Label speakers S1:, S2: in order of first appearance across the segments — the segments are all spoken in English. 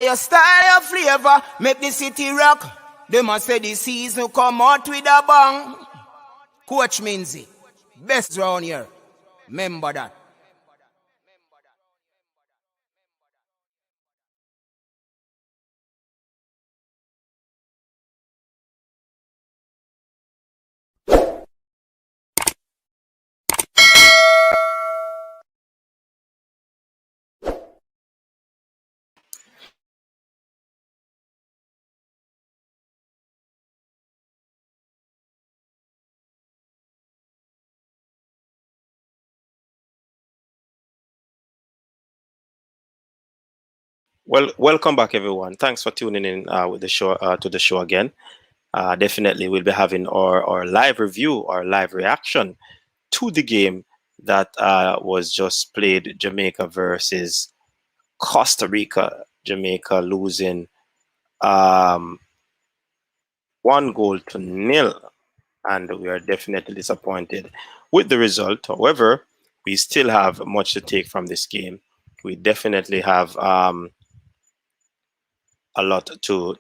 S1: Your style, your flavor, make the city rock. They must say the season come out with a bang. Coach Minzy, best round here. Remember that.
S2: Well, welcome back, everyone. Thanks for tuning in with the show to the show again. Definitely, we'll be having our live review, our live reaction to the game that was just played: Jamaica versus Costa Rica. Jamaica losing 1-0, and we are definitely disappointed with the result. However, we still have much to take from this game. We definitely have a lot to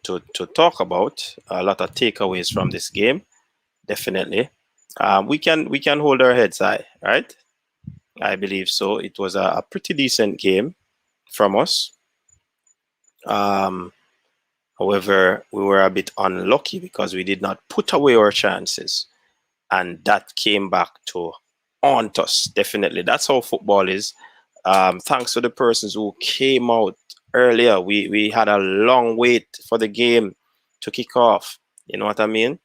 S2: talk about, a lot of takeaways from this game. Definitely, we can hold our heads high, right? I believe so. It was a pretty decent game from us. Um, However, we were a bit unlucky because we did not put away our chances, and that came back to haunt us. Definitely, that's how football is. Thanks to the persons who came out earlier. We had a long wait for the game to kick off. You know what I mean?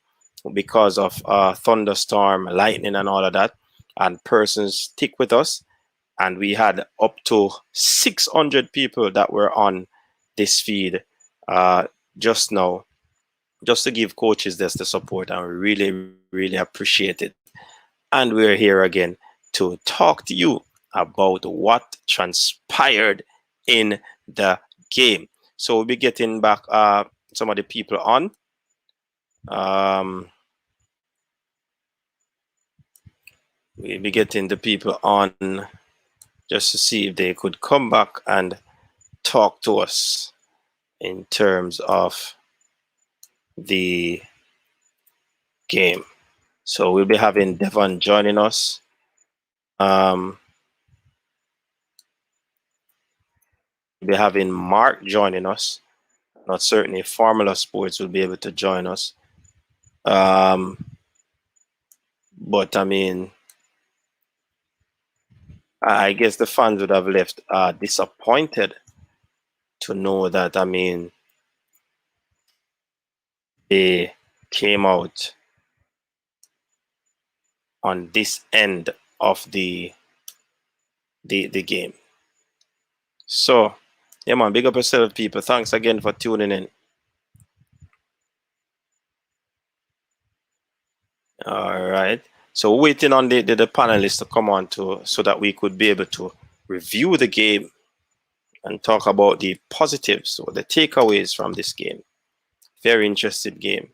S2: Because of thunderstorm, lightning, and all of that. And persons stick with us. And we had up to 600 people that were on this feed just now, just to give coaches this the support. And we really, really appreciate it. And we're here again to talk to you about what transpired in the game. So we'll be getting back some of the people on. We'll be getting the people on just to see if they could come back and talk to us in terms of the game. So we'll be having Devon joining us. We'll be having Mark joining us. Not certain if Formula Sports will be able to join us. But I mean, I guess the fans would have left disappointed to know that, I mean, they came out on this end of the game. So, yeah, man, big up yourself, people. Thanks again for tuning in. All right. So waiting on the panelists to come on so that we could be able to review the game and talk about the positives or the takeaways from this game. Very interesting game.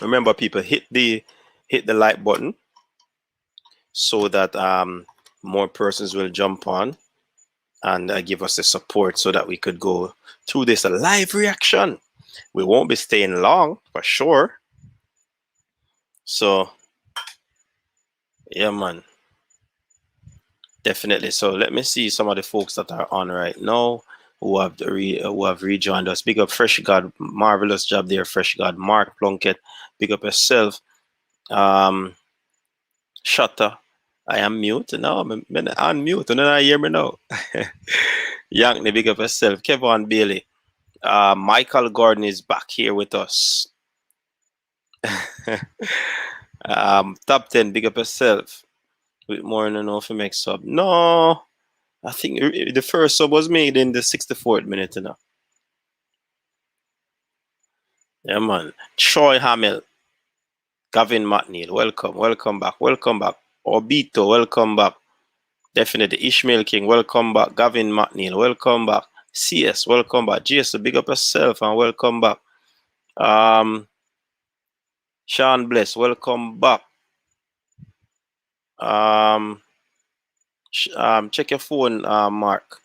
S2: Remember, people, hit the like button so that more persons will jump on and give us the support so that we could go through this live reaction. We won't be staying long for sure. So, yeah, man. Definitely. So let me see some of the folks that are on right now who have rejoined us. Big up Fresh God, marvelous job there, Fresh God. Mark Plunkett, big up yourself. Shutter, I am mute. No, I'm unmute. And then I hear me now. Yankney, big up yourself. Kevin Bailey. Michael Gordon is back here with us. Top 10, big up yourself. With more than enough to make sub. No, I think the first sub was made in the 64th minute, you know. Yeah, man. Troy Hamill. Gavin McNeil, welcome back. Obito, welcome back. Definitely. Ishmael King, welcome back. Gavin McNeil, welcome back. CS, welcome back. Jason, big up yourself and welcome back. Sean Bless, welcome back. Check your phone, Mark.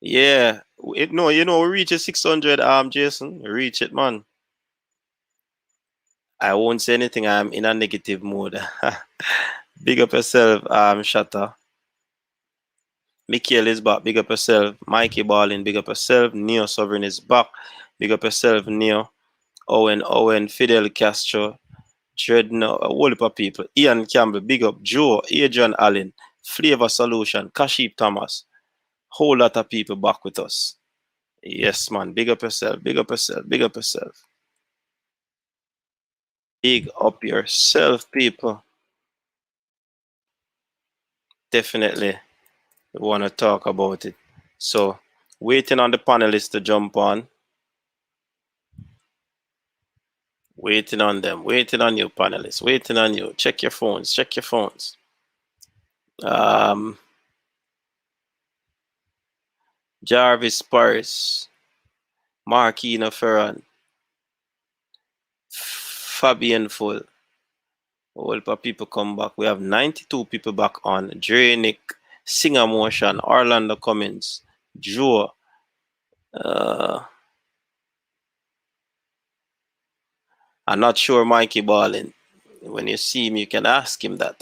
S2: Yeah, we reach 600. Jason, reach it, man. I won't say anything. I'm in a negative mood. Big up yourself, Shatter. Michael is back. Big up yourself. Mikey Ballin. Big up yourself. Neo Sovereign is back. Big up yourself, Neo. Owen, Fidel Castro. Dreadnought, a whole heap of people. Ian Campbell, big up. Joe, Adrian Allen, Flavor Solution, Kashif Thomas. Whole lot of people back with us. Yes, man. Big up yourself. Big up yourself. Big up yourself. Big up yourself, people. Definitely want to talk about it. So, waiting on the panelists to jump on. Waiting on them. Waiting on you, panelists. Waiting on you. Check your phones. Check your phones. Jarvis Paris. Marquina Ferran. Fabian Full. All people come back. We have 92 people back on. Dre Nick, Singer Motion, Orlando Cummins, Joe. I'm not sure Mikey Ballin. When you see him, you can ask him that.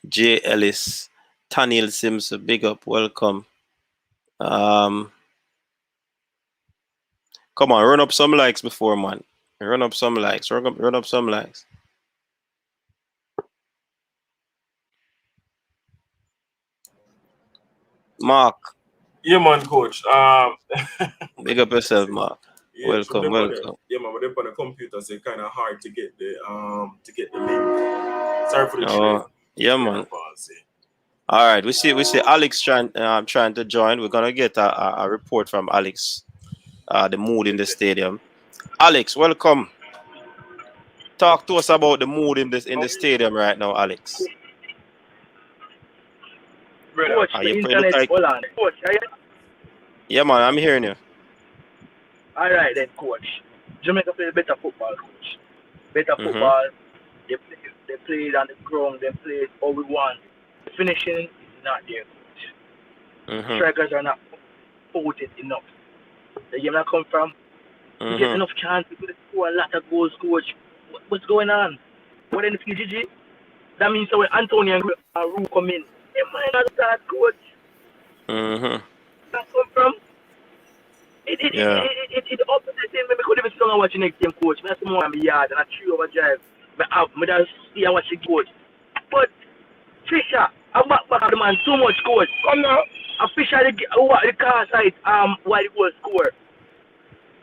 S2: Jay Ellis, Taniel Sims, big up, welcome. Come on, run up some likes before, man. Run up some likes. Run up some likes. Mark.
S3: Yeah, man, coach.
S2: Big up yourself, Mark.
S3: Yeah,
S2: welcome.
S3: Yeah, man, we're on the computer, so it's kind of hard to get the link. Sorry for the trade.
S2: Yeah, man. All right, we see Alex trying to join. We're gonna get a report from Alex. The mood in the stadium. Alex, welcome. Talk to us about the mood in the stadium right now, Alex.
S4: Coach, the internet, hold on. Coach,
S2: yeah, man, I'm hearing you.
S4: All right, then, coach. Jamaica play better football, coach. Better football. They played on the ground. They played all we want. The finishing is not there, coach. Strikers are not potent enough. The game that come from, we get enough chances to score a lot of goals, coach. What's going on? What in the PGG? That means when Antonio and Ru come in, they might not start, coach. That come from. It opposite thing. Maybe could even sit down and watch the next game, coach. I see more on my yard and I 3 overdrive. I just see and watch the coach. But Fisher, I'm back of the man too much, coach. Come now. And Fisher the car side why the goal score.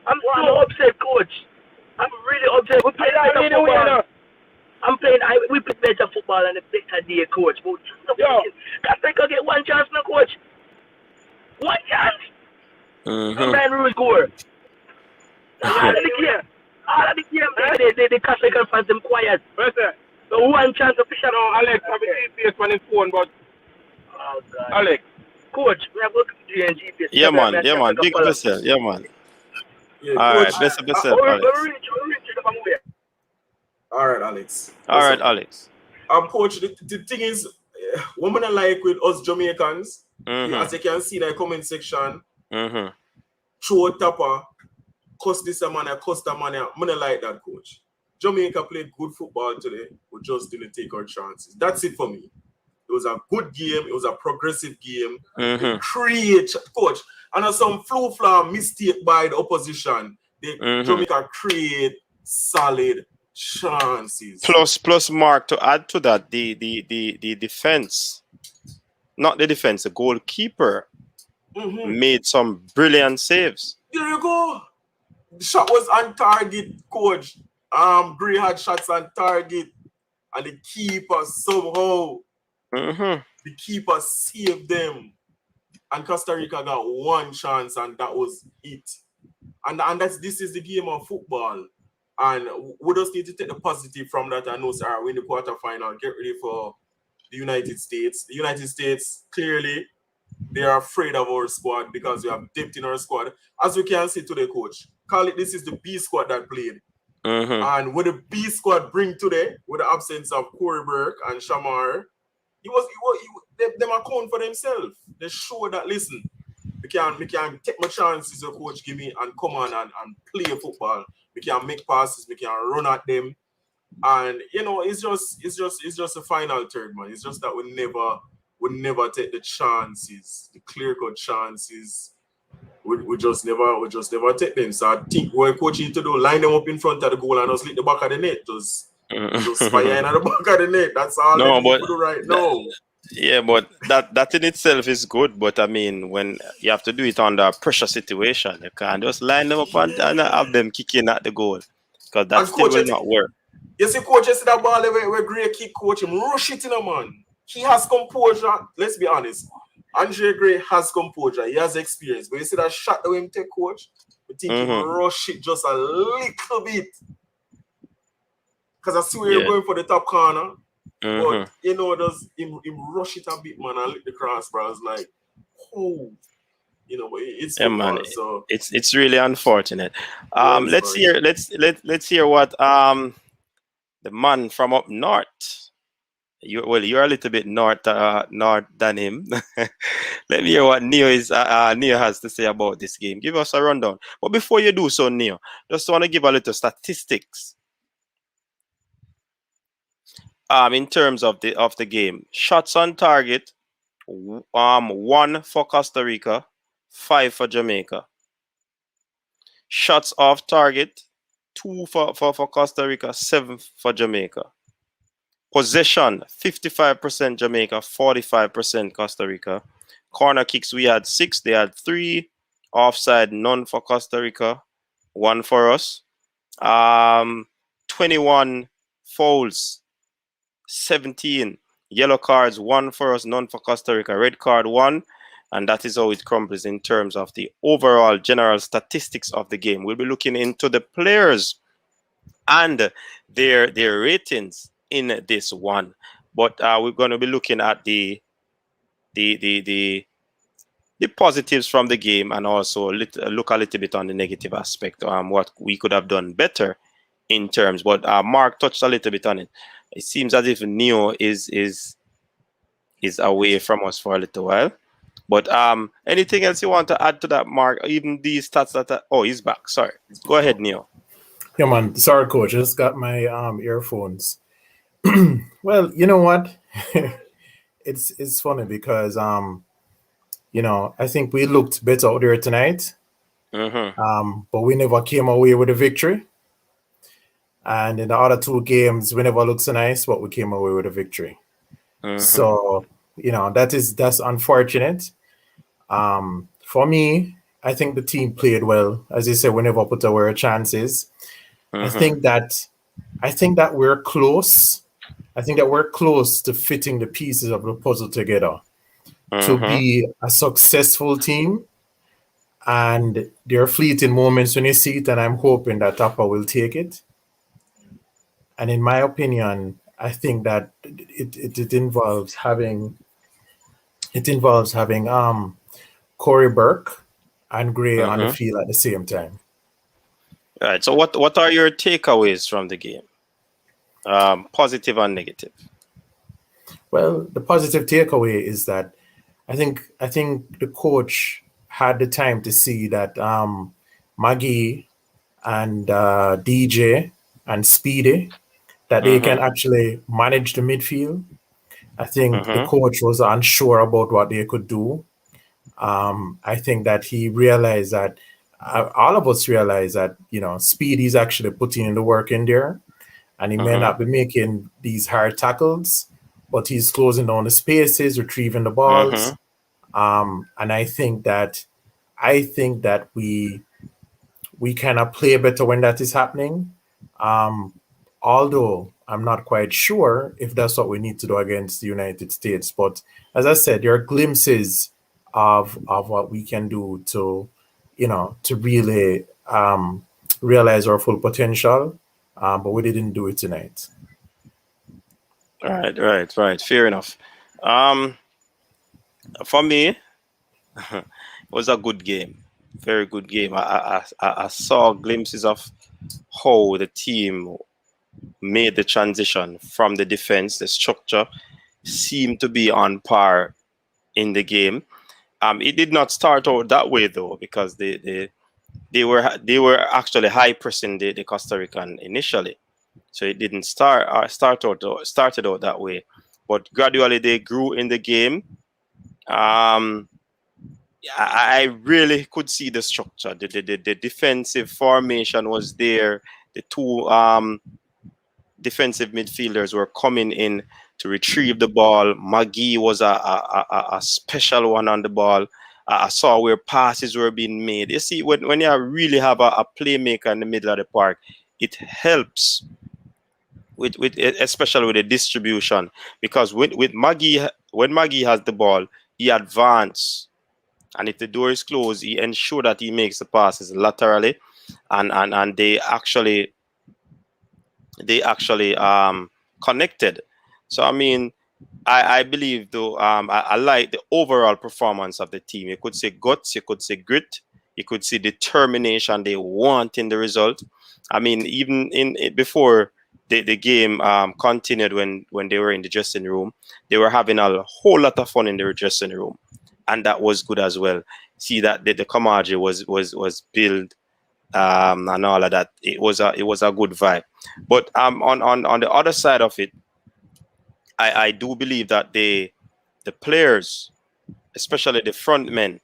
S4: I'm so upset, coach. I'm really upset. We play better football. We play better football and a better day, coach. But Cataract get one chance now, coach. One chance. Brian Ruiz score. All of the game, they Cataract fans them quiet. So one chance to Fisher.
S3: No, Alex, I have a GPS on his phone, but
S4: God.
S3: Alex.
S4: Coach, we have got GPS.
S2: Yeah, man. Big up yourself. Yeah, man.
S3: Yeah,
S2: all right, best of yourself, Alex.
S3: All right, Alex.
S2: Alex.
S3: Coach, the thing is, what I like with us Jamaicans, as you can see in the comment section, throw a tapper, Costa Mania. I like that, coach. Jamaica played good football today. We just didn't take our chances. That's it for me. It was a good game. It was a progressive game. Create, coach. And some flaw mistake by the opposition. Jamaica create solid chances.
S2: Plus, Mark, to add to that, the defense, not the defense, the goalkeeper made some brilliant saves.
S3: There you go. The shot was on target, coach. Gray had shots on target, and the keeper somehow, the keeper saved them, and Costa Rica got one chance, and that was it. And this is the game of football, and we just need to take the positive from that. I know, sir, win the quarterfinal, get ready for the United States. The United States, clearly, they are afraid of our squad because we have depth in our squad. As we can see today, coach, call it this is the B squad that played. And what the B squad bring today, with the absence of Corey Burke and Shamar, them account for themselves. They show that, listen, we can take my chances, the coach give me, and come on and play football. We can make passes, we can run at them. And it's just a final third, man. It's just that we never take the chances, the clear-cut chances. We just never take them. So I think what coach need to do, line them up in front of the goal and just lick the back of the net. Just fire in at the back of the net. That's all they need to do right now.
S2: Yeah, but that in itself is good. But I mean, when you have to do it under a pressure situation, you can't just line them up and have them kicking at the goal, because that still will not work.
S3: You see, coach, you see that ball where Gray kick, coach, him rush it in a man. He has composure. Let's be honest. Andre Gray has composure. He has experience. But you see that shot that him take, coach, I think he rush it just a little bit. Because I see where you're going for the top corner. But, does him rush it a bit, man, and lick the crossbar. I was like, oh. But it's football, man, so
S2: it's really unfortunate. Let's hear what the man from up north. You're a little bit north than him. Let me hear what Neo has to say about this game. Give us a rundown. But before you do so, Neo, just want to give a little statistics. In terms of the game, shots on target, 1 for Costa Rica, 5 for Jamaica. Shots off target, 2 for Costa Rica, 7 for Jamaica. Possession, 55% Jamaica, 45% Costa Rica. Corner kicks, we had 6, they had 3. Offside, none for Costa Rica, 1 for us. 21 fouls, 17. Yellow cards, 1 for us, none for Costa Rica. Red card, 1. And that is how it crumbles in terms of the overall general statistics of the game. We'll be looking into the players and their ratings in this one. But we're going to be looking at the positives from the game, and also look a little bit on the negative aspect, what we could have done better in terms. But Mark touched a little bit on it. It seems as if Neo is away from us for a little while. But anything else you want to add to that, Mark? Even these stats that he's back. Sorry. Go ahead, Neo.
S5: Yeah, man. Sorry, coach. I just got my earphones. Well, you know what? It's funny because I think we looked better out there tonight. But we never came away with a victory. And in the other 2 games, we never looked so nice, but we came away with a victory. So, that's unfortunate. For me, I think the team played well. As you said, we never put away our chances. I think that we're close. I think that we're close to fitting the pieces of the puzzle together to be a successful team. And there are fleeting moments when you see it, and I'm hoping that Tapa will take it. And in my opinion, I think that it involves having Corey Burke and Gray on the field at the same time.
S2: All right. So what are your takeaways from the game? Positive and negative.
S5: Well, the positive takeaway is that I think the coach had the time to see that Maggie and DJ and Speedy, that they can actually manage the midfield. I think the coach was unsure about what they could do. I think that he realized that all of us realize that Speedy's actually putting in the work in there, and he may not be making these hard tackles, but he's closing down the spaces, retrieving the balls. And I think that we kind of play better when that is happening. Although I'm not quite sure if that's what we need to do against the United States. But as I said, there are glimpses of what we can do to really realize our full potential. But we didn't do it tonight.
S2: Right. Fair enough. For me, it was a good game. Very good game. I saw glimpses of how the team made the transition from the defense. The structure seemed to be on par in the game. It did not start out that way though, because they were actually high pressing the Costa Rican initially. So it didn't started out that way, but gradually they grew in the game. I really could see the structure. The defensive formation was there. The two defensive midfielders were coming in to retrieve the ball. Maggie was a special one on the ball. I saw where passes were being made. You see, when you really have a playmaker in the middle of the park, it helps with especially with the distribution, because with Maggie, when Maggie has the ball, he advances. And if the door is closed, he ensures that he makes the passes laterally, and they actually connected. So I mean, I believe though, I like the overall performance of the team. You could say guts, you could say grit, you could say determination. They want in the result. I mean, even before the game continued, when they were in the dressing room, they were having a whole lot of fun in their dressing room. And that was good as well. See that the camaraderie was built, and all of that. It was a good vibe. But on the other side of it, I do believe that the players, especially the front men,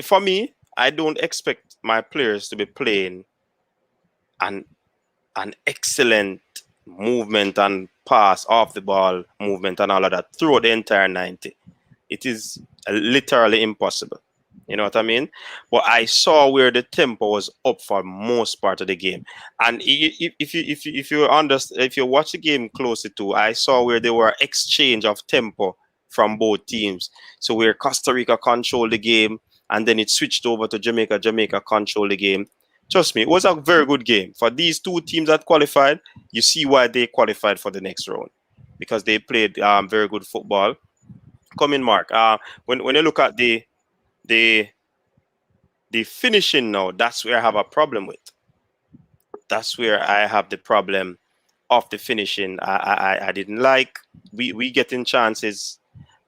S2: for me, I don't expect my players to be playing an excellent movement and pass off the ball movement and all of that throughout the entire 90. It is literally impossible. You know what I mean? But I saw where the tempo was up for most part of the game, and if you watch the game closely too, I saw where there were exchange of tempo from both teams. So where Costa Rica controlled the game, and then it switched over to Jamaica. Jamaica controlled the game. Trust me, it was a very good game for these two teams that qualified. You see why they qualified for the next round, because they played very good football. Come in, Mark. When you look at the finishing now, that's where I have a problem with. That's where I have the problem of the finishing. I didn't like we getting chances.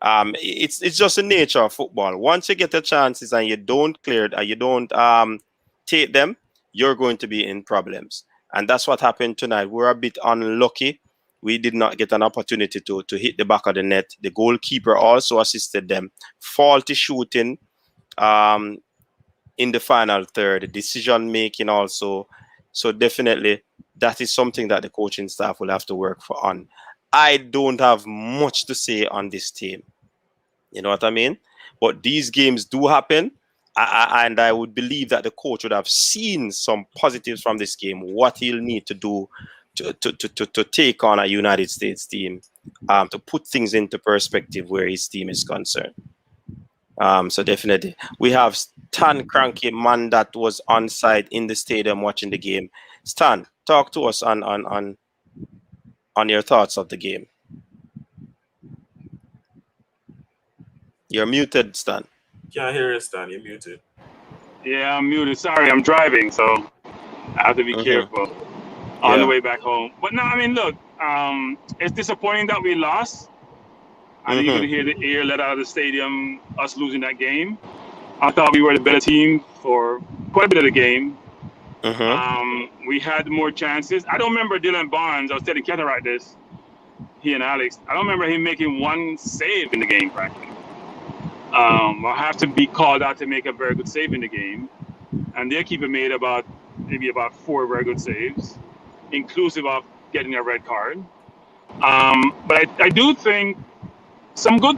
S2: It's just the nature of football. Once you get the chances and you don't clear it, and you don't take them, you're going to be in problems. And that's what happened tonight. We're a bit unlucky. We did not get an opportunity to hit the back of the net. The goalkeeper also assisted them. Faulty shooting in the final third. Decision making also. So definitely that is something that the coaching staff will have to work on. I don't have much to say on this team. You know what I mean? But these games do happen. And I would believe that the coach would have seen some positives from this game, what he'll need to do to take on a United States team, to put things into perspective where his team is concerned. So definitely, we have Stan Cranky, man that was on site in the stadium watching the game. Stan, talk to us on your thoughts of the game. You're muted, Stan.
S3: Can't hear you, Stan. You're muted.
S6: Yeah, I'm muted. Sorry, I'm driving, so I have to be careful on the way back home. But no, I mean, look, it's disappointing that we lost. And you could hear the air let out of the stadium, us losing that game. I thought we were the better team for quite a bit of the game. We had more chances. I don't remember Dylan Barnes. I was telling Cataract this, he and Alex. I don't remember him making one save in the game, practically. I have to be called out to make a very good save in the game. And their keeper made maybe about 4 very good saves, inclusive of getting a red card. But I do think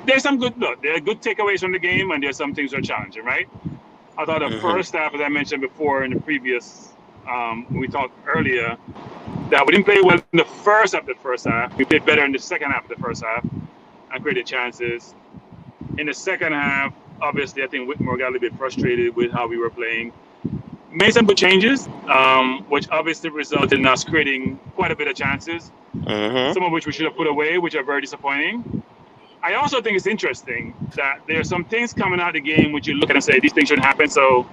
S6: there's some good look. There are good takeaways from the game, and there's some things that are challenging, right? I thought the first half, as I mentioned before in the previous, we talked earlier, that we didn't play well in the first half. We played better in the second half of the first half and created chances. In the second half, obviously, I think Whitmore got a little bit frustrated with how we were playing. Made some good changes, which obviously resulted in us creating quite a bit of chances, some of which we should have put away, which are very disappointing. I also think it's interesting that there are some things coming out of the game which you look at and say, these things shouldn't happen. So,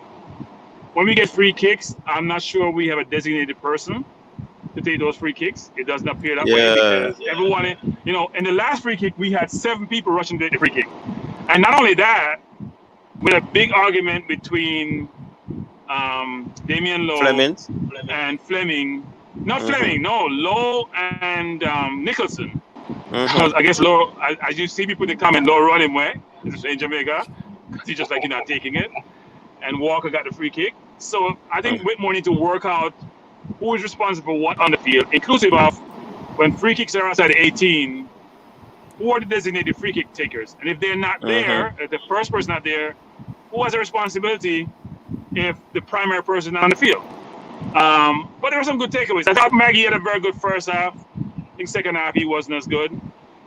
S6: when we get free kicks, I'm not sure we have a designated person to take those free kicks. It doesn't appear that way because everyone, in the last free kick, we had 7 people rushing to the free kick. And not only that, we had a big argument between Damian Lowe and Fleming. Not Fleming, no, Lowe and Nicholson. Because I guess Lowe, as you see people in the comment, Lowe run him way in Jamaica because he's just like, you're not taking it. And Walker got the free kick. So I think Whitmore need to work out who is responsible for what on the field, inclusive of when free kicks are outside the 18, who are the designated free kick takers? And if they're not there, if the first person not there, who has a responsibility if the primary person is not on the field? But there were some good takeaways. I thought Maggie had a very good first half. I think second half he wasn't as good.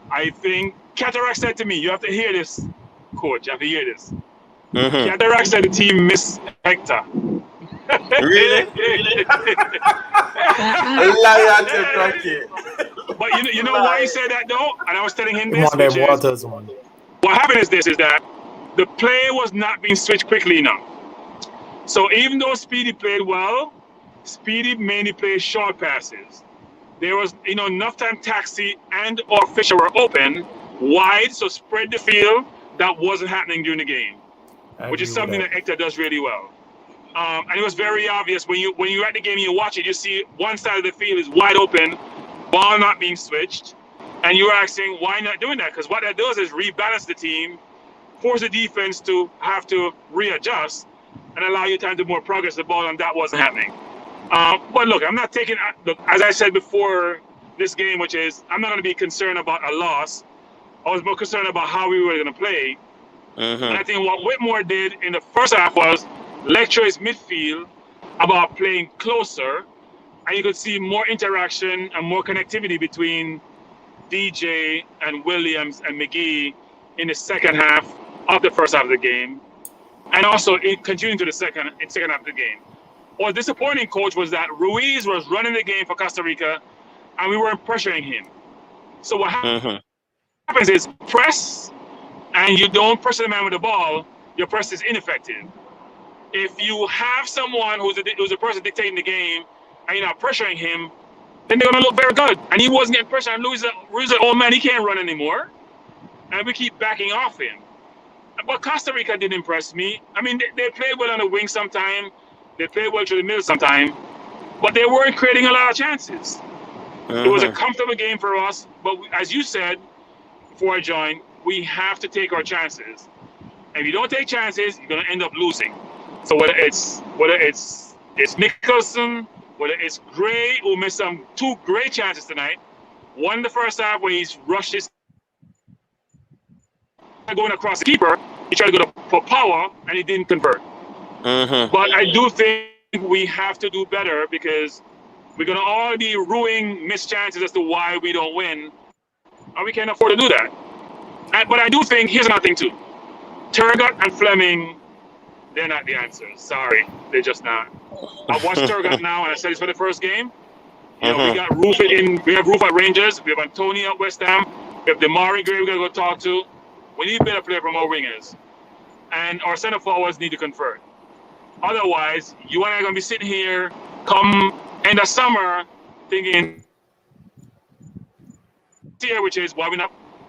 S6: I think Cataract said to me, you have to hear this, coach, you have to hear this. Cataract said the team missed Hector.
S2: Really?
S6: But you know why he said that though? And I was telling him this. What happened is that the play was not being switched quickly enough. So even though Speedy played well, Speedy mainly played short passes. There was enough time Taxi and or Fisher were open wide, so spread the field. That wasn't happening during the game, which is something that Hector does really well. And it was very obvious when you're at the game and you watch it, you see one side of the field is wide open, ball not being switched, and you're asking why not doing that? Because what that does is rebalance the team, force the defense to have to readjust, and allow you time to more progress the ball, and that wasn't happening. But look, I'm not taking as I said before this game, which is I'm not going to be concerned about a loss. I was more concerned about how we were going to play. And I think what Whitmore did in the first half was lecture his midfield about playing closer, and you could see more interaction and more connectivity between DJ and Williams and McGee in the second half of the first half of the game, and also it continuing to the second half of the game. What was disappointing, coach, was that Ruiz was running the game for Costa Rica, and we weren't pressuring him. So what happens is press, and you don't pressure the man with the ball, your press is ineffective. If you have someone who's a person dictating the game and you're not pressuring him, then they're going to look very good. And he wasn't getting pressure. And Ruiz, oh man, he can't run anymore. And we keep backing off him. But Costa Rica didn't impress me. I mean, they played well on the wing sometime. They played well through the middle sometime. But they weren't creating a lot of chances. It was a comfortable game for us. But as you said before I joined, we have to take our chances. And if you don't take chances, you're going to end up losing. So whether it's Nicholson, whether it's Gray, who missed 2 great chances tonight. One in the first half where he's rushed his going across the keeper. He tried to go for power and he didn't convert. But I do think we have to do better because we're going to all be ruining missed chances as to why we don't win. And we can't afford to do that. But I do think, here's another thing too. Turgot and Fleming, they're not the answers. Sorry, they're just not. I watched Turgot now, and I said this for the first game. We got Roof we have Roof at Rangers, we have Antonio at West Ham, we have Demari Gray we got to go talk to. We need better play from our wingers. And our center forwards need to convert. Otherwise, you and I are going to be sitting here come end of summer thinking, which is why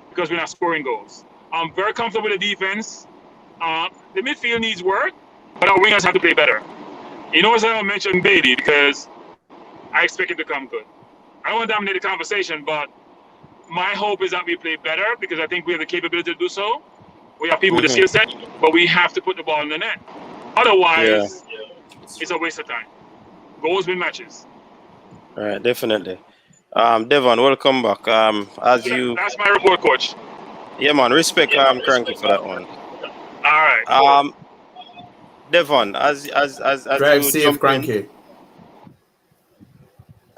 S6: because we're not scoring goals. I'm very comfortable with the defense. The midfield needs work, but our wingers have to play better. You notice I don't mention Bailey because I expect him to come good. I don't want to dominate the conversation, but my hope is that we play better because I think we have the capability to do so. We have people with the skill set, but we have to put the ball in the net. Otherwise, it's a waste of time. Goals win matches.
S2: All right, definitely. Devon, welcome back. That's
S6: my report, coach.
S2: Yeah, man. Respect. Cranky for that one.
S6: All right.
S2: Devon, as
S5: drive
S2: you
S5: safe,
S2: jump
S5: Cranky.
S2: in,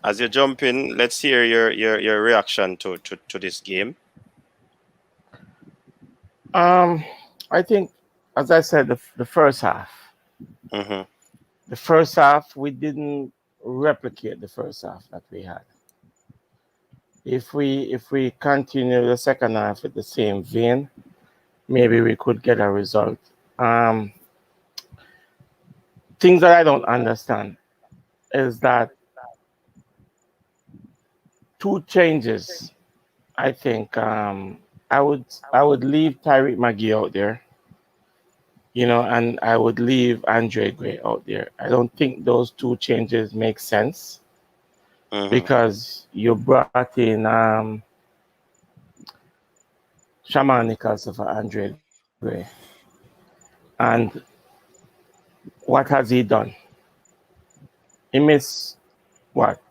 S2: as you jump in, let's hear your reaction to this game.
S7: I think, as I said, the first half. The first half, we didn't replicate the first half that we had. If we continue the second half with the same vein, maybe we could get a result. To things that I don't understand is that 2 changes. I think I would leave Tyreek McGee out there, and I would leave Andre Gray out there. I don't think those 2 changes make sense because you brought in Shaman Nicholson for Andre Gray, and what has he done? He missed what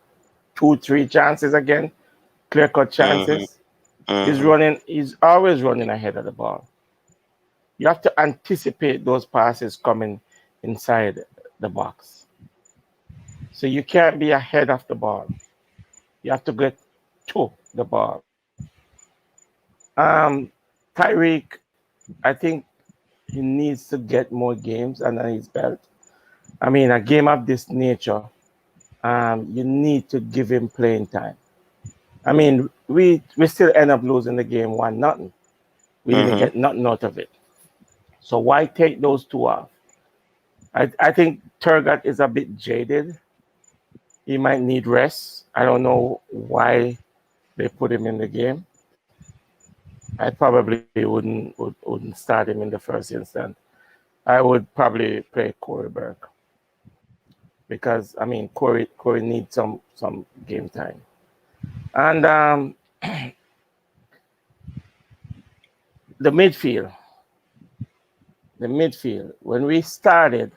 S7: 2-3 chances again, clear-cut chances. He's always running ahead of the ball. You have to anticipate those passes coming inside the box. So you can't be ahead of the ball. You have to get to the ball. Tyreek, I think he needs to get more games under his belt. I mean, a game of this nature, you need to give him playing time. I mean, we still end up losing the game 1-0. We didn't get nothing out of it. So why take those 2 off? I think Turgot is a bit jaded. He might need rest. I don't know why they put him in the game. I probably wouldn't start him in the first instance. I would probably play Corey Burke because I mean Corey needs some game time. And the midfield. When we started,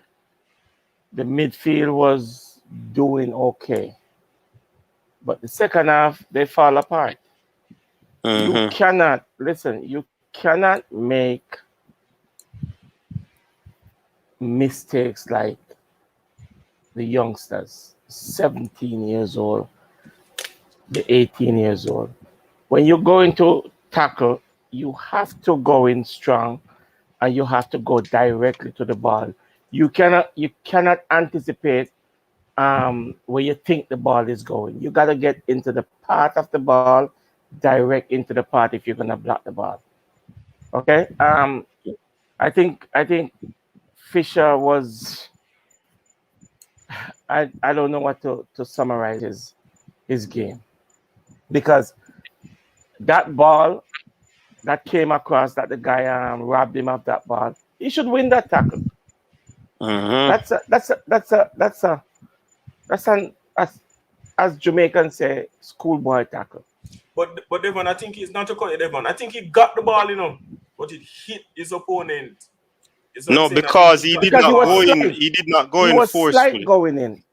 S7: the midfield was doing okay. But the second half, they fall apart. You cannot make mistakes like the youngsters, 17 years old, the 18 years old. When you go into tackle, you have to go in strong and you have to go directly to the ball. You cannot anticipate where you think the ball is going. You got to get into the path of the ball, direct into the path if you're gonna block the ball. Okay. I think Fisher was. I don't know what to summarize his game, because that ball that came across that the guy robbed him of that ball, he should win that tackle. That's an as Jamaicans say, schoolboy tackle.
S3: But Devon, I think he's not to cut it, Devon. I think he got the ball, but it hit his opponent.
S2: No, because he did not go in. He did not go in forcefully.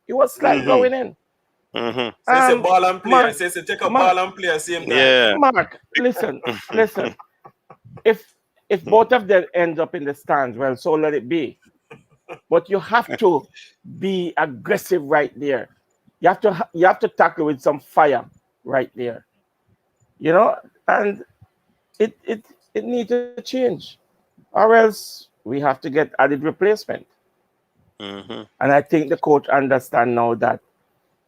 S7: He was slight going in.
S3: Says a ball and play. Says take a ball and play at the same time.
S2: Yeah.
S7: Mark, listen. If both of them end up in the stands, well, so let it be. But you have to be aggressive right there. You have to tackle with some fire right there. And it needs to change, or else we have to get added replacement. And I think the coach understands now that,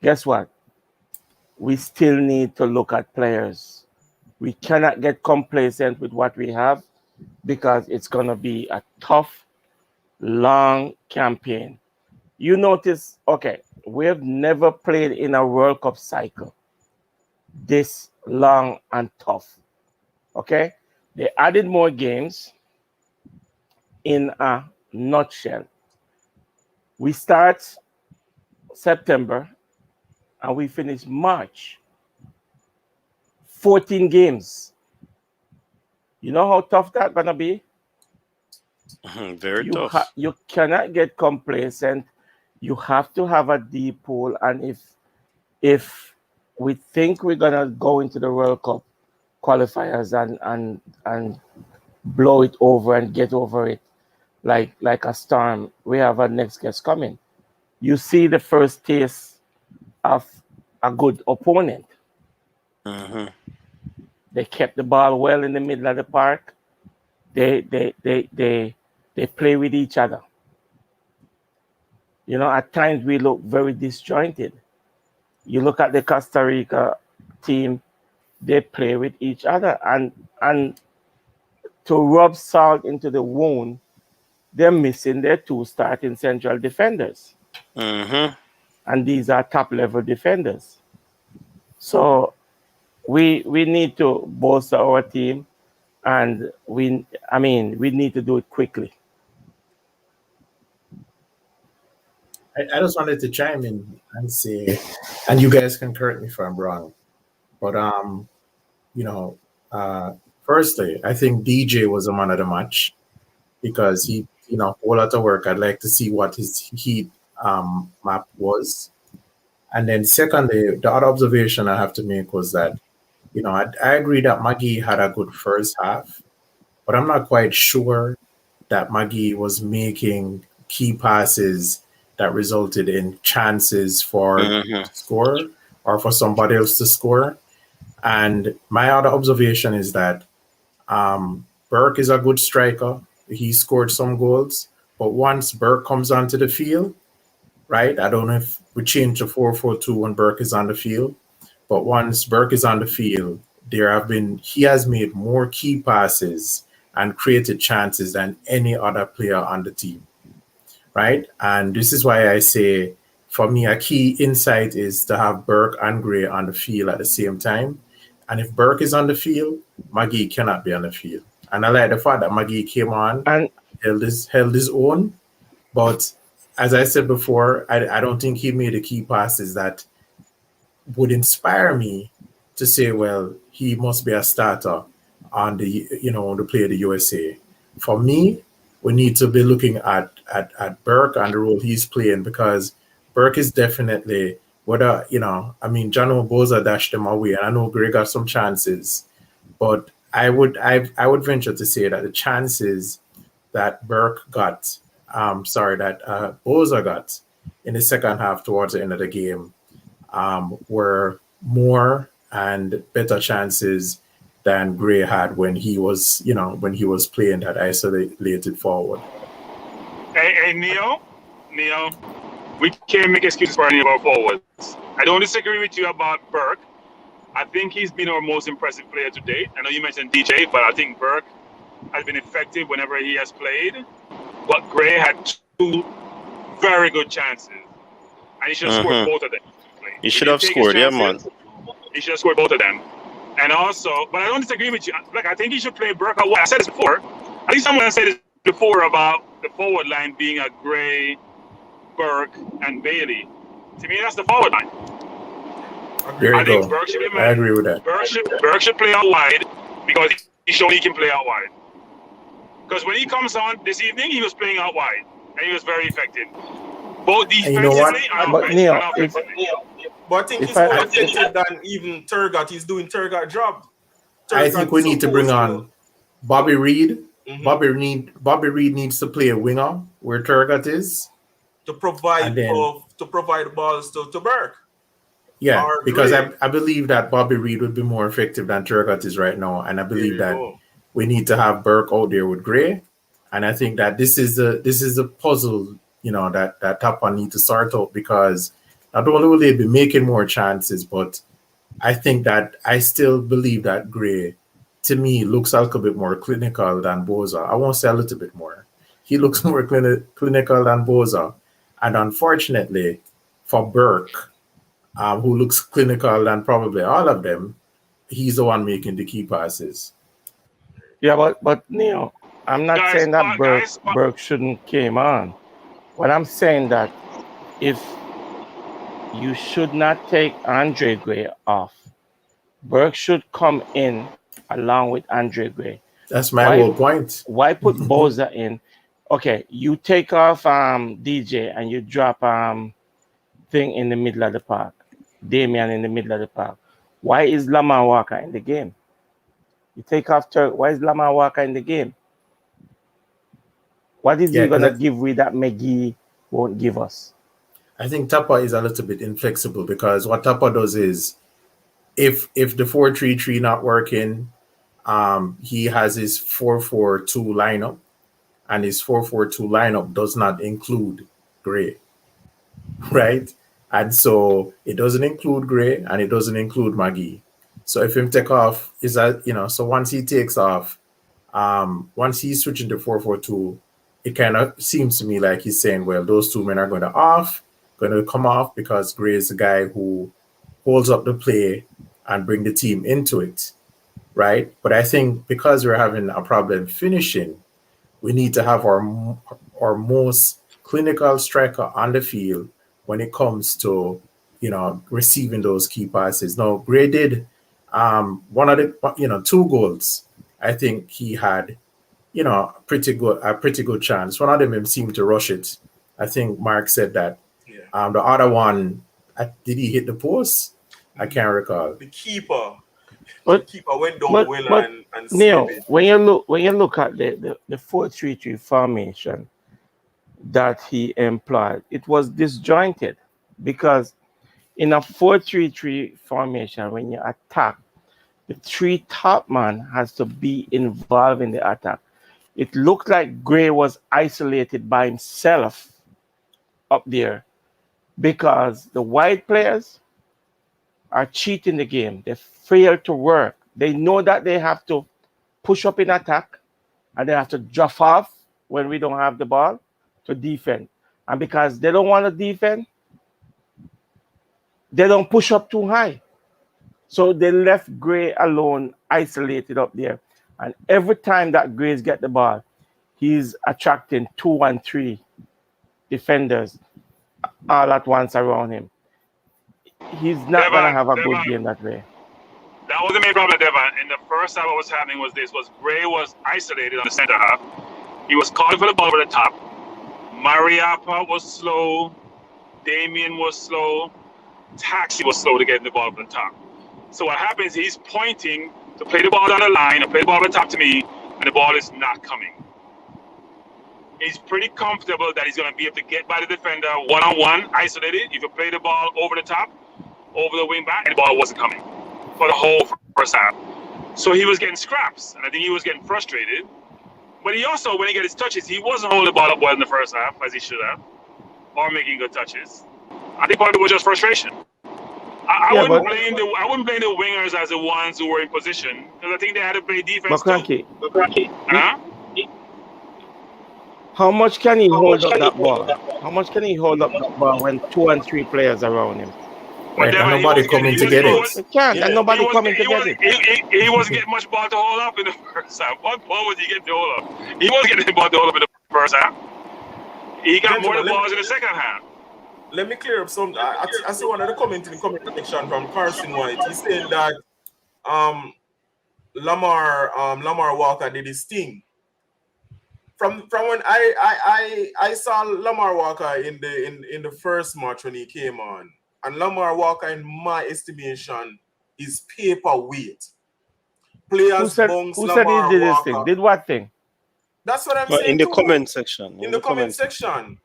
S7: guess what? We still need to look at players. We cannot get complacent with what we have, because it's going to be a tough, long campaign. You notice, okay, we've never played in a World Cup cycle this long and tough. Okay? They added more games. In a nutshell, we start September and we finish March. 14 games. You know how tough that's gonna be?
S2: Very tough.
S7: You cannot get complacent. You have to have a deep pool. And if we think we're gonna go into the World Cup qualifiers and blow it over and get over it like a storm, we have our next guest coming. You see the first taste of a good opponent. They kept the ball well in the middle of the park. They play with each other. At times we look very disjointed. You look at the Costa Rica team, they play with each other. And to rub salt into the wound, they're missing their 2 starting central defenders. And these are top-level defenders. So we need to bolster our team, and we need to do it quickly.
S5: I just wanted to chime in and say, and you guys can correct me if I'm wrong, but firstly, I think DJ was a man of the match because he, a whole lot of work. I'd like to see what his heat map was. And then secondly, the other observation I have to make was that, I agree that Maggie had a good first half, but I'm not quite sure that Maggie was making key passes that resulted in chances for to score or for somebody else to score. And my other observation is that Burke is a good striker. He scored some goals, but once Burke comes onto the field, right? I don't know if we change to 4-4-2 when Burke is on the field, but once Burke is on the field, he has made more key passes and created chances than any other player on the team, right? And this is why I say, for me, a key insight is to have Burke and Gray on the field at the same time. And if Burke is on the field, Maggie cannot be on the field. And I like the fact that Maggie came on and held his own. But as I said before, I don't think he made the key passes that would inspire me to say, well, he must be a starter on to play the USA. For me, we need to be looking at Burke and the role he's playing, because Burke is definitely, John Boza dashed him away, and I know Gray got some chances, but I would venture to say that the chances that Boza got in the second half towards the end of the game were more and better chances than Gray had when he was playing that isolated forward.
S6: Hey, Neo, we can't make excuses for any of our forwards. I don't disagree with you about Burke. I think he's been our most impressive player to date. I know you mentioned DJ, but I think Burke has been effective whenever he has played. But Gray had 2 very good chances, and he should have scored both of them.
S2: He should have scored, yeah, man.
S6: He should have scored both of them. And also, but I don't disagree with you. Like, I think he should play Burke out wide. I said this before. I think someone said this before about the forward line being a Gray, Burke, and Bailey. To me, that's the forward line.
S5: I agree with that.
S6: Burke should play out wide because he showed he can play out wide. Because when he comes on this evening, he was playing out wide, and he was very effective. Both defensively and offensively.
S3: But I think he's more effective than even Turgot. He's doing Turgot job.
S5: I think we need to bring on Bobby Reed. Mm-hmm. Bobby Reed needs to play a winger where Turgot is
S3: to provide balls to Burke.
S5: Yeah, because I believe that Bobby Reed would be more effective than Turgot is right now, and I believe that we need to have Burke out there with Gray, and I think that this is the puzzle, that Tapa need to sort out, because not only will they be making more chances, but I think that I still believe that Gray, to me, looks a little bit more clinical than Boza. I won't say a little bit more. He looks more clinical than Boza, and unfortunately for Burke, who looks clinical than probably all of them, he's the one making the key passes.
S7: Yeah, but Neil, I'm not saying that Burke shouldn't came on. But I'm saying that if you should not take Andre Gray off, Burke should come in along with Andre Gray.
S5: That's my whole point.
S7: Why put Boza in? Okay, you take off DJ and you drop thing in the middle of the park. Damian in the middle of the park. Why is Lamar Walker in the game? You take off Turk. Why is Lamar Walker in the game? What is he gonna give we that McGee won't give us?
S5: I think Tapa is a little bit inflexible, because what Tapa does is, if the 4-3-3 not working, he has his 4-4-2 lineup, and his 4-4-2 lineup does not include Gray, right? And so it doesn't include Gray and it doesn't include Maggie. So if him take off, so once he takes off, once he's switching to 4-4-2, it kind of seems to me like he's saying, well, those two men are going to come off because Gray is the guy who holds up the play and bring the team into it, right? But I think because we're having a problem finishing, we need to have our most clinical striker on the field when it comes to, receiving those key passes. Now, Gray did one of the, 2 goals. I think he had, a pretty good chance. One of them seemed to rush it. I think Mark said that.
S3: Yeah.
S5: The other one, did he hit the post? I can't recall.
S3: The keeper
S7: But
S3: went down the well and
S7: Neil,
S3: saved it.
S7: when you look at the 4-3-3 formation that he employed, it was disjointed because in a 4-3-3 formation, when you attack, the 3 top man has to be involved in the attack. It looked like Gray was isolated by himself up there because the wide players are cheating the game. They fail to work. They know that they have to push up in attack and they have to drop off when we don't have the ball to defend. And because they don't want to defend, they don't push up too high. So they left Gray alone, isolated up there. And every time that Gray's get the ball, he's attracting 2 and 3 defenders all at once around him. He's not going to have a good game that way.
S6: That was the main problem, Devon. In the first half, what was happening was Gray was isolated on the center half. He was calling for the ball over the top. Mariappa was slow. Damien was slow. Taxi was slow to get the ball over the top. So what happens, he's pointing to play the ball down the line or play the ball over the top to me, and the ball is not coming. He's pretty comfortable that he's going to be able to get by the defender one-on-one, isolated. If you play the ball over the top, over the wing back, and the ball wasn't coming for the whole first half. So he was getting scraps, and I think he was getting frustrated. But he also, when he got his touches, he wasn't holding the ball up well in the first half, as he should have, or making good touches. I think part of it was just frustration. I wouldn't blame the wingers as the ones who were in position, because I think they had to play defense too.
S7: How much can he hold up that ball? How much can he hold up that ball when 2 and 3 players around him?
S5: Right, and nobody coming to get it.
S7: He can't, and nobody coming to get
S6: it. He wasn't getting much ball to hold up in the first half. What ball was he getting to hold up? He wasn't getting the ball to hold up in the first half. He got more of the balls in the second half.
S3: Let me clear up something. I see one of the comments in the comment section from Carson White. He said that Lamar Walker did his thing. From when I saw Lamar Walker in the first match when he came on, and Lamar Walker, in my estimation, is paperweight. Players
S7: who said he did this thing? Did what thing?
S3: That's what I'm saying.
S2: In the comment section.
S3: In the comment section.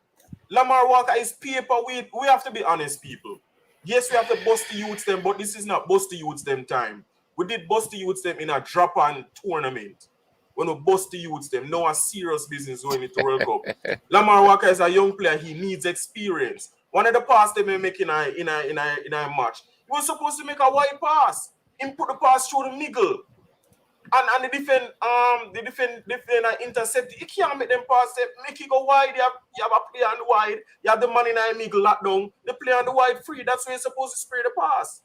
S3: Lamar Walker is paperweight. We have to be honest, people. Yes, we have to bust the youths them, but this is not bust the youths them time. We did bust the youths them in a drop-on tournament. When we bust the youths them, no a serious business going into World Cup. Lamar Walker is a young player. He needs experience. One of the passes they may make in a match, he was supposed to make a wide pass. He put the pass through the middle. And the defender intercept. You can't make them pass. Make it go wide. You have a player on the wide. You have the man in the middle locked down. The player on the wide free. That's where you're supposed to spray the pass.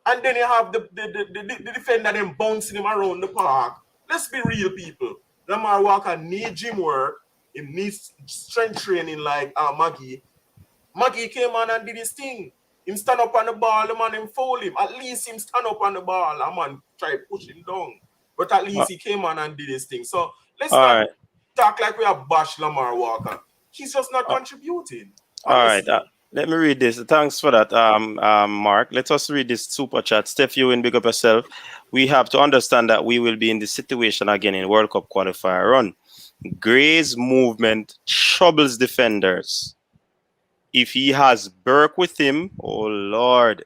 S3: And then you have the defender then bouncing him around the park. Let's be real, people. Lamar Walker needs gym work. He needs strength training like Maggie. Maggie came on and did his thing. Him stand up on the ball. The man him foul him. At least him stand up on the ball. The man try to push him down. But at least he came on and did his thing. So let's not talk like we have bashed Lamar Walker. He's just not contributing. Honestly.
S2: All right. Let me read this. Thanks for that, Mark. Let us read this super chat. Steph, you in big up yourself. We have to understand that we will be in this situation again in World Cup qualifier run. Gray's movement troubles defenders. If he has Burke with him, oh Lord,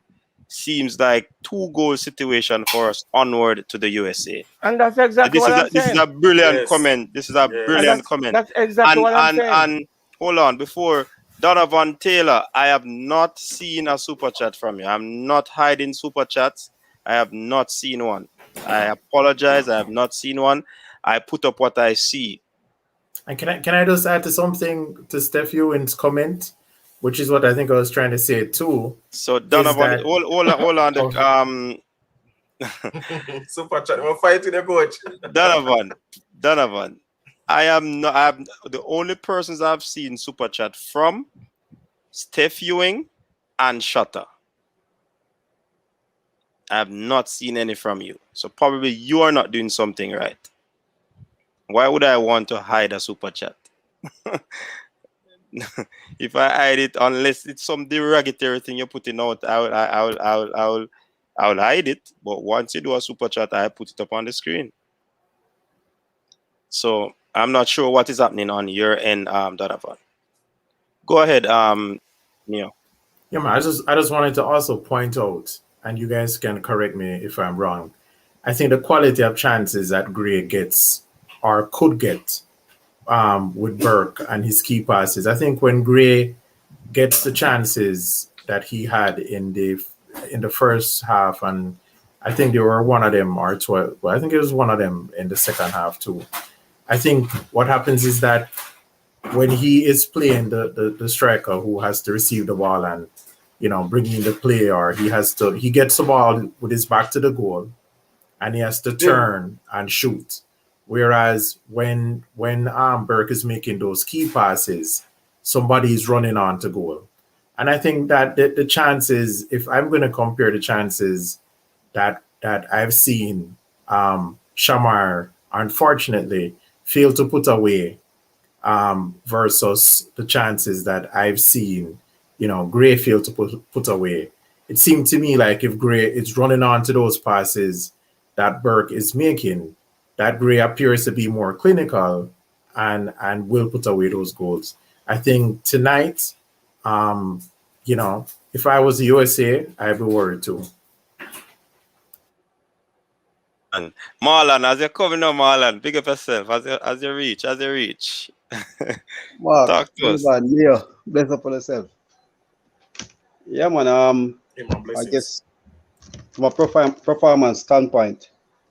S2: seems like 2-goal situation for us onward to the USA.
S7: And that's exactly what I'm saying.
S2: This is a brilliant comment. This is a brilliant comment.
S7: That's exactly what I'm saying.
S2: And hold on, before Donovan Taylor, I have not seen a super chat from you. I'm not hiding super chats. I have not seen one. I apologize. I have not seen one. I put up what I see.
S5: And can I just add to something to Steph Ewing's comment, which is what I think I was trying to say too.
S2: So Donovan, hold on.
S3: Super chat. We'll fight with the coach.
S2: Donovan. I'm the only persons I've seen super chat from Steph Ewing and Shutter. I have not seen any from you. So probably you are not doing something right. Why would I want to hide a super chat? If I hide it, unless it's some derogatory thing you're putting out, I'll hide it. But once you do a super chat, I put it up on the screen. So I'm not sure what is happening on your end, Donovan. Go ahead, Neo.
S5: Yeah, man, I just wanted to also point out, and you guys can correct me if I'm wrong. I think the quality of chances that Gray gets or could get with Burke and his key passes. I think when Gray gets the chances that he had in the first half, and I think there were one of them or 12. Well, I think it was one of them in the second half too. I think what happens is that when he is playing the striker who has to receive the ball and bringing the play, or he gets the ball with his back to the goal and he has to turn and shoot. Whereas when Burke is making those key passes, somebody is running on to goal. And I think that the chances, if I'm going to compare the chances that I've seen Shamar, unfortunately, fail to put away versus the chances that I've seen, Gray fail to put away. It seemed to me like if Gray is running on to those passes that Burke is making, that Gray appears to be more clinical and will put away those goals. I think tonight, if I was the USA, I'd be worried too.
S2: And Marlon, as you're coming on, Marlon, big up yourself as you reach.
S8: Mark,
S2: Talk to us.
S8: Leo, bless up on yourself. Yeah, man. I guess from a performance standpoint,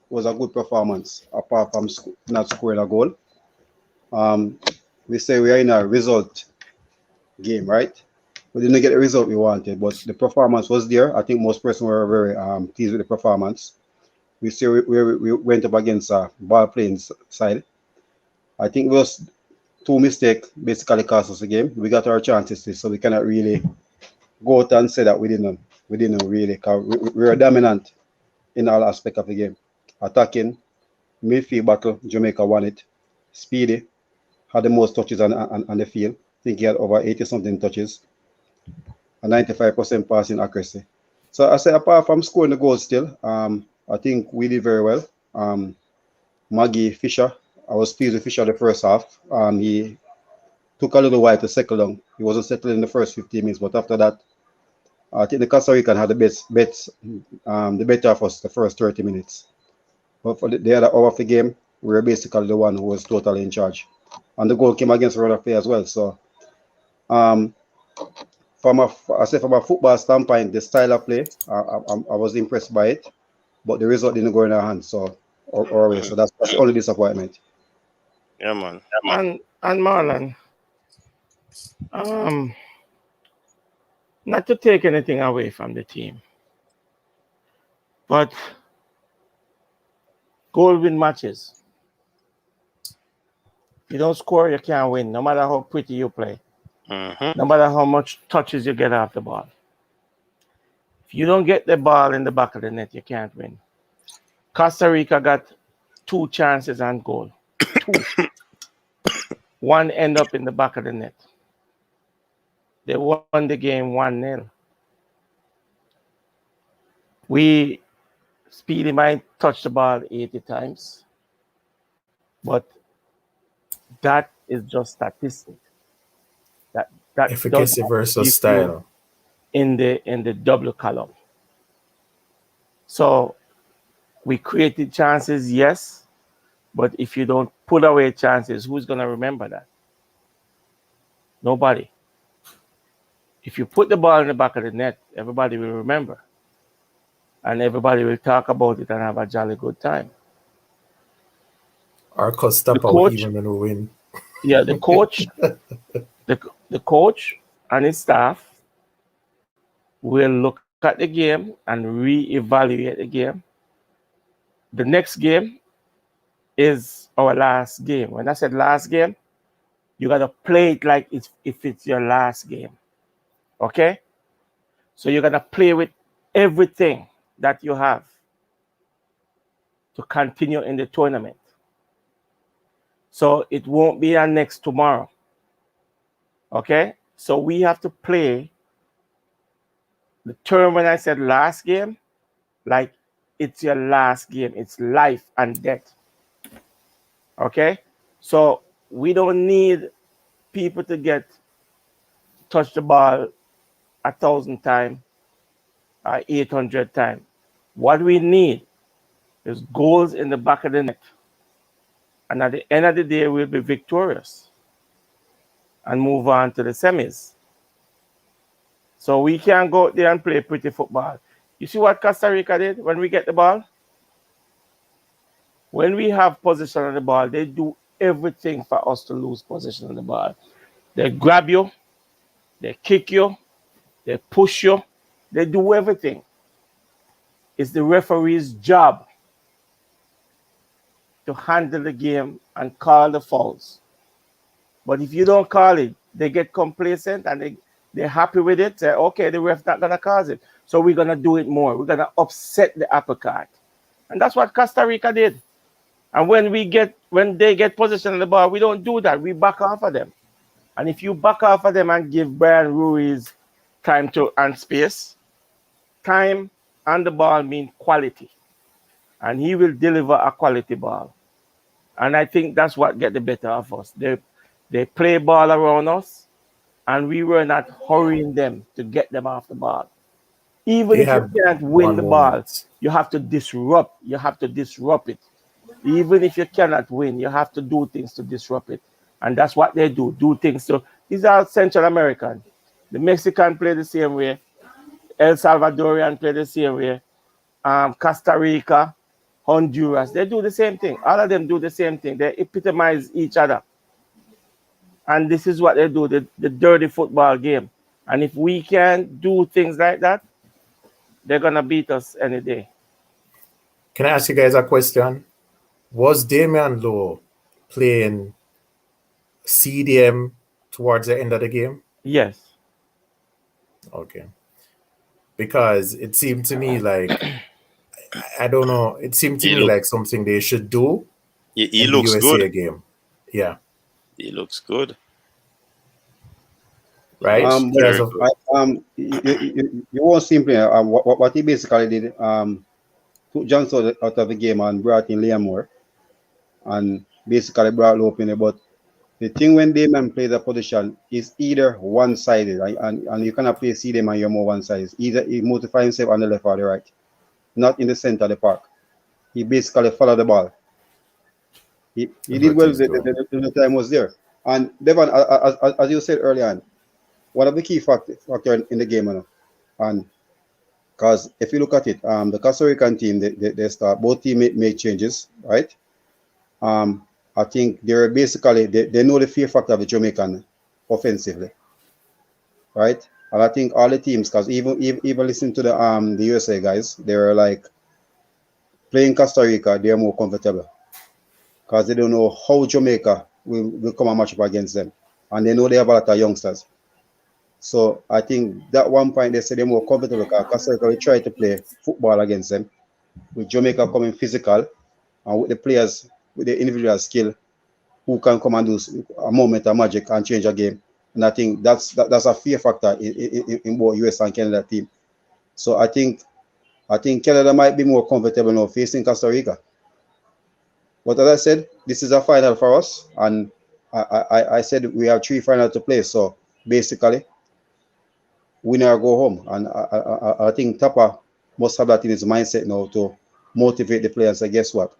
S8: was a good performance apart from not scoring a goal. We say we are in a result game, right? We didn't get the result we wanted, but the performance was there. I think most persons were very pleased with the performance. We see we went up against a ball playing side. I think it was 2 mistakes basically cost us the game. We got our chances, so we cannot really go out and say that we didn't really, because we were dominant in all aspects of the game. Attacking, midfield battle, Jamaica won it. Speedy, had the most touches on the field. I think he had over 80-something touches. A 95% passing accuracy. So I say apart from scoring the goals still, I think we did very well. Maggie Fisher, I was pleased with Fisher the first half. He took a little while to settle down. He wasn't settled in the first 15 minutes, but after that, I think the Costa Rican had the better of us the first 30 minutes. But for the other hour of the game, we were basically the one who was totally in charge. And the goal came against a play as well. So, from a football standpoint, the style of play, I was impressed by it. But the result didn't go in our hands. So, so that's the only disappointment.
S2: Yeah, man.
S7: And Marlon, not to take anything away from the team, but goal win matches. You don't score, you can't win, no matter how pretty you play. No matter how much touches you get off the ball. If you don't get the ball in the back of the net, you can't win. Costa Rica got 2 chances on goal. 2. One end up in the back of the net. They won the game 1-0. Speedy might touch the ball 80 times, but that is just statistic. That
S5: efficacy versus style
S7: in the double column. So we created chances, yes, but if you don't put away chances, who's going to remember that? Nobody. If you put the ball in the back of the net, everybody will remember. And everybody will talk about it and have a jolly good time.
S5: Our cost stop out even when we win.
S7: Yeah, the coach, the coach and his staff will look at the game and re-evaluate the game. The next game is our last game. When I said last game, you gotta play it like if it's your last game. Okay? So you're gonna play with everything that you have to continue in the tournament. So it won't be our next tomorrow. Okay? So we have to play the term when I said last game, like it's your last game. It's life and death. Okay? So we don't need people to touch the ball 1,000 times or 800 times. What we need is goals in the back of the net. And at the end of the day, we'll be victorious and move on to the semis. So we can't go out there and play pretty football. You see what Costa Rica did when we get the ball? When we have possession of the ball, they do everything for us to lose possession of the ball. They grab you, they kick you, they push you, they do everything. It's the referee's job to handle the game and call the fouls. But if you don't call it, they get complacent and they're happy with it. Say, okay, the ref's not going to cause it. So we're going to do it more. We're going to upset the apple cart. And that's what Costa Rica did. And when they get possession of the ball, we don't do that. We back off of them. And if you back off of them and give Brian Ruiz time and space, time and the ball mean quality. And he will deliver a quality ball. And I think that's what get the better of us. They play ball around us, and we were not hurrying them to get them off the ball. Even if you can't win the ball, you have to disrupt. You have to disrupt it. Even if you cannot win, you have to do things to disrupt it. And that's what they do. Do things to. These are Central American. The Mexican play the same way. El Salvadorian play the same way. Costa Rica, Honduras, they do the same thing. All of them do the same thing. They epitomize each other. And this is what they do, the dirty football game. And if we can do things like that, they're going to beat us any day.
S5: Can I ask you guys a question? Was Damian Lowe playing CDM towards the end of the game?
S7: Yes.
S5: Okay. Because it seemed to me like, I don't know, it seemed to me like something they should do
S2: he
S5: in
S2: looks
S5: the USA
S2: good.
S5: game. Yeah.
S2: He looks good.
S5: Right?
S8: You won't simply what he basically did, took Johnson out of the game and brought in Lamar and basically brought Lope in. But the thing when Damon plays a position is either one-sided, right? And you cannot play CDM and you're more one-sided. Either he motivates himself on the left or the right, not in the center of the park. He basically followed the ball. He did well the time was there. And Devon, as you said earlier on, one of the key factors in the game, and because if you look at it, the Costa Rican team, they start, both teams make changes, right? I think they're basically, they know the fear factor of the Jamaican offensively, right? And I think all the teams, because even listening to the USA guys, they're like, playing Costa Rica, they're more comfortable because they don't know how Jamaica will come a match up against them. And they know they have a lot of youngsters. So I think that one point they say they're more comfortable because Costa Rica will try to play football against them, with Jamaica coming physical and with the players, with the individual skill, who can come and do a moment of magic and change a game. And I think that's a fear factor in both US and Canada team. So I think Canada might be more comfortable now facing Costa Rica. But as I said, this is a final for us, and I said we have 3 finals to play. So basically, winner or go home. And I think Tapa must have that in his mindset now to motivate the players. So guess what?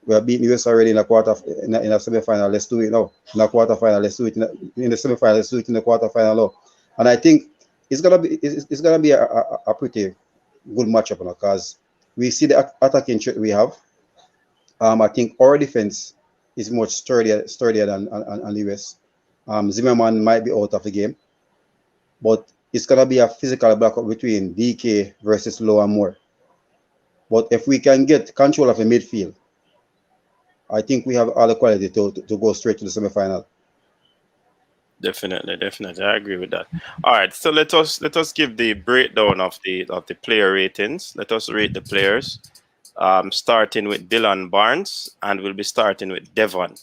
S8: We have beaten US already in a semi-final. Let's do it now. In a quarter-final, let's do it in the semi-final. Let's do it in the quarter-final now. And I think it's gonna be a pretty good matchup because we see the attacking threat we have. I think our defense is much sturdier than Lewis. Zimmerman might be out of the game, but it's gonna be a physical backup between DK versus Low and Moore. But if we can get control of the midfield, I think we have all the quality to go straight to the semi-final.
S2: Definitely. I agree with that. All right, so let us give the breakdown of the player ratings. Let us rate the players. Starting with Dylan Barnes, and we'll be starting with Devon.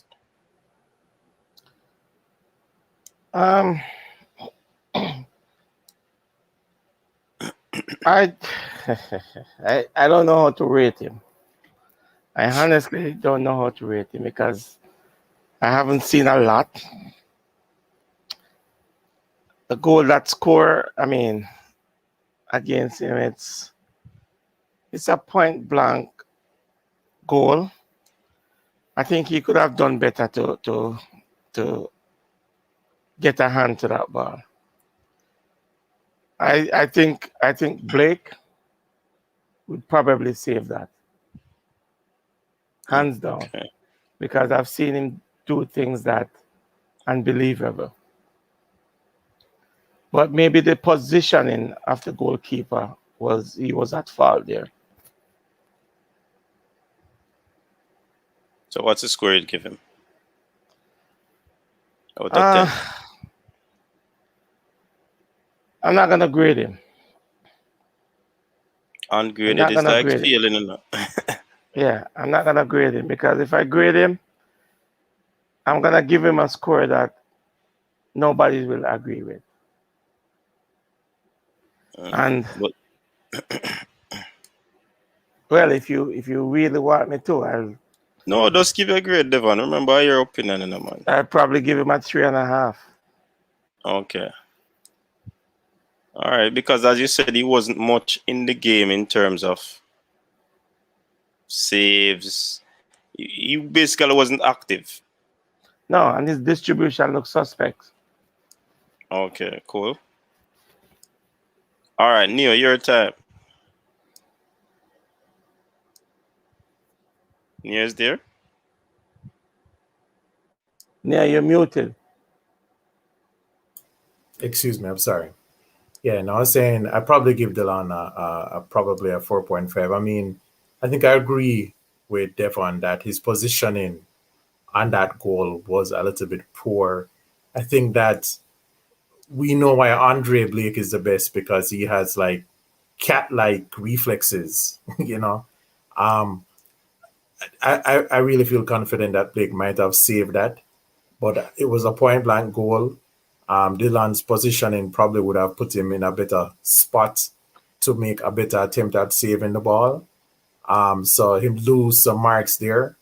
S7: I don't know how to rate him. I honestly don't know how to rate him because I haven't seen a lot. The goal that score, I mean, against him, it's a point blank goal. I think he could have done better to get a hand to that ball. I think Blake would probably save that, hands down, because I've seen him do things that unbelievable. But maybe the positioning of the goalkeeper he was at fault there.
S2: So what's the score you'd give him? Out of 10?
S7: I'm not gonna grade him.
S2: Ungraded is like feeling enough.
S7: Yeah, I'm not gonna grade him because if I grade him, I'm gonna give him a score that nobody will agree with. And well, if you really want me to, I'll.
S2: No, just give a grade, Devon. Remember your opinion, man.
S7: I'll probably give him a 3.5.
S2: Okay. All right, because as you said, he wasn't much in the game in terms of saves. He basically wasn't active.
S7: No, and his distribution looks suspect.
S2: Okay, cool. All right, Neo, your time. Neo's there?
S7: Neo, you're muted.
S5: Excuse me, I'm sorry. Yeah, no, I was saying I probably give Dylan probably a 4.5. I mean, I think I agree with Devon that his positioning on that goal was a little bit poor. I think that we know why Andre Blake is the best because he has like cat-like reflexes, you know. I really feel confident that Blake might have saved that, but it was a point-blank goal. Dylan's positioning probably would have put him in a better spot to make a better attempt at saving the ball. So him lose some marks there.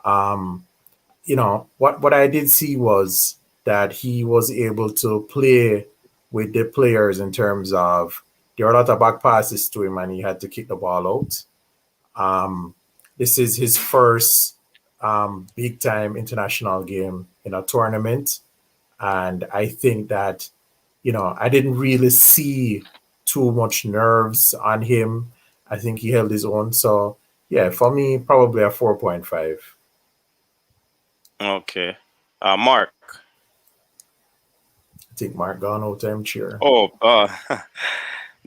S5: You know, what I did see was that he was able to play with the players in terms of there were a lot of back passes to him and he had to kick the ball out. This is his first big time international game in a tournament. And I think that, you know, I didn't really see too much nerves on him. I think he held his own. So, yeah, for me, probably a 4.5.
S2: Okay. Mark.
S5: I think Mark gone out time cheer.
S2: Oh,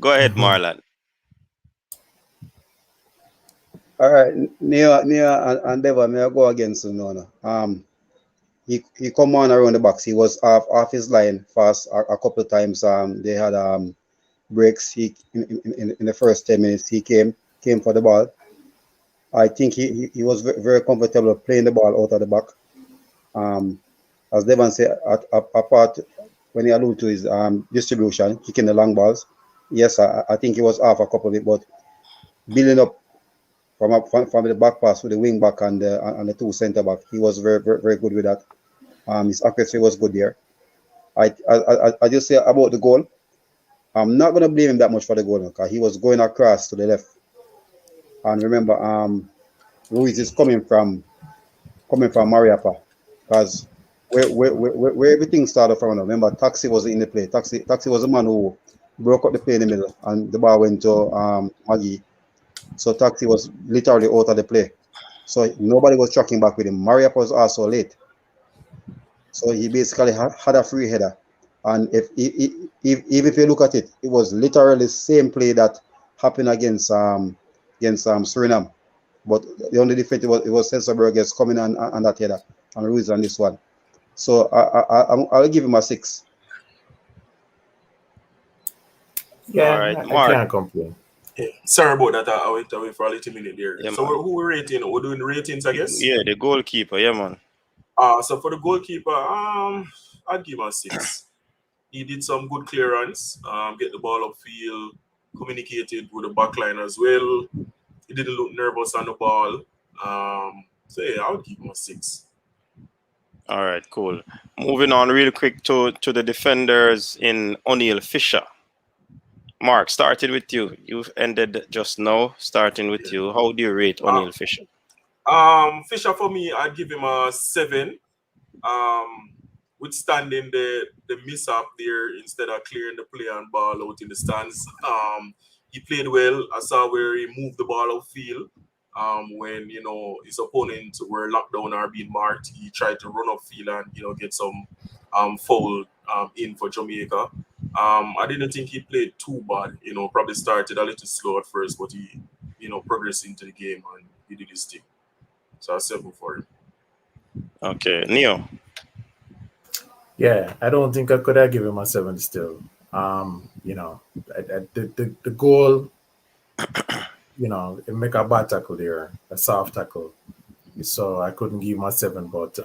S2: go ahead, Marlon.
S8: All right, Neo and Devon, may I go against him now? He come on around the box. He was off his line fast a couple of times. They had breaks. In the first 10 minutes, he came for the ball. I think he was very comfortable playing the ball out of the back. As Devon said, apart when he alluded to his distribution, kicking the long balls. Yes, I think he was off a couple of it, but building up from the back pass with the wing back and the two centre back, he was very, very, very good with that. His accuracy was good there. I just say about the goal, I'm not gonna blame him that much for the goal because he was going across to the left. And remember, Ruiz is coming from Mariapa, because where everything started from. Remember, Taxi was in the play. Taxi was the man who broke up the play in the middle, and the ball went to Maggie. So Taxi was literally out of the play. So nobody was tracking back with him. Mariap was also late. So he basically had a free header. And if you look at it, it was literally the same play that happened against Suriname. But the only difference it was Sensaberg coming on that header and Ruiz on this one. So I'll give him a 6.
S5: Yeah,
S2: All right,
S5: I can't complain.
S3: Yeah. Sorry about that. I went away for a little minute there.
S2: Yeah,
S3: so who we're rating? We're doing ratings, I guess.
S2: Yeah, the goalkeeper. Yeah, man.
S3: So for the goalkeeper, I'd give him a 6. He did some good clearance, get the ball upfield, communicated with the back line as well. He didn't look nervous on the ball. So yeah, I would give him a 6.
S2: All right, cool. Moving on real quick to the defenders in O'Neal Fisher. Mark, started with you. You've ended just now. Starting with you, how do you rate O'Neal Fisher?
S3: Fisher, for me, I'd give him a 7. Withstanding the mishap there, instead of clearing the play and ball out in the stands. He played well. I saw where he moved the ball outfield. When his opponents were locked down or being marked, he tried to run upfield and get some foul in for Jamaica. I didn't think he played too bad. Probably started a little slow at first, but he progressed into the game and he did his thing. So I 7 for him.
S2: Okay, Neo.
S5: Yeah, I don't think I could have given him a 7 still. The goal, it make a bad tackle there, a soft tackle. So I couldn't give him a 7, but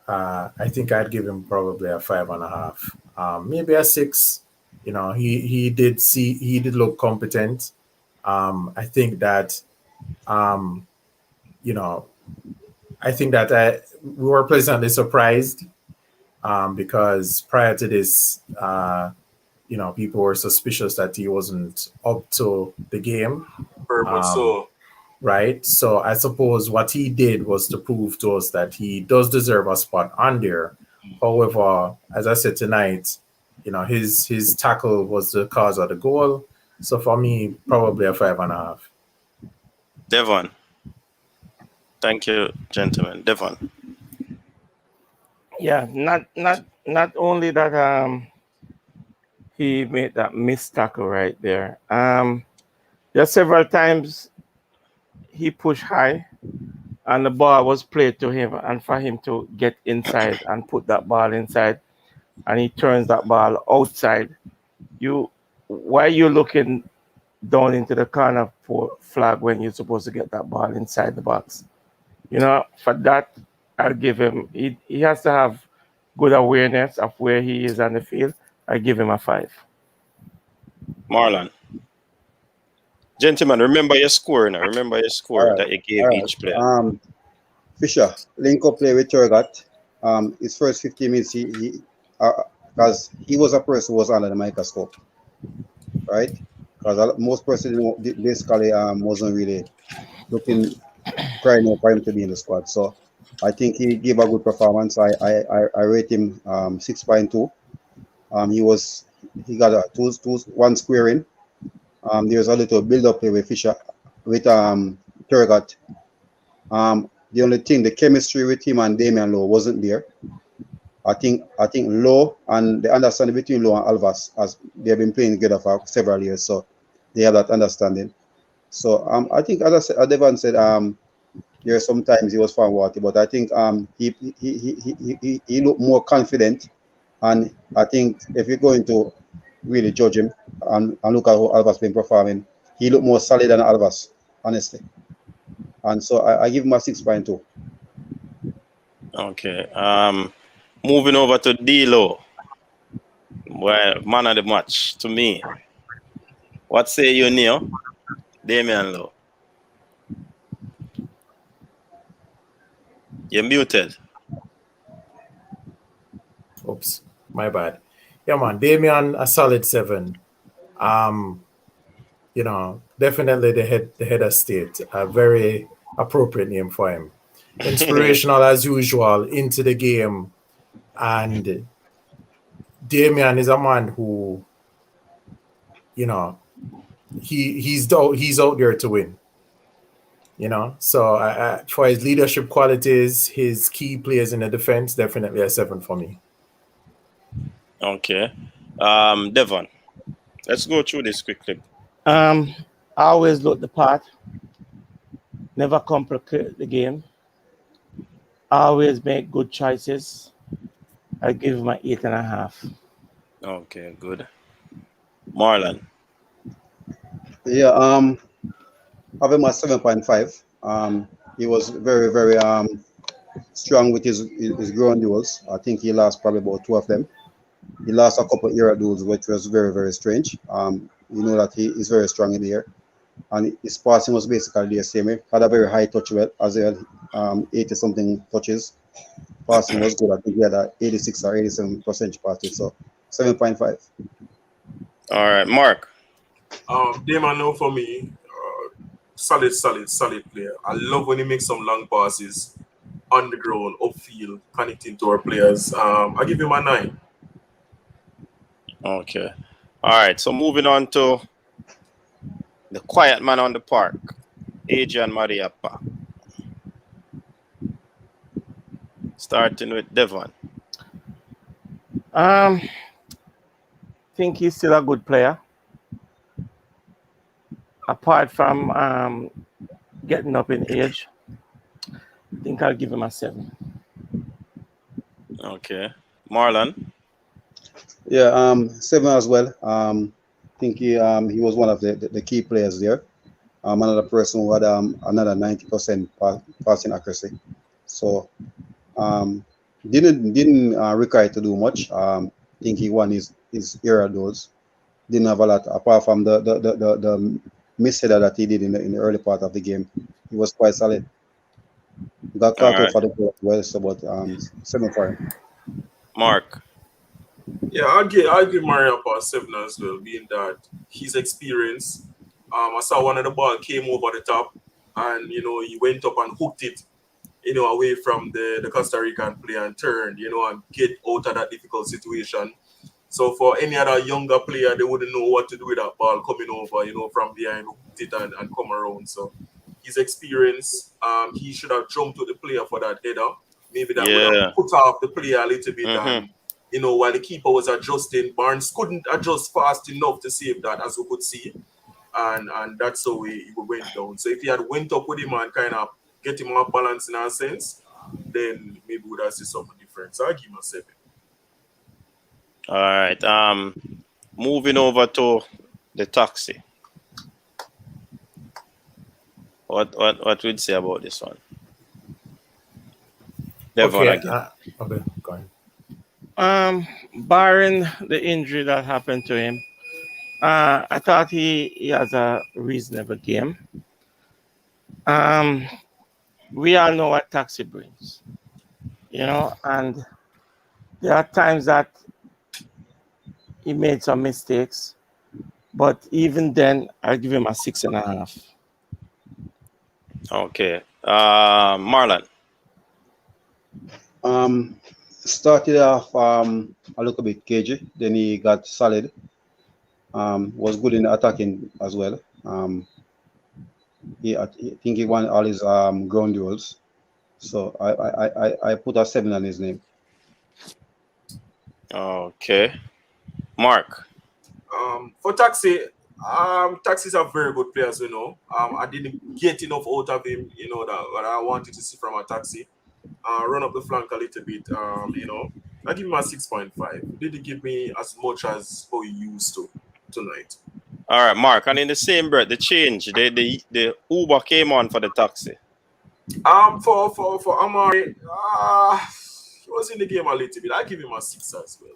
S5: I think I'd give him probably a 5.5. Maybe a 6. He did look competent. I think that we were pleasantly surprised. Because prior to this, people were suspicious that he wasn't up to the game. Right? So I suppose what he did was to prove to us that he does deserve a spot on there. However, as I said tonight, his tackle was the cause of the goal. So for me, probably a 5.5.
S2: Devon. Thank you, gentlemen. Devon.
S7: Yeah, not only that he made that missed tackle right there. There are several times he pushed high and the ball was played to him, and for him to get inside and put that ball inside, and he turns that ball outside. Why are you looking down into the corner for flag when you're supposed to get that ball inside the box? For that, I'll give him, he has to have good awareness of where he is on the field. I give him a 5.
S2: Marlon. Gentlemen, remember your score now. Remember your score that you gave each player.
S8: Fisher, link up play with Turgot. His first 15 minutes, because he was a person who was under the microscope, right? Because most persons basically wasn't really looking, crying out for him to be in the squad. So I think he gave a good performance. I rate him 6.2. He got a 1 square in. There's a little build up here with Fisher, with Turgot. The only thing, the chemistry with him and Damian Lowe wasn't there. I think Lowe and the understanding between Lowe and Alvas, as they have been playing together for several years, so they have that understanding. So I think, as Devon said, there are sometimes he was found water, but I think he looked more confident, and I think if you're going to really judge him and look at how Alvas been performing, he looked more solid than Alvas, honestly. And so I give him a 6.2.
S2: Okay. Moving over to D-Lo. Well, man of the match to me. What say you, Neil? Damian Lowe. You're muted.
S5: Oops, my bad. Yeah, man, Damian, a solid 7. Definitely the head of state, a very appropriate name for him. Inspirational as usual into the game, and Damian is a man who, he's out there to win. You know, so for his leadership qualities, his key players in the defense, definitely a 7 for me.
S2: Okay. Devon, let's go through this quickly.
S7: I always look the part, never complicate the game. I always make good choices. I give him an 8.5.
S2: Okay, good. Marlon.
S8: Yeah, have him at 7.5. He was very, very strong with his ground duels. I think he lost probably about 2 of them. He lost a couple era duels, which was very, very strange. You know that he is very strong in the air. And his passing was basically the same. He had a very high touch rate, as he had 80 something touches. Passing was good. I think he had a 86 or 87% passing. So 7.5.
S2: All right, Mark.
S3: Damon, no for me. Solid player. I love when he makes some long passes on the ground, upfield, connecting to our players. I give him a 9.
S2: Okay. All right. So moving on to the quiet man on the park, Adrian Mariappa. Starting with Devon.
S7: Think he's still a good player. Apart from getting up in age, I think I'll give him a 7.
S2: Okay. Marlon.
S8: Yeah, 7 as well. I think he was one of the key players there. Another person who had another 90% passing accuracy. So didn't require to do much. I think he won his era duels. Didn't have a lot apart from the misheader that he did in the early part of the game. He was quite solid. Got caught out for the goal as well, so about 7 for him.
S2: Mark.
S3: Yeah, I'll give Mariappa a 7 as well, being that his experience. I saw one of the ball came over the top, and he went up and hooked it, away from the Costa Rican player and turned, and get out of that difficult situation. So for any other younger player, they wouldn't know what to do with that ball coming over, from behind, hooked it and come around. So his experience, he should have jumped to the player for that header. Maybe that would have put off the player a little bit. And, while the keeper was adjusting, Barnes couldn't adjust fast enough to save that, as we could see. And that's how he went down. So if he had went up with him and kind of get him off balance in a sense, then maybe we would have seen something different. So I'll give him a 7.
S2: All right. Moving over to the taxi. What would you say about this one? Devon,
S5: okay, go ahead.
S7: Barring the injury that happened to him, I thought he has a reasonable game. We all know what taxi brings, and there are times that he made some mistakes, but even then, I'll give him a 6.5.
S2: Okay. Marlon.
S8: Started off a little bit cagey, then he got solid. Was good in attacking as well. I think he won all his ground duels. So I put a 7 on his name.
S2: Okay. Mark.
S3: For Taxi, Taxi's are very good players, I didn't get enough out of him, that what I wanted to see from a Taxi. Run up the flank a little bit, I give him a 6.5. Didn't give me as much as how he used to tonight.
S2: All right, Mark. And in the same breath, the change, the Uber came on for the Taxi.
S3: For Amari, he was in the game a little bit. I give him a 6 as well.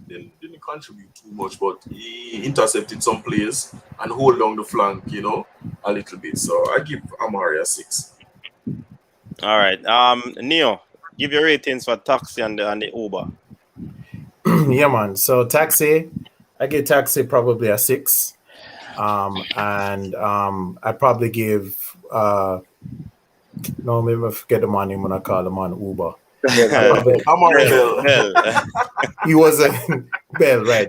S3: Didn't contribute too much, but he intercepted some players and hold down the flank, a little bit. So I give Amari a 6.
S2: All right. Neo, give your ratings for Taxi and the Uber.
S5: Yeah, man. So Taxi, I give Taxi probably a 6. And I probably give no, maybe I forget the man name when I call the man Uber.
S3: Amari Bell.
S5: He wasn't Bell, right?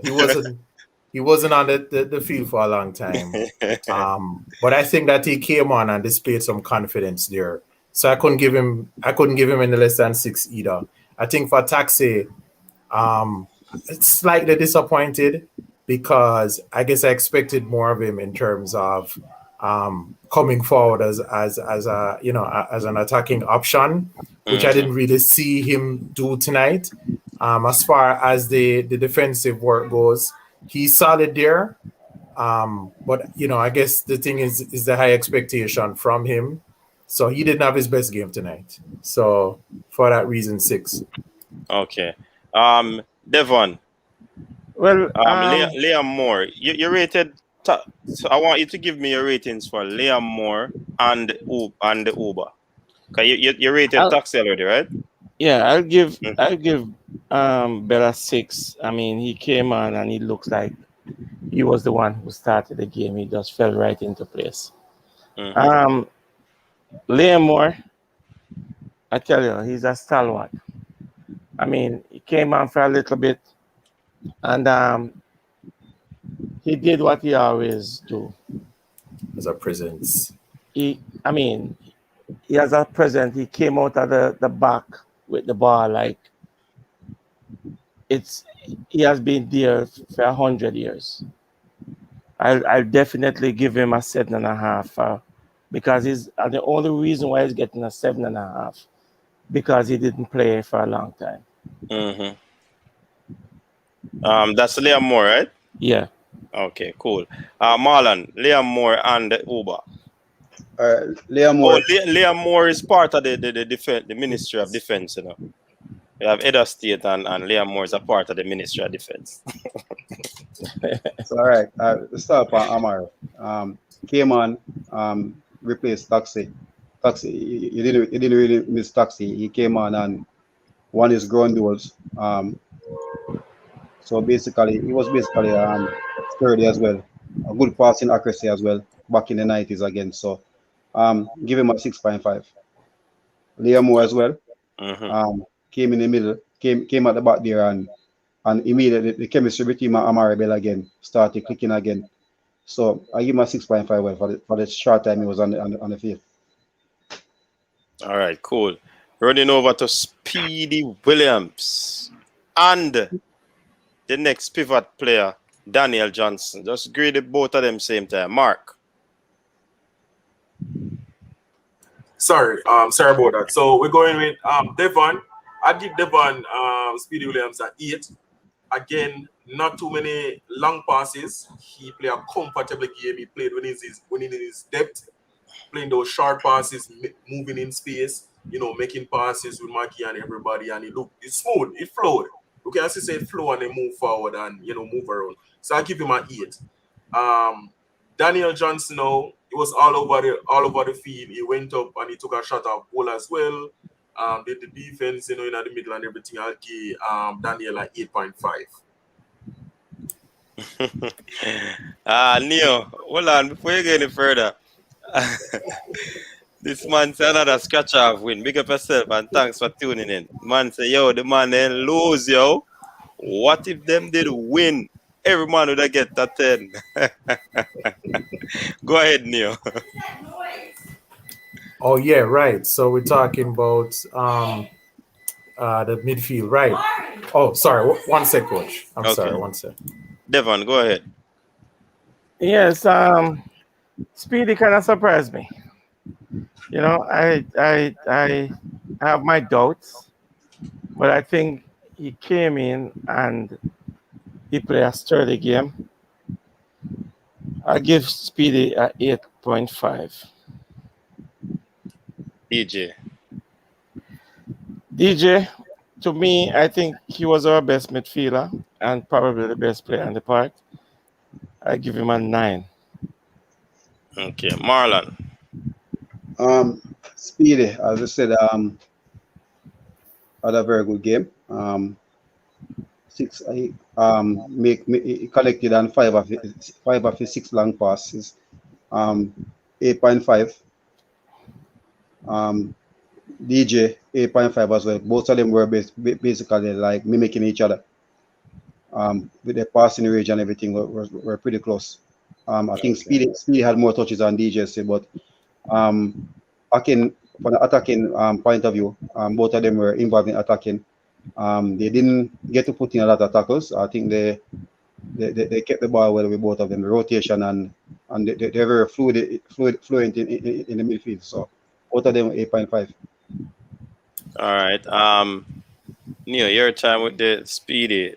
S5: He he wasn't on the field for a long time. But I think that he came on and displayed some confidence there. So I couldn't give him any less than 6 either. I think for Taxi, it's slightly disappointed because I guess I expected more of him in terms of coming forward as a as an attacking option, which I didn't really see him do tonight. As far as the defensive work goes, he's solid there. But I guess the thing is the high expectation from him. So he didn't have his best game tonight. So for that reason, 6.
S2: Okay. Devon.
S7: Well,
S2: Liam Moore. You rated. So I want you to give me your ratings for Liam Moore and the Uber. Okay, you rated Taxi already, right?
S7: Yeah, I'll give Bella 6. I mean, he came on and he looks like he was the one who started the game. He just fell right into place. Liam Moore, I tell you, he's a stalwart. I mean, he came on for a little bit, and he did what he always do.
S5: As a presence.
S7: As a present, he came out of the back with the ball like he has been there for 100 years. I'll definitely give him a 7.5 because he's the only reason why he's getting a 7.5 because he didn't play for a long time.
S2: That's Liam Moore, right?
S7: Yeah.
S2: Okay, cool. Marlon, Liam Moore and Uber.
S8: Liam Moore.
S2: Liam Moore is part of the Ministry of Defense, We have Edo State and Liam Moore is a part of the Ministry of Defense.
S8: It's all right. Let's start with Amar. Came on, replaced Taxi. He didn't really miss Taxi. He came on and won his ground duels. So basically, he was sturdy as well. A good passing accuracy as well. Back in the 90s again. So give him a 6.5. Liam Moore as well. Came in the middle, came at the back there, and immediately the chemistry between Amari Bell again started clicking again. So I give him a 6.5 for the short time he was on the field.
S2: All right, cool. Running over to Speedy Williams and the next pivot player, Daniel Johnson. Just graded both of them same time. Mark.
S3: Sorry about that. So we're going with Devon. I'd give Devon Speedy Williams an 8. Again, not too many long passes. He played a comfortable game. He played when in his depth, playing those short passes, moving in space, making passes with Mackie and everybody, and it's smooth, it flowed. You can see it flow and then move forward and move around. So I give him an 8. Daniel Johnson now, it was all over the field. He went up and he took a shot at goal as well. Did the defense, in the middle and everything. I'll give Daniel an 8.5.
S2: Neo, hold on before you go any further. This man said another scratch off win. Big up yourself and thanks for tuning in. Man say, yo, the man then lose, yo. What if them did win? Every man would have get that 10. Go ahead, Neo.
S5: Oh yeah, right. So we're talking about the midfield, right? Oh, sorry. One sec, coach. I'm sorry. 1 sec.
S2: Devon, go ahead.
S7: Yes. Speedy kind of surprised me. I have my doubts, but I think he came in and he played a sturdy game. I give Speedy a 8.5. DJ, to me, I think he was our best midfielder and probably the best player on the park. I give him a 9.
S2: Okay, Marlon.
S8: Speedy, as I said, had a very good game. 6. He collected on 5 of his 6 long passes. 8.5. DJ 8.5 as well. Both of them were basically like mimicking each other. with the passing range and everything, we're pretty close. I think Speedy had more touches than DJC, but from the attacking point of view, both of them were involved in attacking. They didn't get to put in a lot of tackles. I think they kept the ball well with both of them, the rotation and they're very fluent in the midfield. So both of them 8.5.
S2: All right. Neil, your time with the Speedy.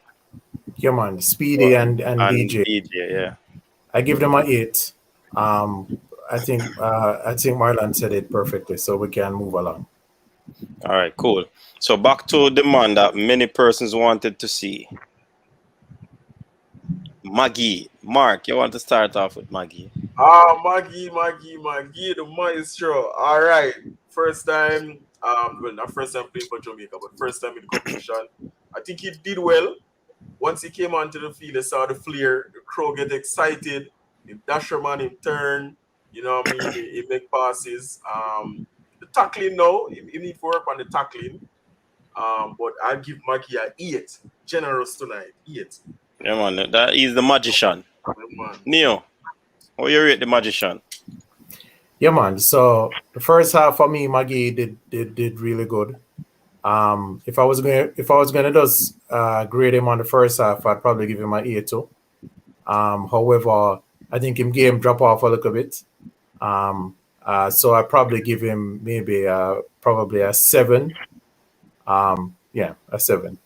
S5: Yeah, man, Speedy and DJ.
S2: Yeah.
S5: I give them an 8. I think Marlon said it perfectly, so we can move along.
S2: All right, cool. So back to the man that many persons wanted to see. Maggie. Mark, you want to start off with Maggie?
S3: Maggie, the maestro. All right. First time, well, not first time playing for Jamaica, but first time in the competition. I think he did well. Once he came onto the field, they saw the flare, the crowd get excited, the dasher man in turn, you know what I mean? He make passes. The tackling now, he need to work on the tackling. But I'll give Maggie an 8. Generous tonight, 8.
S2: Yeah, man, that is the magician.
S3: Yeah,
S2: Neo, how you rate the magician?
S5: Yeah, man. So the first half for me, Maggie did really good. If I was gonna just grade him on the first half, I'd probably give him an 8 too. However, I think him game drop off a little bit. So I probably give him maybe probably a 7. Yeah, a 7.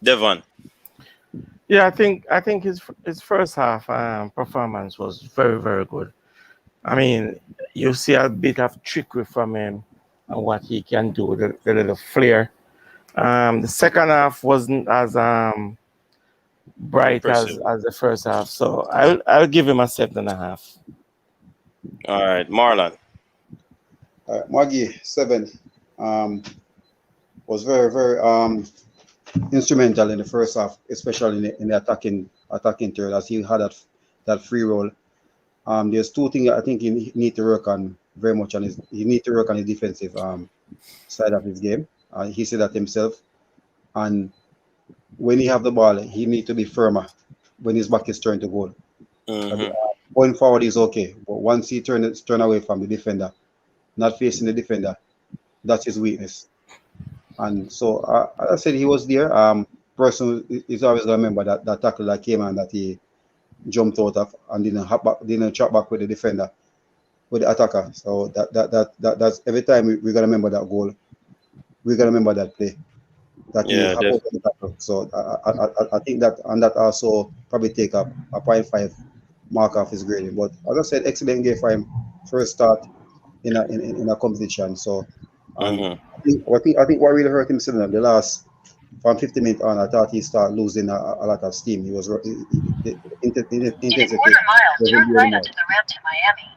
S2: Devon.
S7: Yeah, I think his first half performance was very, very good. I mean, you see a bit of trickery from him and what he can do, the little flair. The second half wasn't as bright as the first half, so I'll give him a 7.5.
S2: All right, Marlon.
S8: Maggie 7 was very, very instrumental in the first half, especially in the attacking third, as he had that free roll. There's 2 things I think he need to work on very much on his defensive side of his game. He said that himself. And when he have the ball, he need to be firmer when his back is turned to goal. Going forward is okay, but once he turn away from the defender, not facing the defender, that's his weakness. And so, as I said, he was there. Person is always gonna remember that tackle that came and that he jumped out of and didn't chop back with the defender, with the attacker. So that's every time we're gonna remember that goal. We're gonna remember that play. The tackle. So I think that, and that also probably take up a 0.5 mark off his grading. But as I said, excellent game for him. First start in a competition. So I think what really hurt him similar the last from 50 minutes on, I thought he started losing a lot of steam. He was the intensity. In a quarter mile, turn right onto the ramp to Miami.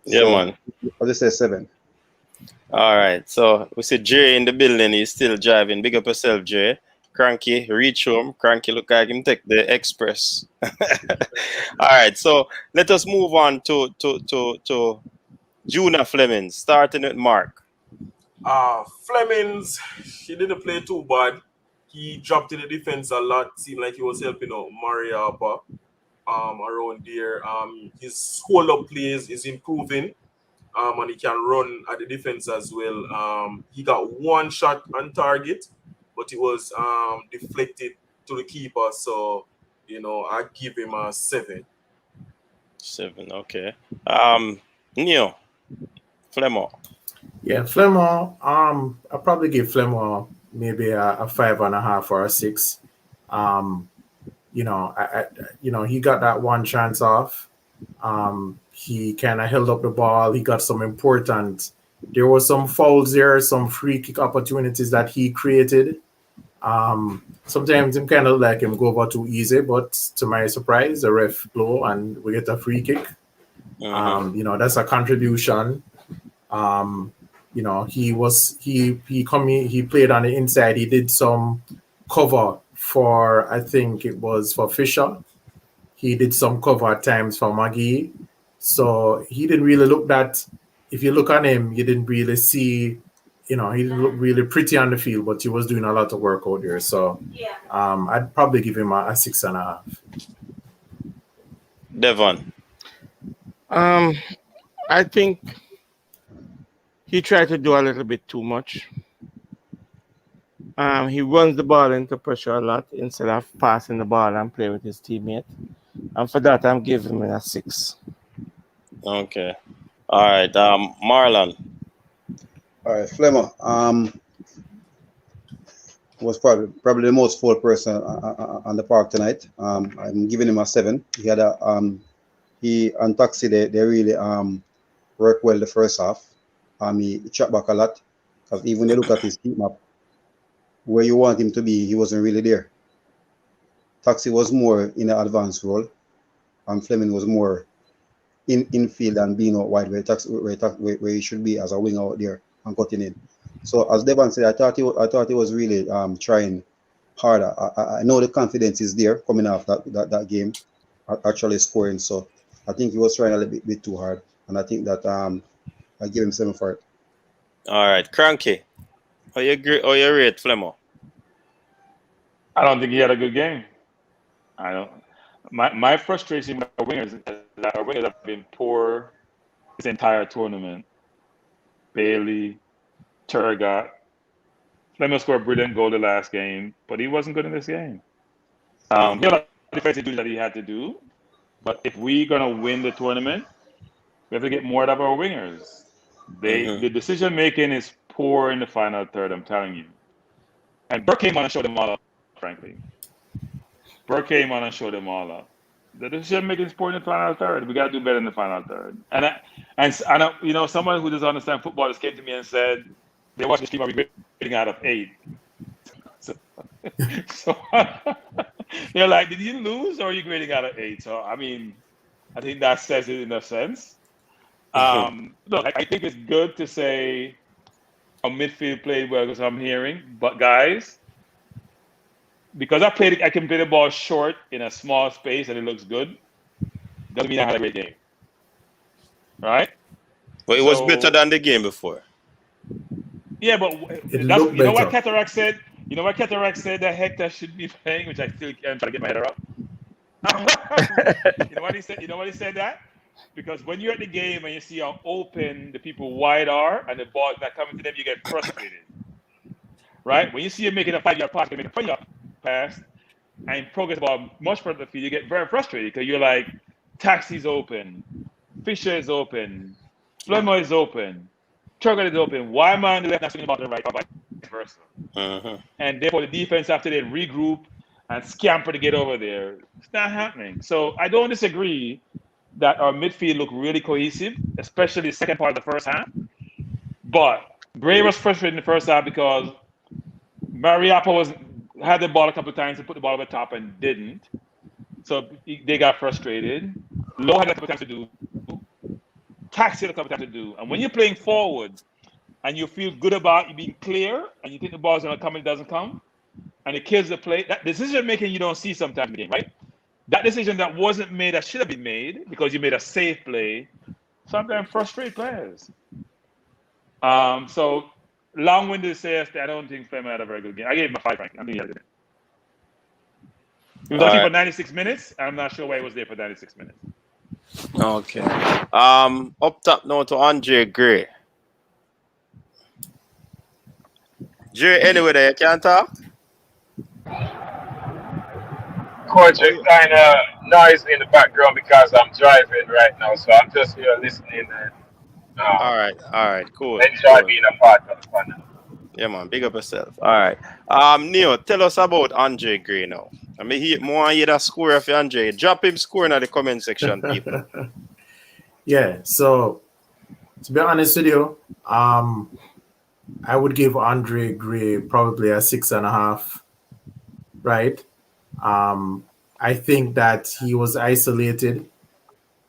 S2: Yeah, man.
S8: I'll just say 7.
S2: All right. So we see Jay in the building. He's still driving. Big up yourself, Jay. Cranky, reach home. Cranky look like him take the express. All right. So let us move on to Junior Flemings, starting with Mark.
S3: Flemings, he didn't play too bad. He dropped in the defense a lot. Seemed like he was helping out Mariapa around there. His hold-up plays is improving, and he can run at the defense as well. He got 1 shot on target, but it was deflected to the keeper. So, I give him a 7.
S2: 7, okay. Neo, Flemmo.
S5: Yeah, Flemmo. I'll probably give Flemmo maybe a 5.5 or a 6. He got that 1 chance off. He kind of held up the ball. He got some important. There was some fouls there, some free kick opportunities that he created. Sometimes him kind of like him go over too easy, but to my surprise, the ref blow and we get a free kick. That's a contribution. He played on the inside. He did some cover for, I think it was for Fisher. He did some cover at times for Maggie. So he didn't really look that, if you look on him, you didn't really see he didn't look really pretty on the field, but he was doing a lot of work out there. So I'd probably give him a 6.5.
S2: Devon.
S7: I think he tried to do a little bit too much. He runs the ball into pressure a lot instead of passing the ball and play with his teammate. And for that, I'm giving him a 6.
S2: Okay. All right. Marlon.
S8: All right, Flemmer. Was probably the most full person on the park tonight. I'm giving him a 7. He had he and Taxi they really worked well the first half. He shot back a lot because even when you look at his heat map, where you want him to be, he wasn't really there. Taxi was more in an advanced role, and Fleming was more in field and being out wide where he should be as a winger out there and cutting in. So as Devon said, I thought he was really trying harder. I know the confidence is there coming off that game, actually scoring. So I think he was trying a little bit too hard, and I think that I give him 7 for it.
S2: All right, Cranky. How you rate Flemo?
S6: I don't think he had a good game. I don't. My frustration with our wingers is that our wingers have been poor this entire tournament. Bailey, Turgot. Flemo scored a brilliant goal the last game, but he wasn't good in this game. He had a lot of defensive duties that he had to do, but if we're gonna win the tournament, we have to get more out of our wingers. The decision making is poor in the final third. I'm telling you. And Burke came on and showed them all up. Frankly, Burke came on and showed them all up. The decision making is poor in the final third. We got to do better in the final third. And I someone who doesn't understand football just came to me and said they watched the team are rating out of 8. So they're like, did you lose or are you grading out of 8? So I mean, I think that says it in a sense. Look, I think it's good to say our midfield played well because I'm hearing, but guys, because I can play the ball short in a small space and it looks good, doesn't mean I had a great game. Right?
S2: But it was better than the game before.
S6: Yeah, but you know what Cataract said? You know what Cataract said that Hector should be playing, which I still can't try to get my head around. You know what he said? You know what he said that? Because when you're at the game and you see how open the people wide are and the ball's not coming to them, you get frustrated. Right? When you see him making a 5-yard pass, you make a 20-yard pass, and progress ball much further the field, you get very frustrated because you're like, Taxi's open, Fisher is open, Flemo is open, Turgot is open. Why am I on the left not swinging about the right or vice versa? And therefore the defense after they regroup and scamper to get over there. It's not happening. So I don't disagree that our midfield looked really cohesive, especially the second part of the first half. But Gray was frustrated in the first half because Mariappa had the ball a couple of times to put the ball over the top and didn't. So they got frustrated. Lowe had a couple of times to do. Taxi had a couple of times to do. And when you're playing forward and you feel good about you being clear and you think the ball's going to come and it doesn't come, and it kills the play, that decision making you don't see sometimes in the game, right? That decision that wasn't made, that should have been made because you made a safe play, sometimes frustrate players. So long-winded to say I don't think Fleming had a very good game. I gave him a 5, frankly. I think he had a good game. He was actually for 96 minutes. I'm not sure why he was there for 96 minutes.
S2: Okay. Up top now to Andre Gray. Jerry, anyway, there you can't talk?
S9: Coach, it's kind of noisy in the background because I'm driving right now, so I'm just here listening and
S2: all right, cool.
S9: Enjoy being a part of the panel.
S2: Yeah, man, big up yourself. All right. Neo, tell us about Andre Gray now. I mean, he more hear that score of Andre. Drop him scoring in the comment section, people.
S5: Yeah, so to be honest with you, I would give Andre Gray probably a 6.5, right? I think that he was isolated.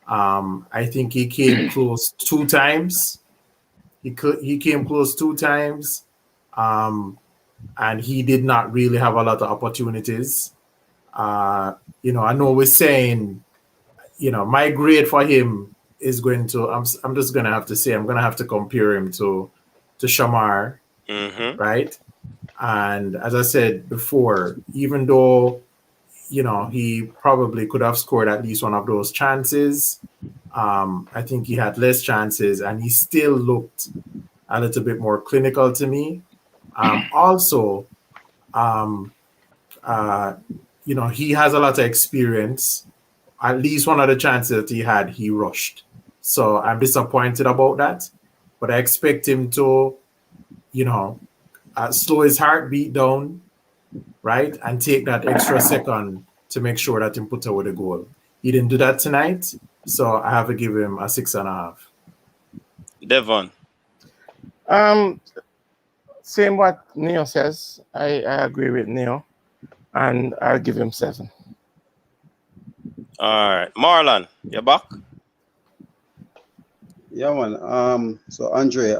S5: I think he came close 2 times. He came close 2 times, and he did not really have a lot of opportunities. I know we're saying, my grade for him is going to. I'm just going to have to say I'm going to have to compare him to Shamar, right? And as I said before, even though, he probably could have scored at least one of those chances, I think he had less chances and he still looked a little bit more clinical to me. Also, he has a lot of experience. At least one of the chances that he had, he rushed. So I'm disappointed about that. But I expect him to, slow his heartbeat down, right? And take that extra second to make sure that he put away the goal. He didn't do that tonight. So I have to give him a 6.5.
S2: Devon.
S7: Same what Neo says. I agree with Neo. And I'll give him 7.
S2: All right. Marlon, you're back?
S8: Yeah, man. So Andre,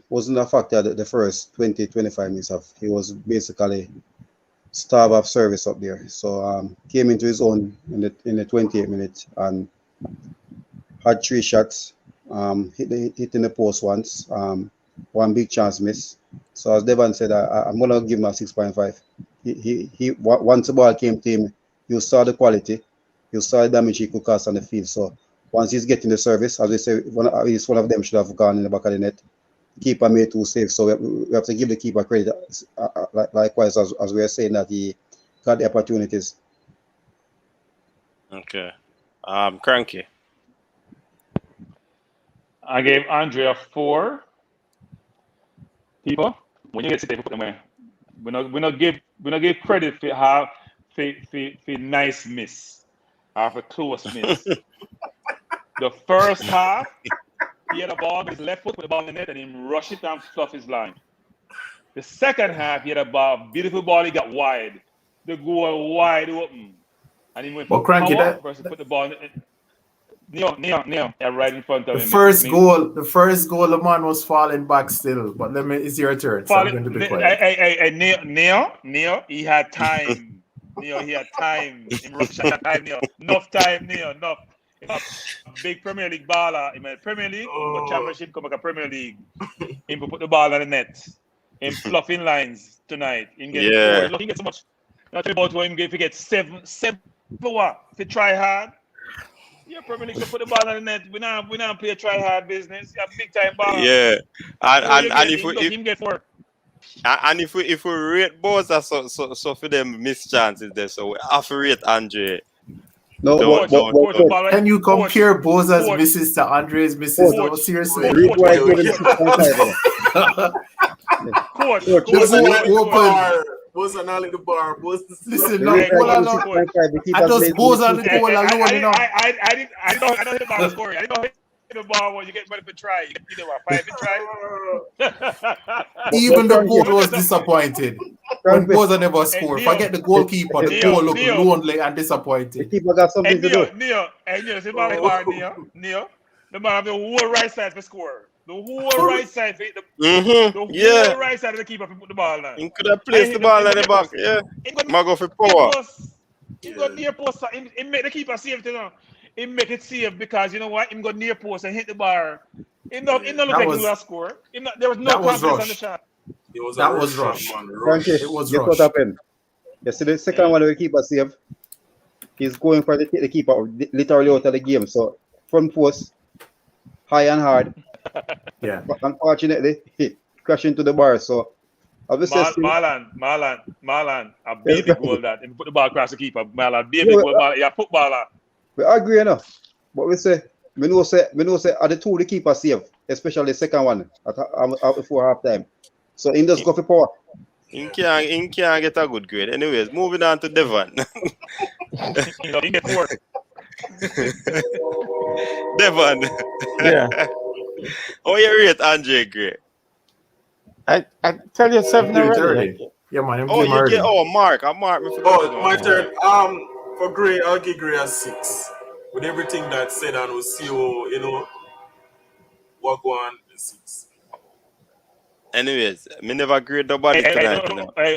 S8: wasn't a factor that the first 20-25 minutes of. He was basically starved of service up there. So came into his own in the 28 minutes and had 3 shots. Hit in the post once. One big chance miss. So as Devon said, I'm gonna give him a 6.5. He once the ball came to him, you saw the quality, you saw the damage he could cause on the field. So once he's getting the service, as we say, one of them should have gone in the back of the net. Keeper made 2 saves, so we have to give the keeper credit. Likewise, as we are saying that he got the opportunities.
S2: Okay. Cranky.
S6: I gave Andre a 4. People, when you get to put them away, we not give credit for nice miss, or for close miss. The first half, he had a ball with his left foot with the ball in the net and he rushed it and fluff his line. The second half, he had a ball, beautiful ball, he got wide. The goal wide open. And he went for power versus put the ball in the Neo, right in front of him.
S5: The first goal, the man was falling back still. But it's your turn. So I'm going to be quiet.
S6: Neo, he had time. Neo, he had time. Enough time, Neo, enough. A big Premier League baller. In the Premier League, but Championship come back a Premier League. He put the ball on the net. Him fluffing lines tonight. He gets so much. Not about him if he gets 7 for what? If he try hard. Yeah, Premier League to put the ball on the net. We not play try hard business. You have big time ball.
S2: Yeah, and if we rate both, so for them missed chances there, so we have to rate Andre.
S5: No, can you compare Boza's misses to Andre's misses? No, seriously.
S3: Boza not in the bar.
S5: Listen, no, I just Boza on the goal alone, you know.
S6: I don't hit the ball scoring. I don't hit the ball when you get money for try. You get 5 to try.
S5: Even the boat was disappointed when Boza never scored. Forget the goalkeeper. The goal looked lonely and disappointed.
S8: The keeper got something to do.
S6: Neo, the man have the whole right side for score. The whole right side, the whole right side of the keeper put the ball down.
S2: He could have placed the ball at the back. Yeah, Mago for power.
S6: He got near post. He make the keeper save. He make it save because you know what? He got near post and hit the bar. He not look like he will score. There was no confidence on the shot.
S5: That was rush.
S8: It was rush. What happened? Yesterday, the second one the keeper save. He's going for the keeper literally out of the game. So front post, high and hard.
S5: Yeah.
S8: But unfortunately, he crashed into the bar. So obviously,
S6: Marlon, a baby goal that. If you put the ball across the keeper, Marlon, baby goal, Marlon, yeah, footballer.
S8: We agree enough. But we say at the 2 the keeper save, especially the second one before half time. So in just go for power.
S2: He can't get a good grade. Anyways, moving on to Devon.
S6: He get 4.
S2: Devon.
S7: Yeah.
S2: Oh, you rate Andre grade?
S7: I tell you 7 already.
S5: Yeah, man.
S2: Mark.
S3: My turn. For Gray, I'll give Gray a 6. With everything that said and we'll see what go on the 6.
S2: Anyways, me never grade nobody tonight.
S6: I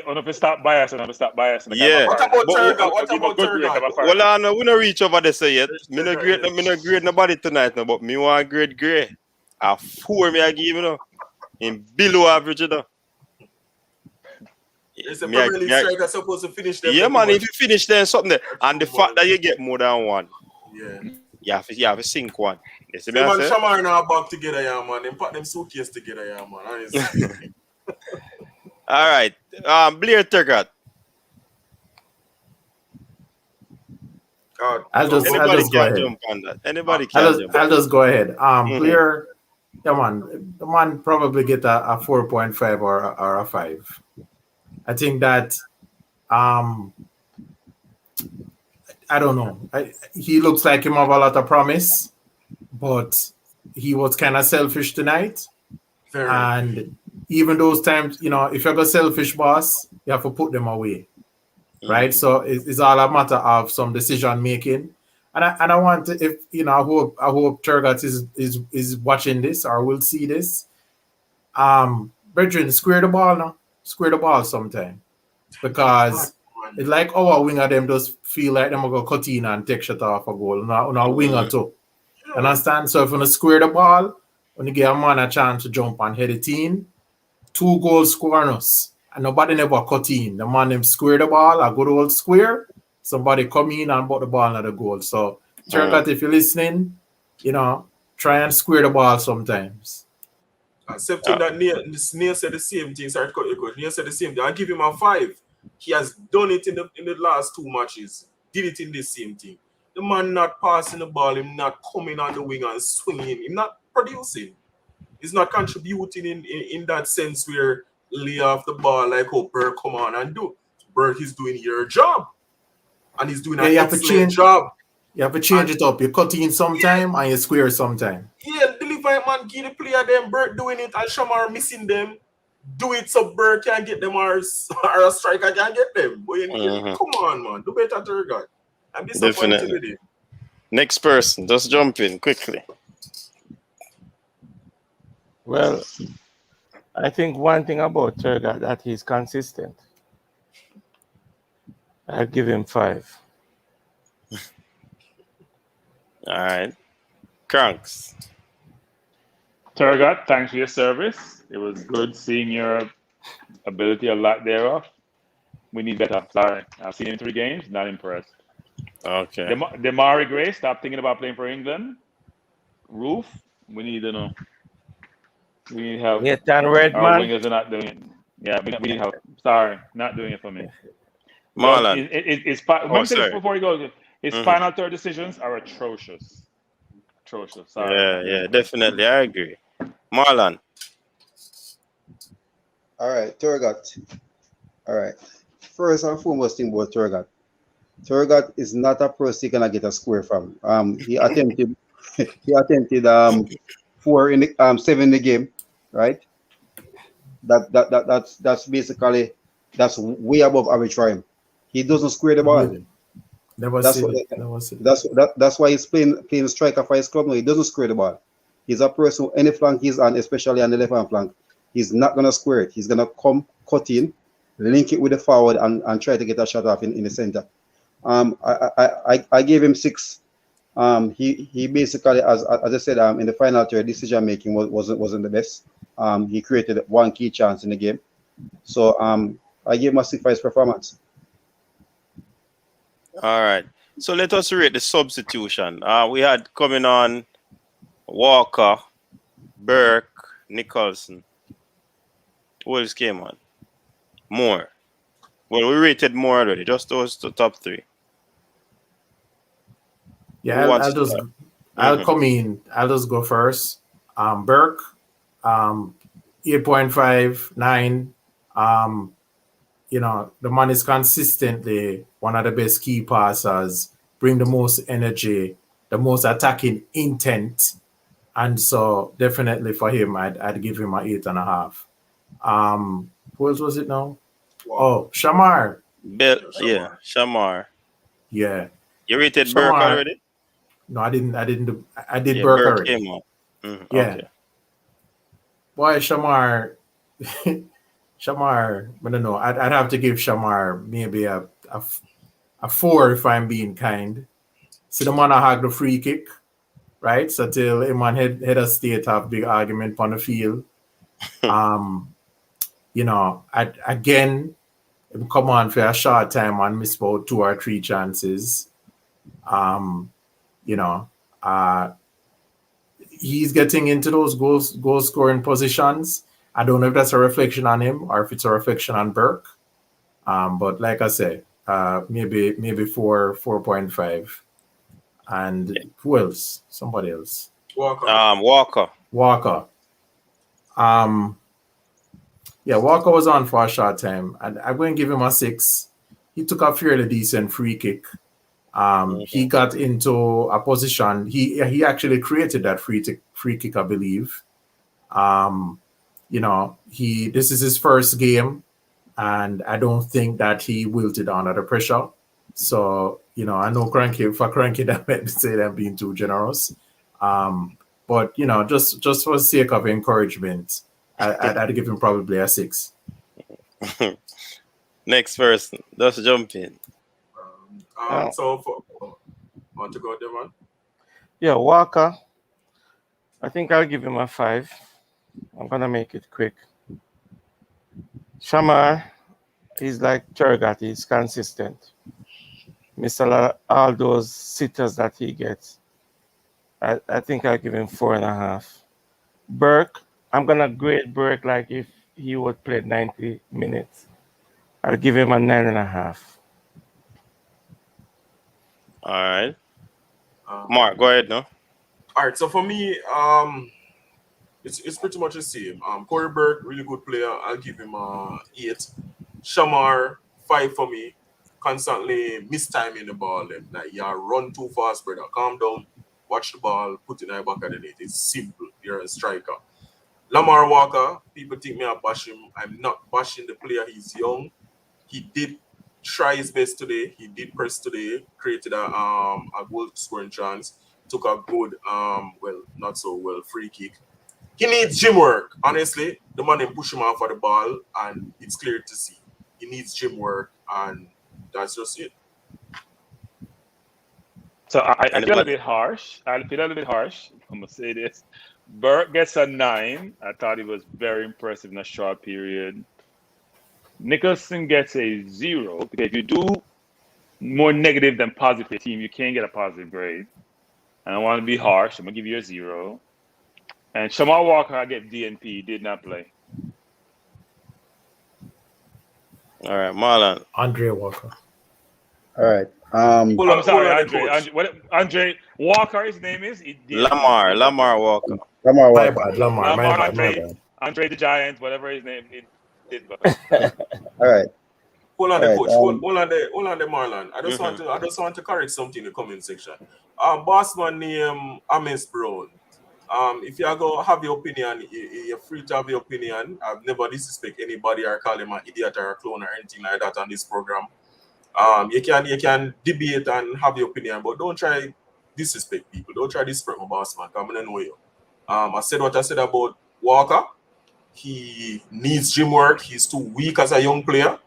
S6: don't know if you stop bias.
S2: Yeah.
S3: What about Turgot?
S2: Well, no, we don't reach over there yet. Me no grade nobody tonight, no, but me want grade Gray. A 4 me I give you know. In below average, you know.
S3: It's a Premier League striker supposed to finish them.
S2: Yeah, man, if you finish there, something there. And the fact that you get more than one.
S3: Yeah.
S2: You have to sink one. You see
S3: man,
S2: say?
S3: Shamar now back together, yeah, man. Them put them suitcase together, yeah, man.
S2: All right. Blair Turgot.
S5: I'll just go ahead.
S2: Jump on that. Anybody can jump.
S5: I'll just go ahead. Blair, come on, the man probably get a 4.5 or a 5. I think that I don't know. He looks like him have a lot of promise, but he was kind of selfish tonight. And even those times, you know, if you're a selfish boss, you have to put them away. Right, so it's all a matter of some decision making, and I want to, if you know, I hope Turgot is watching this or will see this. Brethren, square the ball sometime, because it's like our winger them just feel like them go cut in and take shot off a goal. No winger too. Understand? So if you square the ball, when you give a man a chance to jump and head it in, 2 goals scoring us. And nobody never cut in. The man them square the ball, a good old square. Somebody come in and put the ball at the goal. So, Turgot, if you're listening, you know, try and square the ball sometimes.
S3: Except that Neil said the same thing. Sorry to cut you, coach. Neil said the same thing. I give him a 5. He has done it in the last 2 matches. Did it in the same thing. The man not passing the ball, him not coming on the wing and swinging, him not producing. He's not contributing in that sense where lay off the ball like how Burke come on and do. Burke is doing your job. And he's doing an excellent job.
S5: You have to change it up. You cut in sometime and you square sometime.
S3: Yeah, deliver man, give the player them, Burke doing it and Shamar missing them. Do it so Burke can get them or a striker can get them. But come on, man. Do better, Turgot. I'm disappointed with it.
S2: Next person, just jump in quickly.
S7: Well, I think one thing about Turgot that he's consistent. I'll give him 5.
S2: All right. Cranks.
S6: Turgot, thanks for your service. It was good seeing your ability, a lot thereof. We need better. Sorry. I've seen him in 3 games, not impressed.
S2: Okay.
S6: Demari Gray, stop thinking about playing for England. Roof, we need to know. We need help.
S7: Nathan Redman.
S6: Our wingers are not doing it. Yeah, we need help. Sorry, not doing it for me.
S2: Marlon.
S6: Before he goes, his final 3rd decisions are atrocious. Atrocious. Sorry.
S2: Yeah, definitely. I agree. Marlon.
S8: All right, Turgot. All right. First and foremost thing about Turgot. Turgot is not a person you can get a square from. He attempted 4 in the 7 in the game, right? That's basically way above average for him. He doesn't square the ball. That's why he's playing striker for his club now. He doesn't square the ball. He's a person any flank he's on, especially on the left hand flank. He's not gonna square it. He's gonna come cut in, link it with the forward, and try to get a shot off in the center. I gave him 6. He basically, as I said, in the final 3rd, decision making wasn't the best. He created 1 key chance in the game, so I gave him a 6 for his performance.
S2: All right, so let us rate the substitution. We had coming on Walker, Burke, Nicholson. Who else came on? Moore. Well, we rated Moore already. Just those the top 3.
S5: Yeah, I'll come in. I'll just go first. Burke, 8.5, 9. You know, the man is consistently one of the best key passers, bring the most energy, the most attacking intent. And so definitely for him, I'd give him an 8.5. Who else was it now? Wow. Oh, Shamar.
S2: Shamar.
S5: Yeah.
S2: You rated Burke already?
S5: No, I didn't. I did Burke already.
S2: Came on.
S5: Yeah.
S2: Okay.
S5: Boy, Shamar, I don't know. I'd have to give Shamar maybe a 4 if I'm being kind. See the man I had the free kick. right? So till him and head of state have big argument on the field. You know, again, him come on for a short time and miss about 2 or 3 chances. You know, he's getting into those goal scoring positions. I don't know if that's a reflection on him or if it's a reflection on Burke. But like I said, maybe 4.5. And who else? Somebody else.
S2: Walker.
S5: Yeah, Walker was on for a short time. And I'm going to give him a 6. He took a fairly decent free kick. He got into a position. He actually created that free kick, I believe. You know, this is his first game, and I don't think that he wilted under the pressure. So, you know, I know Cranky that meant to say that I'm being too generous. But you know, just for the sake of encouragement, I'd give him probably a 6.
S2: Next person, just jump in.
S3: So, want to go, Devon?
S7: Yeah, Walker. I think I'll give him a 5. I'm gonna make it quick. Shamar, he's like Turgot, he's consistent. Mr. All those sitters that he gets. I think I'll give him 4.5. Burke, I'm gonna grade Burke like if he would play 90 minutes. I'll give him a 9.5.
S2: All right. Mark, go ahead now.
S3: All right, so for me, it's pretty much the same. Corey Burke, really good player. I'll give him 8. Shamar, 5 for me. Constantly mistiming the ball. Like, you run too fast, brother. Calm down. Watch the ball. Put it in the back of the net. It's simple. You're a striker. Lamar Walker, people think me I bash him. I'm not bashing the player. He's young. He did try his best today. He did press today. Created a goal scoring chance. Took a good, well, not so well, free kick. He needs gym work. Honestly, the man then push him off of the ball, and it's clear to see. He needs gym work, and that's just it.
S6: So I feel a little bit harsh. I'm going to say this. Burke gets a 9. I thought he was very impressive in a short period. Nicholson gets a 0. Because if you do more negative than positive for your team, you can't get a positive grade. And I want to be harsh. I'm going to give you a 0. And Shamar Walker, I get DNP. Did not play.
S2: All right, Marlon.
S5: Andre Walker.
S8: All right.
S6: I'm sorry, Andre Walker. His name is
S2: Lamar Walker.
S8: Lamar Walker.
S5: My bad.
S6: Andre the Giant, whatever his name is.
S8: All right.
S3: Hold on, coach. Hold on, Marlon. I just want to correct something in the comment section. Bossman name Ames Brown. If you are going to have your opinion, you're free to have your opinion. I've never disrespect anybody or call him an idiot or a clone or anything like that on this program. You can debate and have your opinion, but don't try disrespect people. Don't try disrespect my boss, man. I'm gonna know you. I said what I said about Walker. He needs gym work. He's too weak as a young player,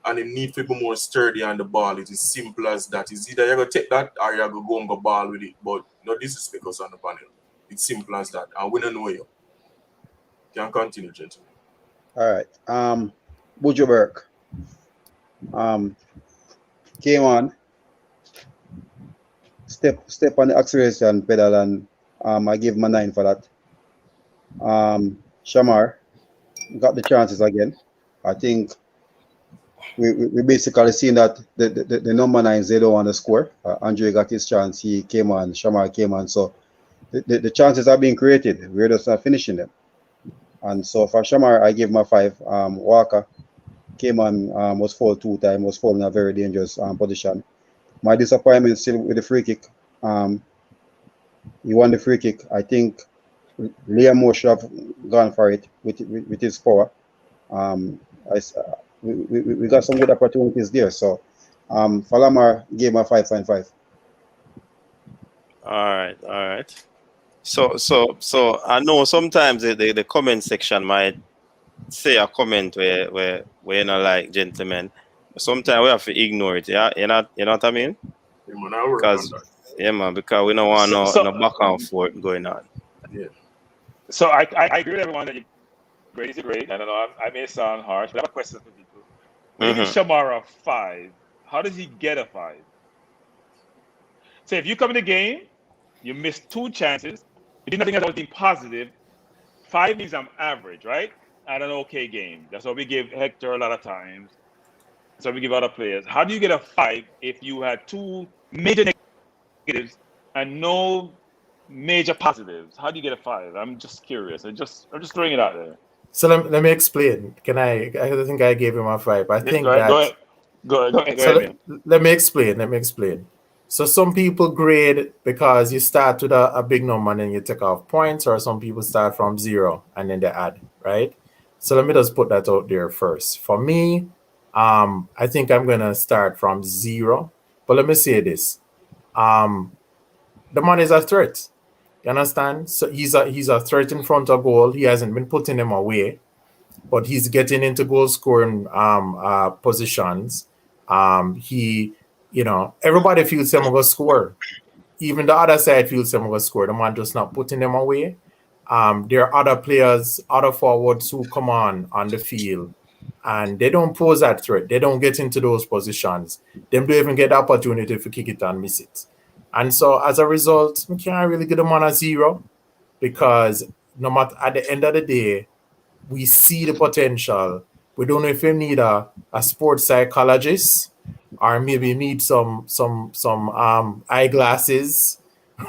S3: and he needs to be more sturdy on the ball. It is simple as that. It's either you're gonna take that or you're gonna go and go ball with it. But no disrespect us on the panel. It's simple as that. And we don't know you. Can continue, gentlemen.
S8: All right. Buju Burke. Came on. Step on the acceleration pedal, and I gave him a 9 for that. Shamar got the chances again. I think we basically seen that the number 9s, they don't want to score. Andre got his chance. He came on. Shamar came on. So the chances are being created. We're just not finishing them. And so for Shamar, I gave him a 5. Walker came on, was fouled 2 times, was fouled in a very dangerous position. My disappointment still with the free kick. He won the free kick. I think Liam should have gone for it with his power. We got some good opportunities there. So for Lamar, gave him a 5.5.
S2: All right. So I know sometimes the comment section might say a comment where you're not like gentlemen. Sometimes we have to ignore it. Yeah, you know what I mean? Yeah, man, because we don't want no back and forth going on.
S3: Yeah.
S10: So I agree with everyone that great is great. I don't know, I may sound harsh, but I have a question for people. When you give Shamar a 5, how does he get a 5? So if you come in the game, you missed 2 chances, you did nothing else being positive, 5 means I'm average, right? At an okay game. That's what we give Hector a lot of times. That's what we give other players. How do you get a 5 if you had 2 major negatives and no major positives? How do you get a 5? I'm just curious. I'm just throwing it out there.
S5: So let me explain. I think I gave him a 5. I think
S10: Go ahead.
S5: So let me explain. So some people grade because you start with a big number and then you take off points, or some people start from 0 and then they add, right? So let me just put that out there first. For me, I think I'm gonna start from 0. But let me say this. The man is a threat. You understand? So he's a threat in front of goal. He hasn't been putting them away, but he's getting into goal scoring positions. Everybody feels him going to score. Even the other side feels him going to score. The man just not putting them away. There are other players, other forwards who come on the field, and they don't pose that threat. They don't get into those positions. They don't even get the opportunity to kick it and miss it. And so as a result, we can't really get them on a 0, because no matter at the end of the day, we see the potential. We don't know if we need a sports psychologist, or maybe need some eyeglasses,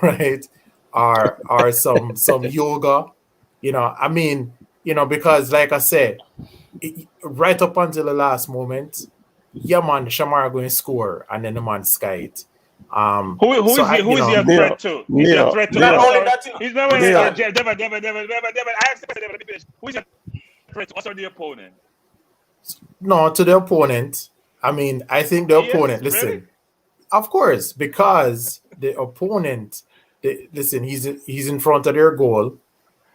S5: right? Or some yoga. Because like I said, right up until the last moment, man, Shamar going to score, and then the man sky it.
S10: Who is he a threat to? He's a threat to. He's never Devin. Who is a threat to us or the opponent?
S5: No, to the opponent. I mean, I think the opponent. Listen, really? Of course, because the opponent. He's in front of their goal,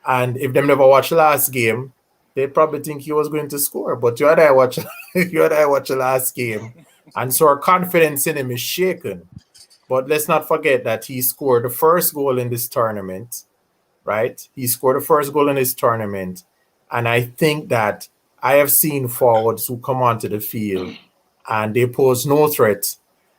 S5: and if them never watch the last game, they probably think he was going to score. But you and I watch the last game, and so our confidence in him is shaken. But let's not forget that he scored the first goal in this tournament, right? He scored the first goal in this tournament. And I think that I have seen forwards who come onto the field and they pose no threat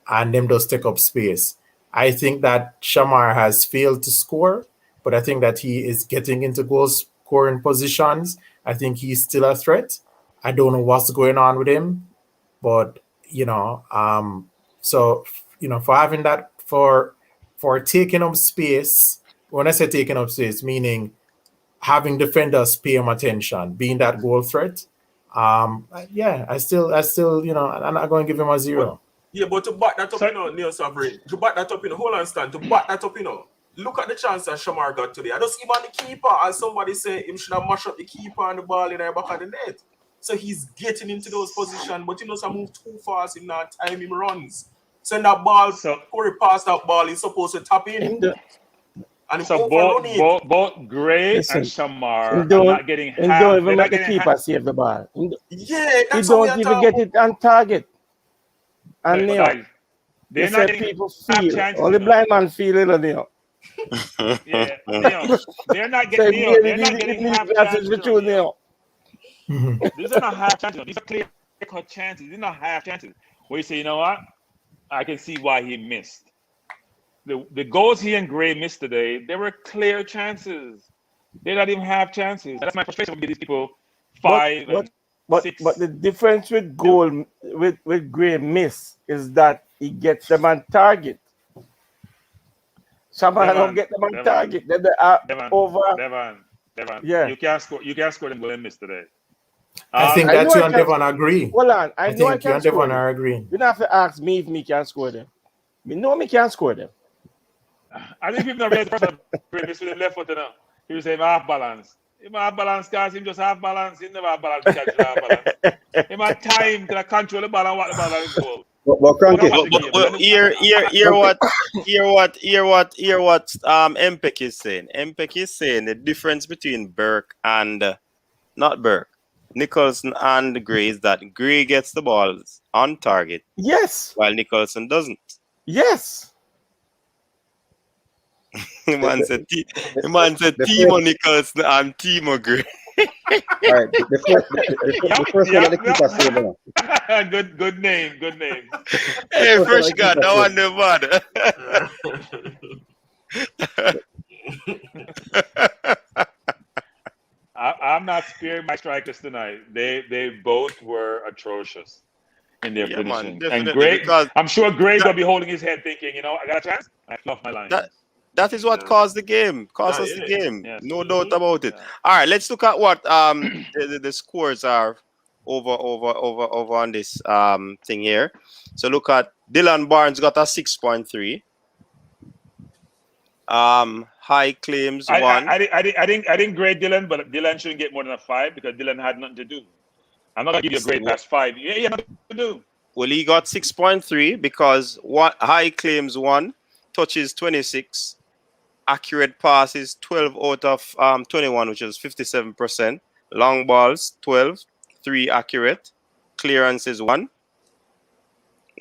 S5: and them just take up space. I think that Shamar has failed to score, but I think that he is getting into goal scoring positions. I think he's still a threat. I don't know what's going on with him, but, for having that, for taking up space, when I say taking up space, meaning having defenders pay him attention, being that goal threat, I still, I'm not going to give him a 0.
S3: But to back that up, Neil Sabri, to back that up, hold on, Stan, to back that up, look at the chance that Shamar got today. I just even the keeper, as somebody say, him should have mashed up the keeper and the ball in the back of the net. So he's getting into those positions, but he doesn't move too fast in that time he runs. Send that ball, Corey pass that ball, he's supposed to tap in. And
S10: so both Gray and Shamar are not getting half.
S7: Don't even let the keeper save the ball.
S3: That's
S7: he don't even get it on target. And
S10: they're not getting
S7: people feel. Only blind man feel it, Neil.
S10: They're not getting half chances. These are not half chances. These are clear-cut chances. These are not half chances. Where you say, you know what? I can see why he missed. The goals he and Gray missed today, they were clear chances. They're not even half chances. That's my frustration with these people. 5 and 6.
S7: But the difference with goal with Gray miss is that he gets them on target. Shamar don't get them on target. Then they are over.
S10: Devon. Yeah. You can't score them goal and miss today.
S5: I think that you and Devon agree.
S7: Hold on. I know
S5: think you and Devon are agreeing.
S7: You don't have to ask me if me can score them. Me know me can score them.
S10: I think people don't realize the person with the left foot now. He will say half balance. He half balance guys, him just half balance. He never have balance because he half balance. He have time to control the ball and what the ball and goal.
S2: Hear what Empek is saying. Empek is saying the difference between Burke and not Burke, Nicholson and Gray is that Gray gets the balls on target.
S7: Yes.
S2: While Nicholson doesn't.
S7: Yes.
S2: The man said
S8: the
S2: Timo Nicholson and Timo Gray.
S8: All right, the first one that the keeper saved. You know.
S6: Good name. Good name.
S2: Hey,
S8: The first one
S2: fresh
S8: that the
S2: God,
S8: keeper
S2: that one the bad.
S6: I'm not sparing my strikers tonight. They both were atrocious in their finishing.
S2: Man,
S6: And
S2: definitely, because
S6: I'm sure Gray's gonna be holding his head, thinking, I got a chance. I fluffed my lines.
S2: That is what caused the game. Cost us the game.
S6: Yes.
S2: No doubt about it. All right, let's look at what the scores are over on this thing here. So look at Dylan Barnes got a 6.3. High claims 1.
S6: I didn't grade Dylan, but Dylan shouldn't get more than a 5 because Dylan had nothing to do. I'm not gonna give you a grade past 5. Yeah, nothing to do.
S2: Well, he got 6.3 because high claims 1, touches 26, accurate passes 12 out of 21, which is 57%. Long balls 12, 3 accurate, clearances 1.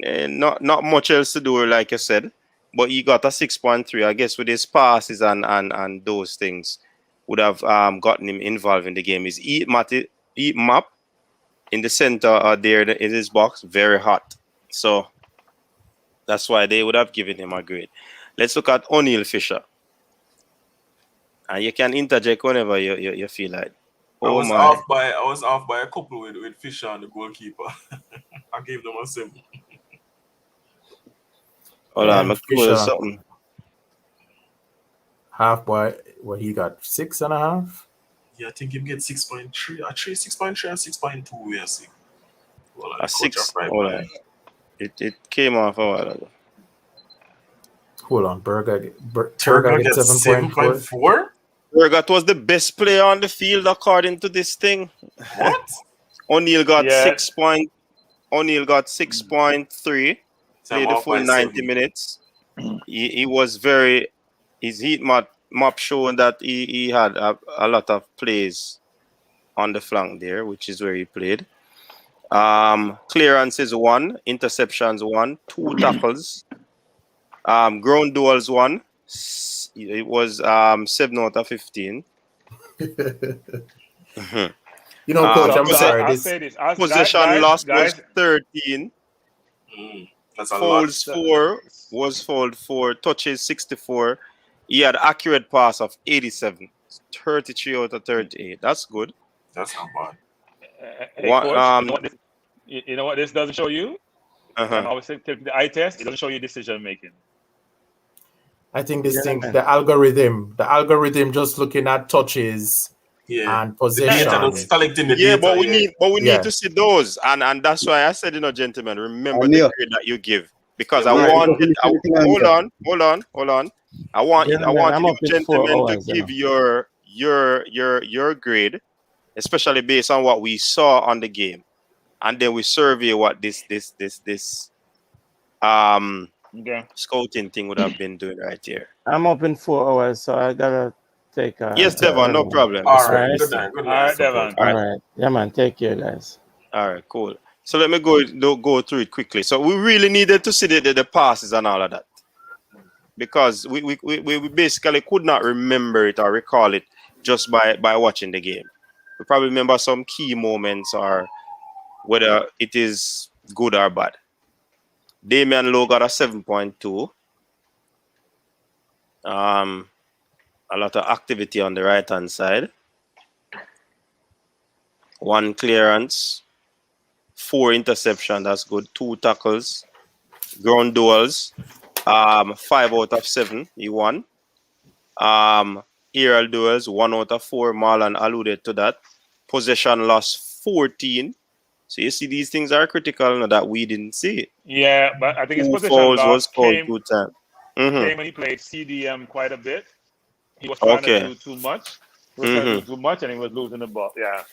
S2: And not much else to do, like I said. But he got a 6.3. I guess with his passes and those things would have gotten him involved in the game. His heat map in the center there in his box, very hot. So that's why they would have given him a grade. Let's look at O'Neal Fisher. And you can interject whenever you feel like.
S3: I was off by a couple with Fisher and the goalkeeper. I gave them a 7.
S2: Hold on, Fisher, something.
S5: Half by what he got 6.5.
S3: Yeah, I think he get 6.3. I 6.3 and 6.2. We are seeing. Well,
S2: a 6. It came off a while ago.
S5: Hold on, Turgot
S3: get 7.4.
S2: Turgot was the best player on the field according to this thing.
S3: What?
S2: O'Neal got 6. O'Neal got 6.3. Played the full 90 minutes. He was his heat map showing that he had a lot of plays on the flank there, which is where he played. Clearances 1, interceptions 1, 2 tackles. Ground duels 1. It was 7 out of 15.
S5: Coach, I'm sorry.
S6: I'll say this.
S2: Possession loss was 13.
S3: That's a
S2: fouls
S3: lot.
S2: 4 was fouled 4, touches 64. He had accurate pass of 87, 33 out of 38. That's good.
S3: That's not bad.
S6: Hey, Coach, you know what this doesn't show you? I always say take the eye test. It doesn't show you decision making.
S5: I think the algorithm just looking at touches and possession.
S2: But we need to see those, and that's why I said, gentlemen, remember the grade that you give, because I want hold on. I want you gentlemen to give your grade, especially based on what we saw on the game, and then we survey what this scouting thing would have been doing right here.
S7: I'm up in 4 hours, so I gotta take.
S2: Yes, Devon, no problem.
S3: All right, good night,
S6: Devon.
S7: All right, yeah, man, take care, guys.
S2: All right, cool. So let me go through it quickly. So we really needed to see the passes and all of that, because we basically could not remember it or recall it just by watching the game. We probably remember some key moments or whether it is good or bad. Damian Lowe got a 7.2. A lot of activity on the right-hand side. 1 clearance. 4 interception, that's good. 2 tackles. Ground duels. 5 out of 7, he won. Aerial duels, 1 out of 4. Marlon alluded to that. Possession loss, 14. So you see, these things are critical that we didn't see.
S6: Yeah, but I think his possession loss came when he played CDM quite a bit. He was trying to do too much. He was trying to do too much, and he was losing the ball. Yeah.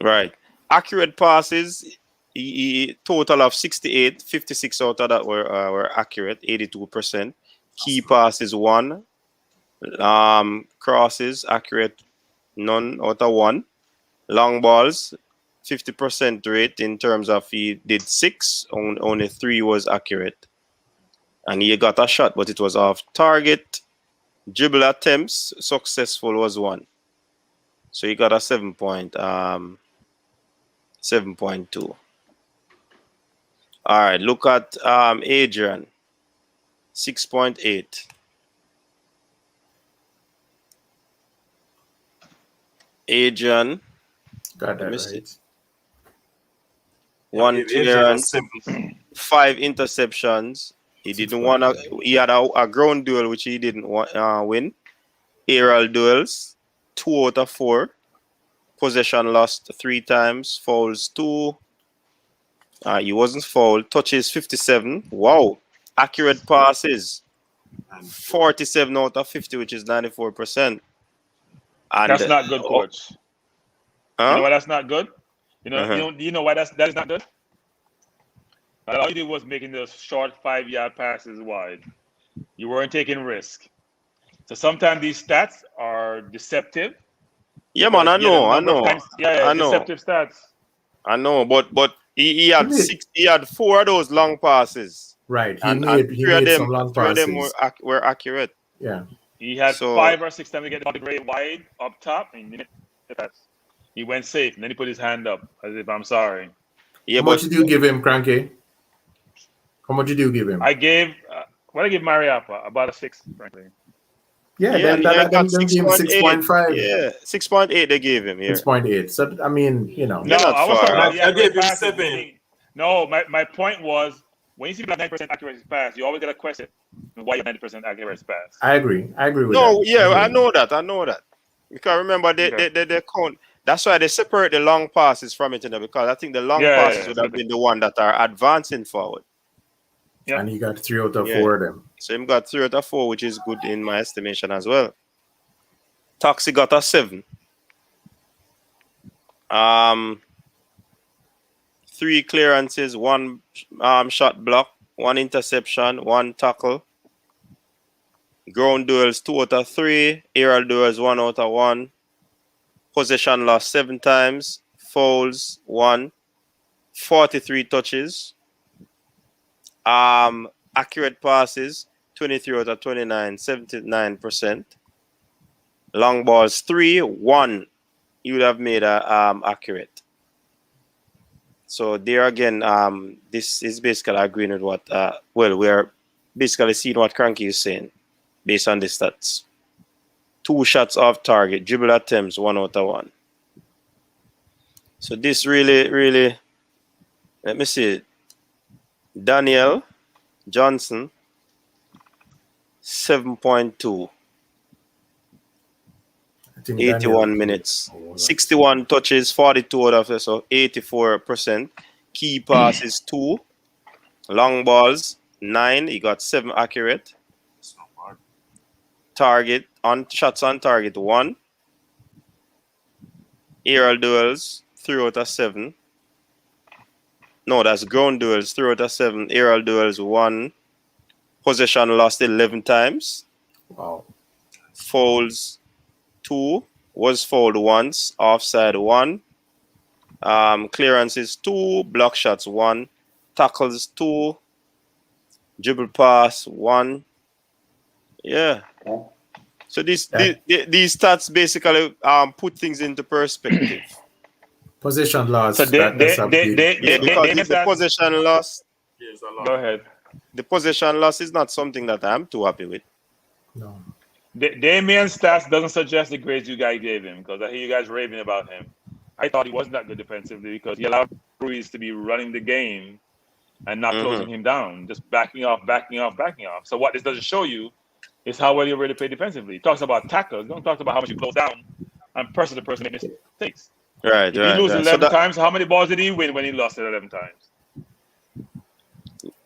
S2: Right. Accurate passes, he total of 68, 56 out of that were accurate, 82%. Key passes 1. Crosses accurate, none out of 1. Long balls, 50% rate in terms of he did 6, only 3 was accurate. And he got a shot, but it was off target. Dribble attempts successful was 1. So he got a 7.2. All right, look at Adrian, 6.8. Adrian,
S5: Got that
S2: let me
S5: right.
S2: see. 1 clearance, 5 interceptions. He didn't want to. He had a ground duel which he didn't win. Aerial duels, 2 out of 4. Possession lost 3 times. Fouls 2. He wasn't fouled. Touches 57. Wow. Accurate passes 47 out of 50, which is 94%. And
S10: That's not good, coach.
S2: Huh?
S10: You know why that's not good?
S2: Uh-huh.
S10: You know why that is not good? All you did was making those short 5-yard passes wide. You weren't taking risk. So sometimes these stats are deceptive.
S2: Yeah, man, I know.
S10: Deceptive stats.
S2: I know, but he had 6. He had 4 of those long passes.
S5: Right.
S2: He
S5: made some long passes.
S2: 3 of them were accurate.
S5: Yeah.
S10: He had 5 or 6 times to get the ball very wide up top, and he went safe, and then he put his hand up as if I'm sorry.
S2: Yeah,
S5: How much did you give him, Cranky? How much did you give him?
S10: I gave Mariappa about a 6, frankly.
S5: Yeah, then gave him 6.5.
S2: Yeah, 6.8 they gave him here.
S5: 6.8. So I mean, you know.
S10: No, I was talking about
S3: I gave him 7.
S10: No, my point was when you see about 90% accuracy pass, you always got to question why you 90% accuracy pass.
S5: I agree with that.
S2: No, yeah, I know that. Because remember they count. That's why they separate the long passes from it, because I think the long passes would have been the one that are advancing forward.
S5: Yeah. And he got 3 out of 4 of them.
S2: So he got 3 out of 4, which is good in my estimation as well. Taxi got a 7. 3 clearances, 1 shot block, 1 interception, 1 tackle. Ground duels 2 out of 3. Aerial duels 1 out of 1. Possession lost 7 times. Fouls 1. 43 touches. Accurate passes 23 out of 29, 79%. Long balls 3, 1. You would have made accurate. So there again, this is basically agreeing with what we are basically seeing what Cranky is saying based on the stats. 2 shots off target, dribble attempts 1 out of 1. So this really, let me see. Daniel Johnson, 7.2. 81 minutes. 61 touches, 42 out of it, so 84%. Key passes 2. Long balls 9. He got 7 accurate. Shots on target 1. Aerial duels 3 out of 7. No, that's ground duels 3 out of 7. Aerial duels 1. Possession lost 11 times.
S5: Wow.
S2: Fouls 2. Was fouled once. Offside 1. Clearances 2. Block shots 1. Tackles 2. Dribble pass 1. Yeah. So these stats basically put things into perspective.
S5: Possession loss.
S2: So because the possession loss.
S10: Go ahead.
S2: The possession loss is not something that I'm too happy with.
S5: No.
S10: Damien's stats doesn't suggest the grades you guys gave him, because I hear you guys raving about him. I thought he wasn't that good defensively because he allowed Ruiz to be running the game and not closing him down, just backing off. So what this doesn't show you is how well you really play defensively. It talks about tackles. Don't talk about how much you close down and person to person make mistakes.
S2: Right.
S10: If he loses 11 times, how many balls did he win when he lost it 11 times?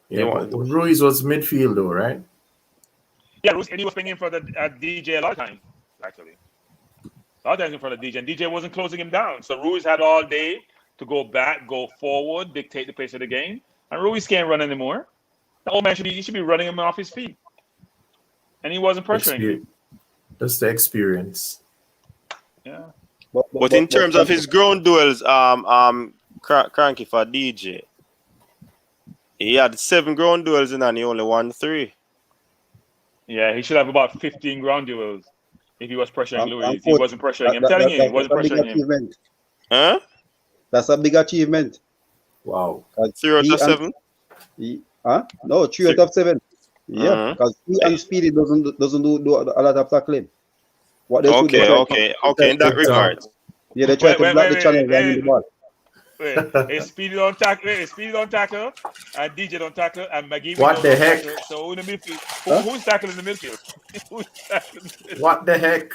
S5: Yeah, Ruiz was midfield though, right?
S10: Yeah, Ruiz, and he was playing in for the DJ a lot of times, actually. A lot of times in front of DJ, and DJ wasn't closing him down. So Ruiz had all day to go back, go forward, dictate the pace of the game. And Ruiz can't run anymore. The old man should be running him off his feet. And he wasn't pressuring him.
S5: That's the experience.
S10: Yeah.
S2: But in terms of his ground duels, Cranky for DJ, he had 7 ground duels and he only won 3.
S10: Yeah, he should have about 15 ground duels if he was pressuring Louis. He
S8: coach,
S10: wasn't pressuring him. I'm telling you, he wasn't
S8: that's a big
S10: pressuring him.
S8: achievement.
S2: Huh?
S8: That's a big achievement.
S5: Wow.
S2: 3 out of 7?
S8: No, 3 out of 7. Yeah, because he and Speedy doesn't do a lot of tackling. What they
S2: Okay. In that regard.
S8: Yeah, they try to block the channel running the ball.
S10: Wait, Speedy don't tackle, and DJ don't tackle, and McGee
S5: What the heck?
S10: Tackle. So who in the midfield? Who's tackling in the midfield?
S5: What the heck?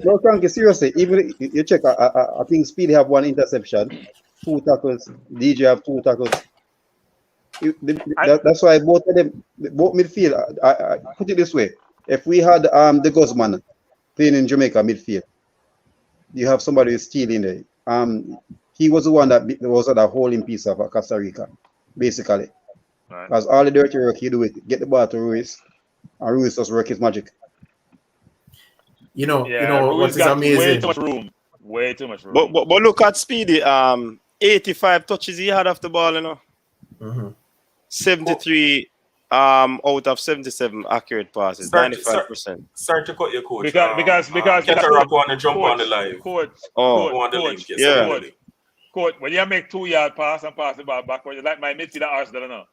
S8: No, Frankie, seriously. Even you check, I think Speedy have 1 interception, 2 tackles. DJ have 2 tackles. That's why both of them, both midfield. I put it this way: if we had the Guzman playing in Jamaica midfield, you have somebody who's stealing there. He was the one that was at a holding piece of Costa Rica, basically. Because all the dirty work he do is get the ball to Ruiz, and Ruiz just work his magic.
S5: You know what is amazing?
S10: Way too much room.
S2: But look at Speedy. 85 touches he had off the ball, you know.
S5: Mm-hmm.
S2: 73 out of 77 accurate passes, 95%.
S3: Sorry to cut your coach.
S10: Because
S3: Cataract want to jump on the live.
S10: Coach, when you make 2-yard pass and pass the ball backwards, like my midfielder Arsenal, no.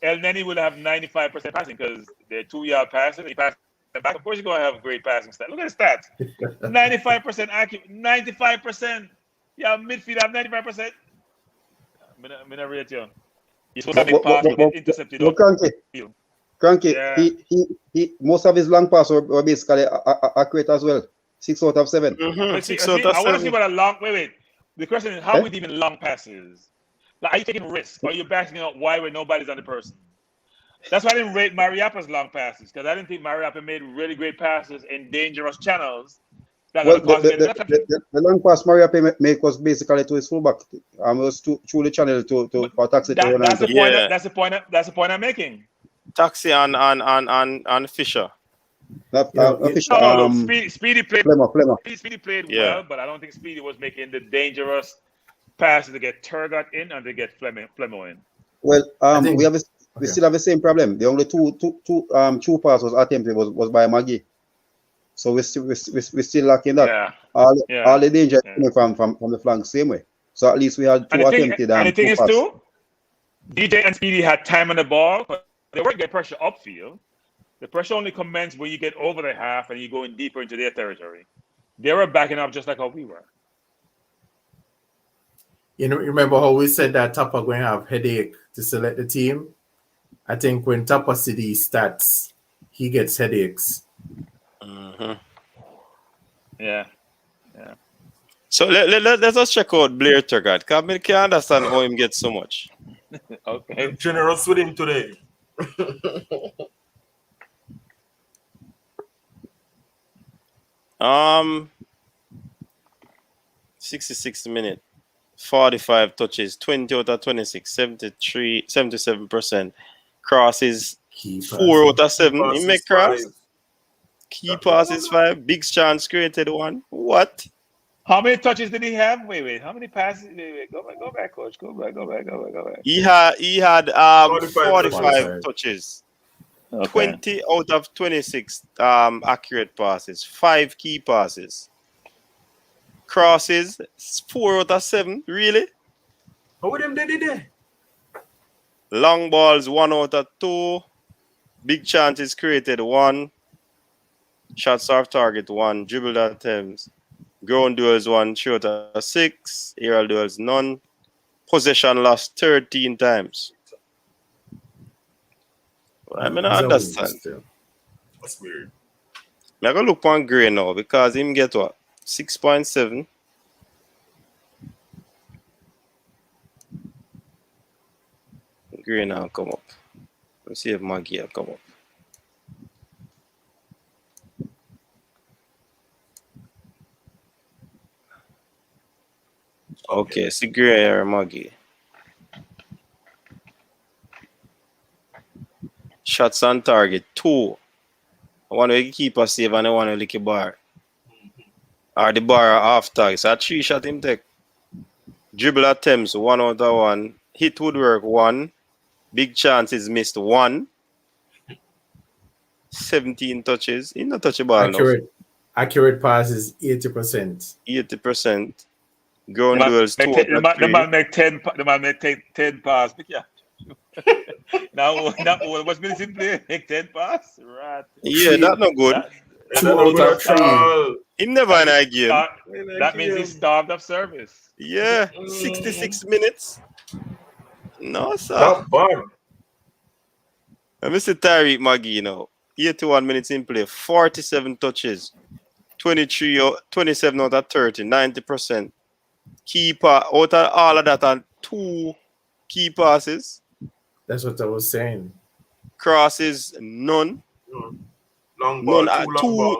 S10: El Neni will have 95% passing because they're 2-yard passing. He passes back. Of course, you're going to have a great passing stat. Look at the stats. 95% accurate. 95%. Yeah, midfield have 95%. I'm going to rate you. He's supposed to make pass, but intercepted.
S8: Cranky. He most of his long passes were basically accurate as well. 6 out of 7.
S2: Mm-hmm. 6
S10: out
S2: out of 7.
S10: I want to see what a long. Wait. The question is, how would even long passes? Like, are you taking risks? Or are you backing up wide when nobody's on the person? That's why I didn't rate Mariappa's long passes, because I didn't think Mariappa made really great passes in dangerous channels.
S8: The long pass Mariappa make was basically to his fullback. Was through the channel for Taxi to run.
S10: That's the point I'm making.
S2: Taxi and Fisher.
S10: Speedy played.
S8: Flemmer.
S10: Speedy played well, but I don't think Speedy was making the dangerous passes to get Turgot in and to get Flemmer in.
S8: Well, we still have the same problem. The only two passes attempted was by Maggie. So we're still lacking that.
S10: Yeah.
S8: All the danger coming from the flank same way. So at least we had 2 attempted.
S10: And the thing is too, DJ and Speedy had time on the ball, but they weren't getting pressure upfield. The pressure only commenced when you get over the half and you go in deeper into their territory. They were backing up just like how we were.
S5: You know, remember how we said that Tapa going to have headache to select the team? I think when Tapa see these stats, he gets headaches.
S2: Mm-hmm.
S10: Yeah.
S2: So let us check out Blair Turgot, because I can't understand how him gets so much.
S3: Okay. Generous with him today.
S2: 66 minute, 45 touches, 20 out of 26, 77%. Crosses, 4 out of 7. He make cross. Key passes 5. Big chance created 1. What?
S10: How many touches did he have? Wait. How many passes? Wait. Go back, coach. Go back.
S2: He had 45 touches. Okay. 20 out of 26 accurate passes, 5 key passes. Crosses, 4 out of 7. Really?
S3: How them did it?
S2: Long balls, 1 out of 2. Big chances created, 1. Shots off target, 1. Dribble attempts. Ground duels, 1. Short of 6. Aerial duels, none. Possession lost 13 times. I mean, I understand.
S3: That's weird.
S2: I'm going to look on Gray now because him get what? 6.7. Gray now come up. Let's see if Maggie will come up. Okay, see Gray or Maggie. Shots on target, 2. I want to keep a save and I want to lick a bar. Or the bar off target. So 3 shot him take. Dribble attempts, 1 out of 1. Hit woodwork, 1. Big chances missed, 1. 17 touches. He not touch the ball
S5: Accurate pass is 80%.
S2: 80%. Ground duels 2
S10: The man make 10 pass. Yeah. now what's been simply make 10 pass? Right.
S2: Yeah, that's not good.
S5: Two out of 3.
S2: He never in a game.
S10: That means he's starved of service.
S2: Yeah, 66 minutes. No, sir.
S3: Not bad.
S2: And Mr. Tyreek Magee now. 81 minutes in play, 47 touches, 27 out of 30, 90%. Keeper out of all of that and 2 key passes.
S5: That's what I was saying.
S2: Crosses, none.
S3: Long ball,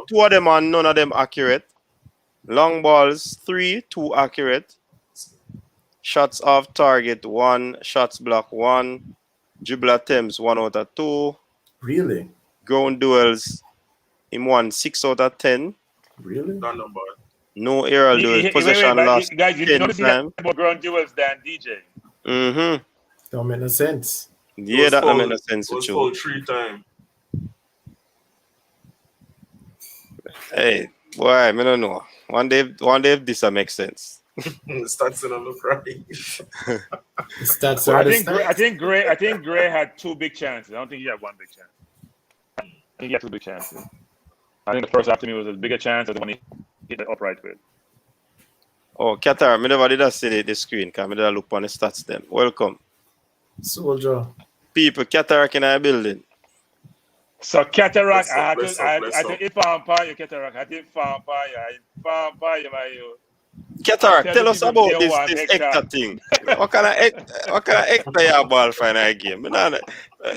S2: two of them and none of them accurate. Long balls, 3, 2 accurate. Shots off target, 1. Shots block, 1. Dribble attempts, 1 out of 2.
S5: Really?
S2: Ground duels, him won 6 out of 10.
S5: Really?
S2: No aerial duels. Possession lost.
S10: Guys, you know more ground duels than DJ.
S2: Mm-hmm.
S5: Don't make no sense.
S2: Yeah, that don't make no sense.
S3: It was called 3 times.
S2: Hey, boy, I don't know. One day if this makes sense.
S3: Stats in on the right.
S10: I think Gray had 2 big chances. I don't think he had 1 big chance. I think he had 2 big chances. I think the first half to me was a bigger chance than the one he hit the upright with.
S2: Oh, Cataract, I never did see the screen because I did look on the stats then. Welcome.
S5: Soldier.
S2: People, Cataract in our building.
S10: So Cataract, I had to inform you, Cataract. I had to inform you.
S2: Cataract, tell us about this Hector thing. What kind of Hector you ball for in a game?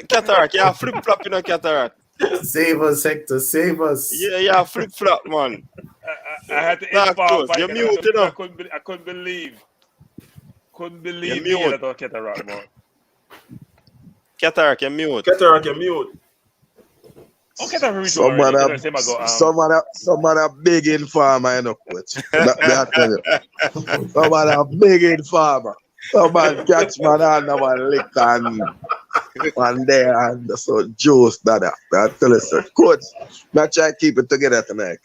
S2: Cataract, you flip flop, Cataract.
S5: Save us, Hector, save us.
S2: Yeah, flip flop, man.
S10: I had to inform
S2: you're mute, you know.
S10: I couldn't believe
S2: you're
S10: you that Cataract, man.
S2: Cataract, you're mute.
S10: Okay, that's
S11: some of that big informer, you know, coach. That tell you. Some of that big informer. Some man catch man and one lick and there and so juice that. I tell you, sir. Coach, I try to keep it together tonight.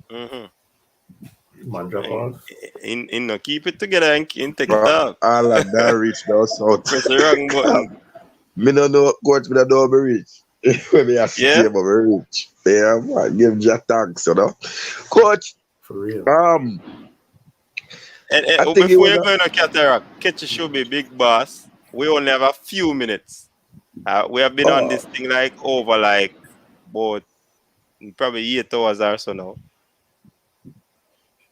S5: Man, drop off.
S2: In keep it together and take it out.
S11: All of that reach now, so
S2: press the wrong button.
S11: Me no know, coach, me don't know me reach. When me have to say about me reach. Yeah, man, give you thanks, you know. Coach,
S5: for real.
S2: And before you go to Cataract, Ketchy should be big boss. We only have a few minutes. We have been on this thing over about probably 8 hours or so now.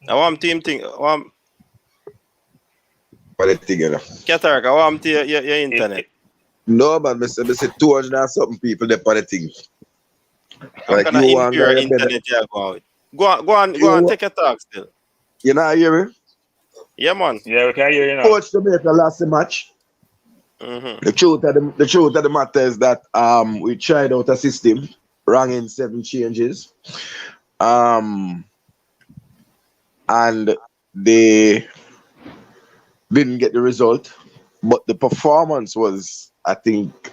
S2: I want team thing. What
S11: the thing, you know?
S2: Cataract, I want your internet.
S11: No, man, I say 200 and something people there for the thing.
S2: Like you want your internet here go on, take a talk still.
S11: You not hear me?
S2: Yeah, man.
S10: Yeah, we can hear you now.
S11: Coach Jamaica lost the match.
S2: Mm-hmm.
S11: The truth of the matter is that we tried out a system, rang in 7 changes. And they didn't get the result. But the performance was, I think,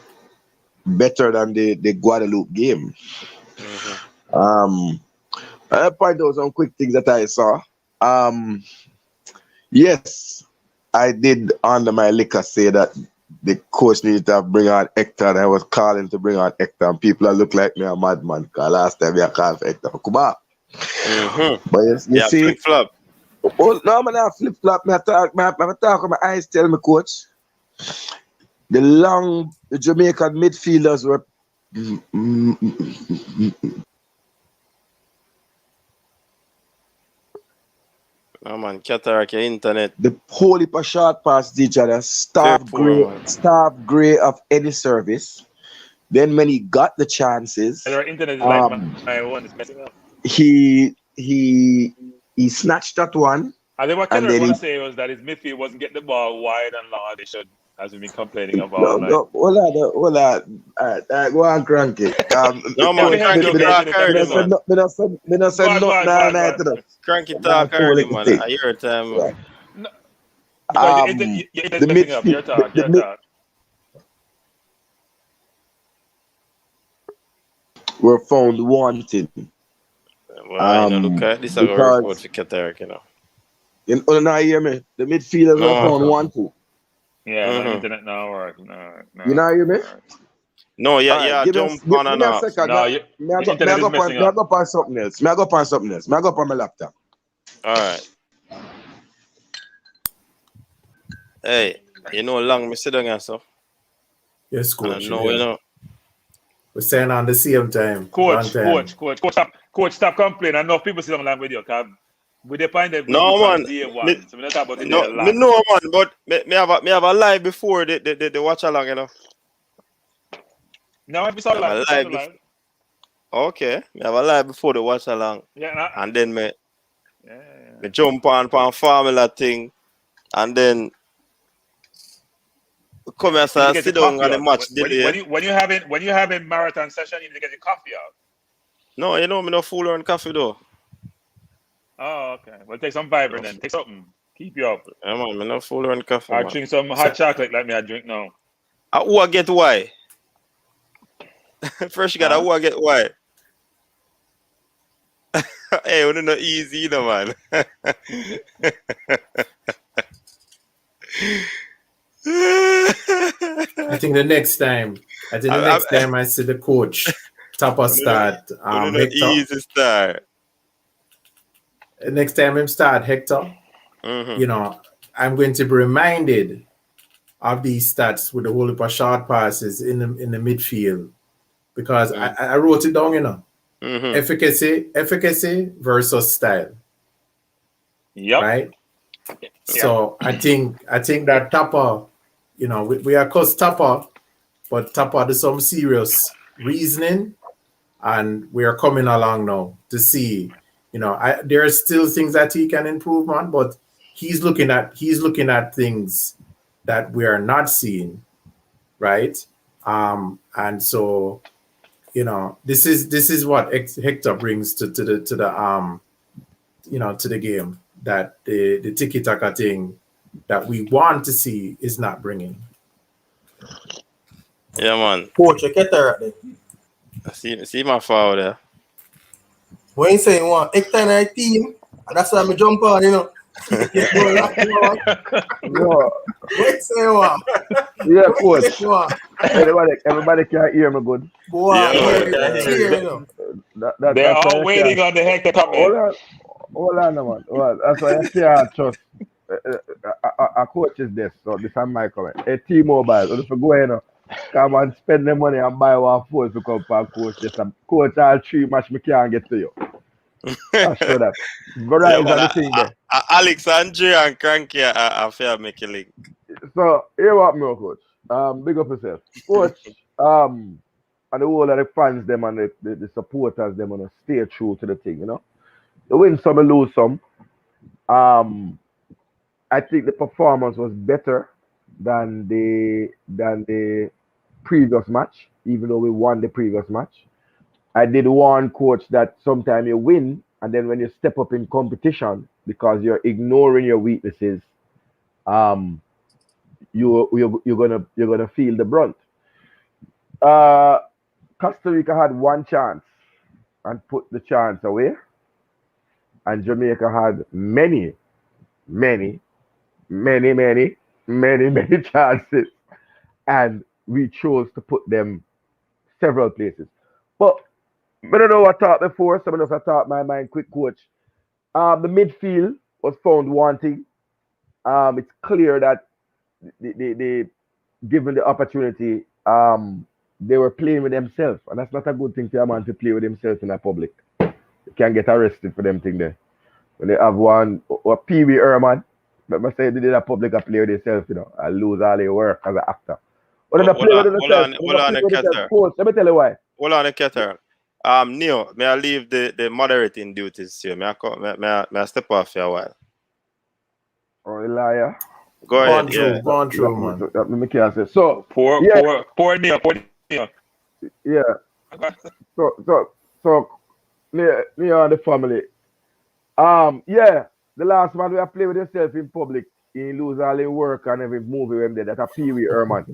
S11: better than the Guadeloupe game.
S2: Mm-hmm.
S11: I'll point out some quick things that I saw. Yes, I did under my liquor say that the coach needed to bring on Hector, and I was calling to bring on Hector, and people look like me a madman because last time I called for Hector. Come on.
S2: Mm-hmm.
S11: But you see,
S2: flip flop.
S11: Oh, no, man, I flip flop. I talk with my eyes tell me, coach. The Jamaican midfielders were
S2: Oh man, Cataract, your internet.
S11: The whole heap of short pass each other, starve Gray of any service. Then when he got the chances,
S10: and our internet is like my one is messing up.
S11: He snatched that one.
S10: I think what Cataract want to say was that his midfield wasn't getting the ball wide and long as they should, as we've been complaining about.
S11: Hold on. Go on, cranky.
S2: No man, cranky talk Cranky talk early, man. I hear time.
S10: Your talk.
S11: were found wanting.
S2: Well, look at this. I got a report for Cataract,
S11: You know, hear me? The midfielders were found wanting.
S10: Yeah, my internet now work. No.
S11: You know, hear me?
S2: No, yeah,
S11: give
S2: jump
S11: me
S2: on and
S11: a
S2: off.
S11: second.
S10: No, the internet is messing
S11: May I
S10: up.
S11: go on something else? May I go on my laptop?
S2: All right. Hey, long me sit down and stuff.
S5: Yes, coach.
S2: And know.
S5: We're saying on the same time.
S10: Coach, stop complaining. I know people sit down along with you, because we depend on
S2: no, man.
S10: day one. So we're not talking about the
S2: No,
S10: day
S2: me know, man, but me have a live before the watch along,
S10: No, we saw live.
S2: Okay, me have a live before the watch along.
S10: Yeah,
S2: and then me jump on formula thing, and then come here, sit down and the match delay.
S10: When you having marathon session, you need to get your coffee out.
S2: No, me no fool around coffee though.
S10: Oh, okay. Well, take some Vibrant then. Take something. Keep you up.
S2: Yeah, man, me no fool around coffee.
S10: I drink some hot chocolate like me I drink now.
S2: Who I get why? First you gotta who I get why. Hey, we not easy, man.
S5: I think the next time I see the coach Tapa start Hector.
S2: Easy start.
S5: Next time him start Hector, I'm going to be reminded of these stats with the whole heap of short passes in the midfield, because I wrote it down, efficacy versus style.
S10: Yep.
S5: Right. Yep. So I think that Tapa, we are called Tapa, but Tapa does some serious reasoning, and we are coming along now to see. There are still things that he can improve on, but he's looking at things that we are not seeing, right? And so, this is what Hector brings to the game, that the tiki-taka thing that we want to see is not bringing.
S2: Yeah, man.
S12: Coach, a Cataract then.
S2: See my foul there.
S12: When you say you want Hector in a team, that's why I jump on,
S11: No.
S12: What you say you want?
S11: Yeah, coach. Everybody can hear me good.
S12: Go on,
S10: They're all waiting on the Hector coming.
S11: Hold on, man. Well, that's why I say I trust a coach is this. So this is my comment. A T-Mobile. So if you go in, come and spend the money and buy one phone to come for coach. Just coach all 3 match me can't get to you. That's sure that. The thing there.
S2: Alex, Andre, and Cranky are fair make a link.
S11: So here what me, coach. Big up yourself. Coach, and the whole of the fans them and the supporters them and stay true to the thing, They win some and lose some. I think the performance was better than the previous match, even though we won the previous match. I did warn coach that sometimes you win, and then when you step up in competition, because you're ignoring your weaknesses, you're gonna feel the brunt. Costa Rica had one chance and put the chance away, and Jamaica had many chances, and we chose to put them several places. But I don't know what I thought before, some of us I thought my mind quick, coach. The midfield was found wanting. It's clear that they given the opportunity, they were playing with themselves, and that's not a good thing for a man to play with himself in a public. You can get arrested for them thing there. When they have one or Pee Wee Herman, but I say they did a public play with themselves, I lose all their work as an actor. But
S2: Hold on,
S11: coach, let me tell you why.
S2: Hold on, Cataract. Neo, may I leave the moderating duties here? May I step off for a while?
S11: Oh, liar.
S2: Go ahead.
S5: Go on through, man.
S11: Let me can't say. So
S10: pour Neo.
S11: Yeah. So Neo and the family. The last man we have played with himself in public, he lose all his work and every movie when they that a Pee Wee Herman.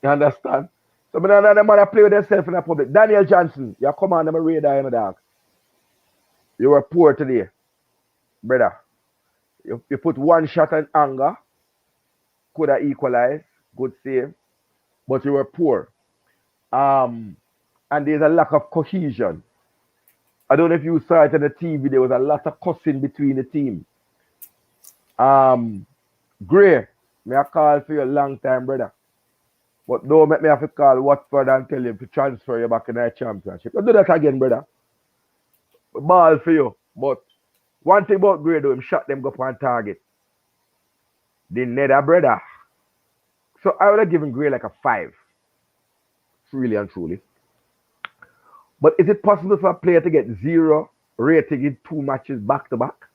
S11: You understand?
S13: So I know the man play with themselves in the public. Daniel Johnson, you come on, I'm a radar, you dog. You were poor today, brother. You put one shot in anger, could have equalized, good save, but you were poor. And there's a lack of cohesion. I don't know if you saw it on the TV, there was a lot of cussing between the team. Gray, may I call for you a long time, brother. But don't make me have to call Watford and tell him to transfer you back in the championship. Don't do that again, brother. Ball for you. But one thing about Gray, though, him shot them go on target. The nether, brother. So I would have given Gray like a 5. Really and truly. But is it possible for a player to get 0 rating in 2 matches back to back?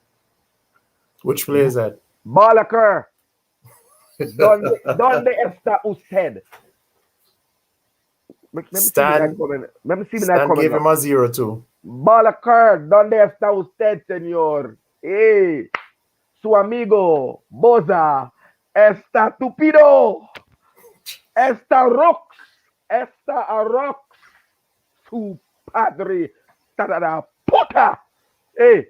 S5: Which player is that?
S13: Balaker. Donde está usted?
S5: Stan gave him a 0 too.
S13: Balaker, ¿dónde está usted, señor? Hey, su amigo, Boza, está tupido, está rocks, está a rocks, su padre, tada puta. Hey,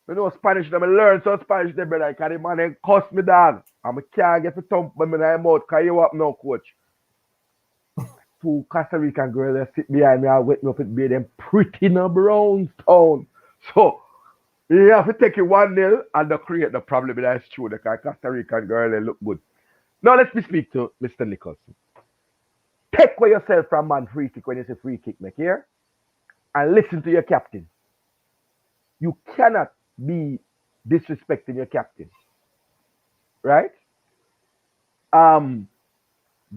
S13: you know Spanish, I learn some Spanish, there, brother. Because the man cuss me, dog. I can't get to thump me in my mouth. Because you up now, coach. 2 Costa Rican girls that sit behind me, I wake me up and be them pretty in a Brownstown. So, you have to take it 1-0 and not create the problem. That's true. The Costa Rican girl, they look good. Now, let me speak to Mr. Nicholson. Take away yourself from man free kick when you say free kick, make here, and listen to your captain. You cannot be disrespecting your captain. Right?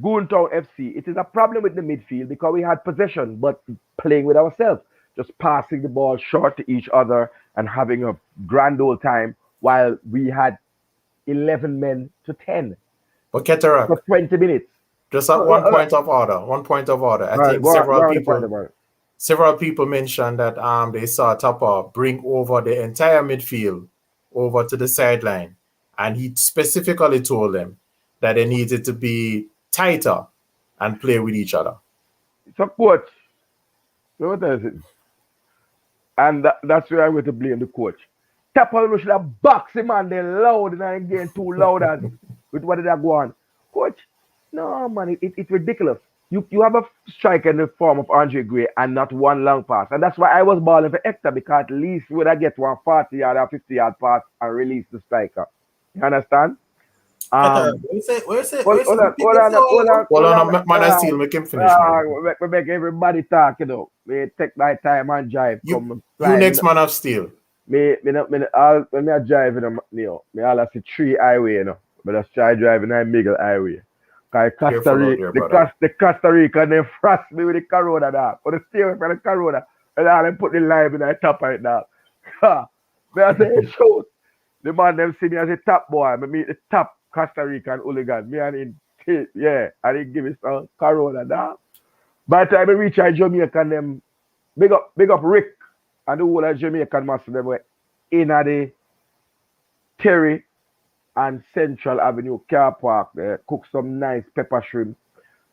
S13: Goontown FC, it is a problem with the midfield because we had possession, but playing with ourselves, just passing the ball short to each other and having a grand old time while we had 11 men to 10.
S5: But Cataract,
S13: for 20 minutes.
S5: Just at one point of order. I think several people mentioned that they saw Tupper bring over the entire midfield over to the sideline, and he specifically told them that they needed to be tighter and play with each other.
S13: So, coach, what is it? And that's where I'm going to blame the coach. Tupper should have boxed him and they loud and getting too loud and with what did that go on. Coach, no man, it's ridiculous. You have a striker in the form of Andre Gray and not one long pass. And that's why I was balling for Hector, because at least would I get 140-yard or 50-yard pass and release the striker. You understand?
S12: Hold
S5: on, man, I still make him finish.
S13: We make everybody talk, you know. We take my time and drive.
S5: You next man of steel.
S13: When I drive in me all see 3 highway, you know. But I try driving on Miguel highway. Because the Costa Rica, they frost me with the Corona dog. Or the steering for the Corona. And I put the lime in the top right now. But I say, shoot. The man them see me as a top boy. I meet the top Costa Rican hooligan. Me and him, yeah. I didn't give me some Corona dog. By the time I reach Jamaica, them big up Rick and the whole of Jamaican master, them were in at the Terry and Central Avenue car park there, cook some nice pepper shrimp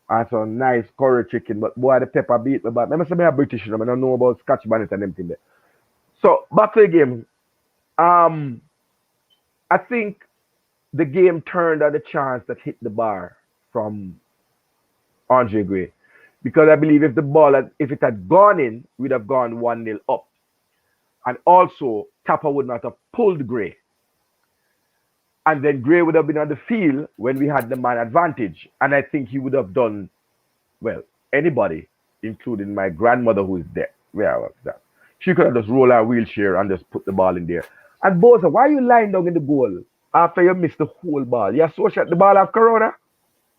S13: and some nice curry chicken. But boy, the pepper beat me back. I say I'm British, I don't know about Scotch bonnet and everything there. So back to the game. I think the game turned at the chance that hit the bar from Andre Gray. Because I believe if it had gone in, we'd have gone 1-0 up. And also, Tupper would not have pulled Gray. And then Gray would have been on the field when we had the man advantage. And I think he would have done, well, anybody, including my grandmother who is there. Where was that? She could have just rolled her wheelchair and just put the ball in there. And Boza, why are you lying down in the goal after you missed the whole ball? You so shot the ball of Corona?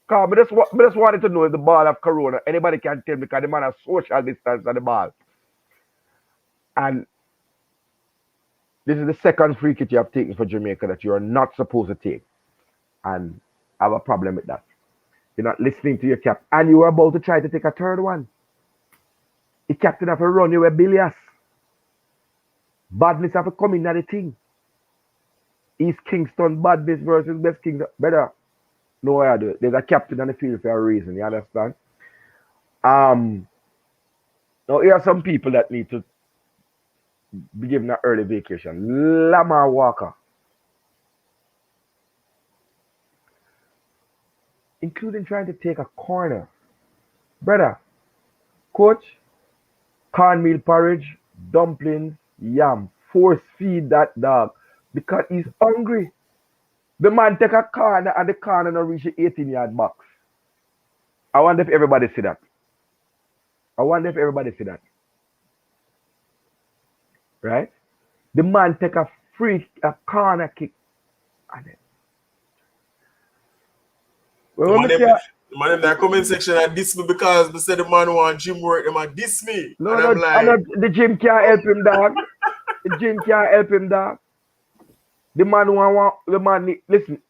S13: Because I just wanted to know if the ball of Corona, anybody can tell me, because the man has social distance on the ball. And this is the second free kick you have taken for Jamaica that you are not supposed to take. And I have a problem with that. You're not listening to your captain. And you were about to try to take a third one. The captain have to run you with bilious. Badness have to come in at the thing. East Kingston badness versus West Kingston. Better. No way I do it. There's a captain on the field for a reason. You understand? Now here are some people that need to be given an early vacation. Lamar Walker. Including trying to take a corner. Brother, coach, cornmeal porridge, dumplings, yam. Force feed that dog because he's hungry. The man take a corner and the corner not reach the 18-yard box. I wonder if everybody see that. Right? The man take a corner kick. And then,
S3: the man in the comment section I diss me because they said the man want gym work, they man diss me.
S13: No,
S3: and I'm like,
S13: the gym can't help him, dog. The gym can't help him, dog. The man listen,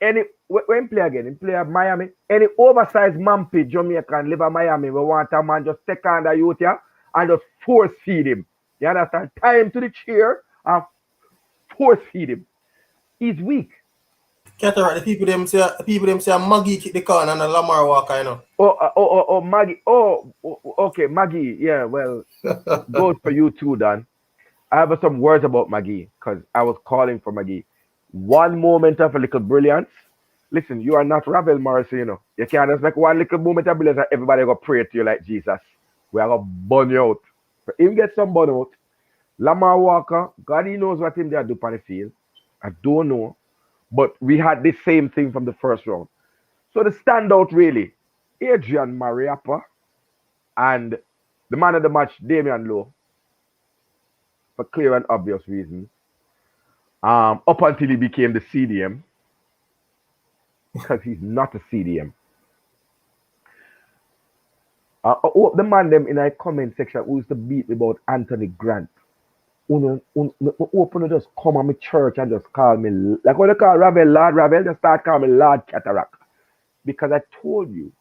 S13: when play again, he play at Miami, any oversized mampy Jamaican live in Miami, we want a man just take on the youth here and just force feed him. You understand? Tie him to the chair and force feed him. He's weak.
S12: Cataract, the people them say Maggie kick the corner and a Lamar Walker, you know.
S13: Oh, Maggie. Oh, okay, Maggie. Yeah, well, goes for you too, Dan. I have some words about Maggie because I was calling for Maggie. One moment of a little brilliance. Listen, you are not Ravel Morrison, you know. You can't just make one little moment of brilliance and everybody go pray to you like Jesus. We are going to burn you out. But if you get some burn out, Lamar Walker, God, he knows what him they do on the field. I don't know. But we had the same thing from the first round. So the standout really, Adrian Mariappa and the man of the match, Damian Lowe, for clear and obvious reasons. Up until he became the CDM, because he's not a CDM. The man them in our comment section who used to beat me about Anthony Grant. Open just come on my church and just call me, like when they call Ravel Lord Ravel, just start calling me Lord Cataract. Because I told you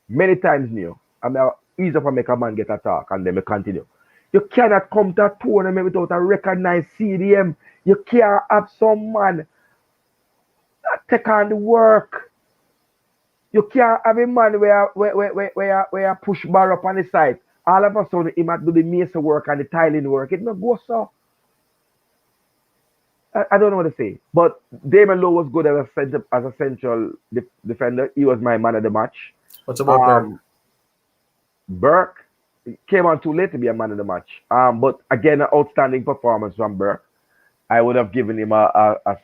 S13: many times now, I'm easy for make a man get a talk and then we continue. You cannot come to a tournament without a recognized CDM. You can't have some man that take on the work. You can't have a man where push bar up on the side. All of a sudden, he might do the mason work and the tiling work. It not go so. I don't know what to say. But Damon Lowe was good as a central defender. He was my man of the match.
S12: What's about Burke?
S13: Burke came on too late to be a man of the match. But again, an outstanding performance from Burke. I would have given him a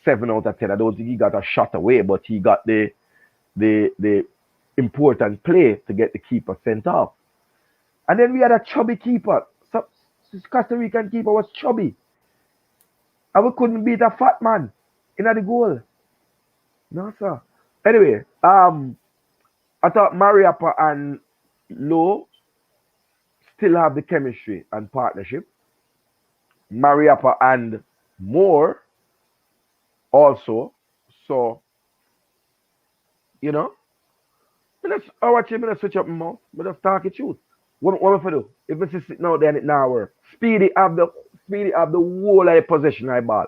S13: 7 out of 10. I don't think he got a shot away, but he got the important play to get the keeper sent off. And then we had a chubby keeper. So, Costa Rican keeper was chubby. And we couldn't beat a fat man in the goal. No, sir. Anyway, I thought Mariappa and Lowe still have the chemistry and partnership. Mariappa and Moore also. So, you know, I watch him and switch up my mouth. But just talk it truth. What if I do? If it's sitting out there and it now work. Speedy have the whole of the possession I ball.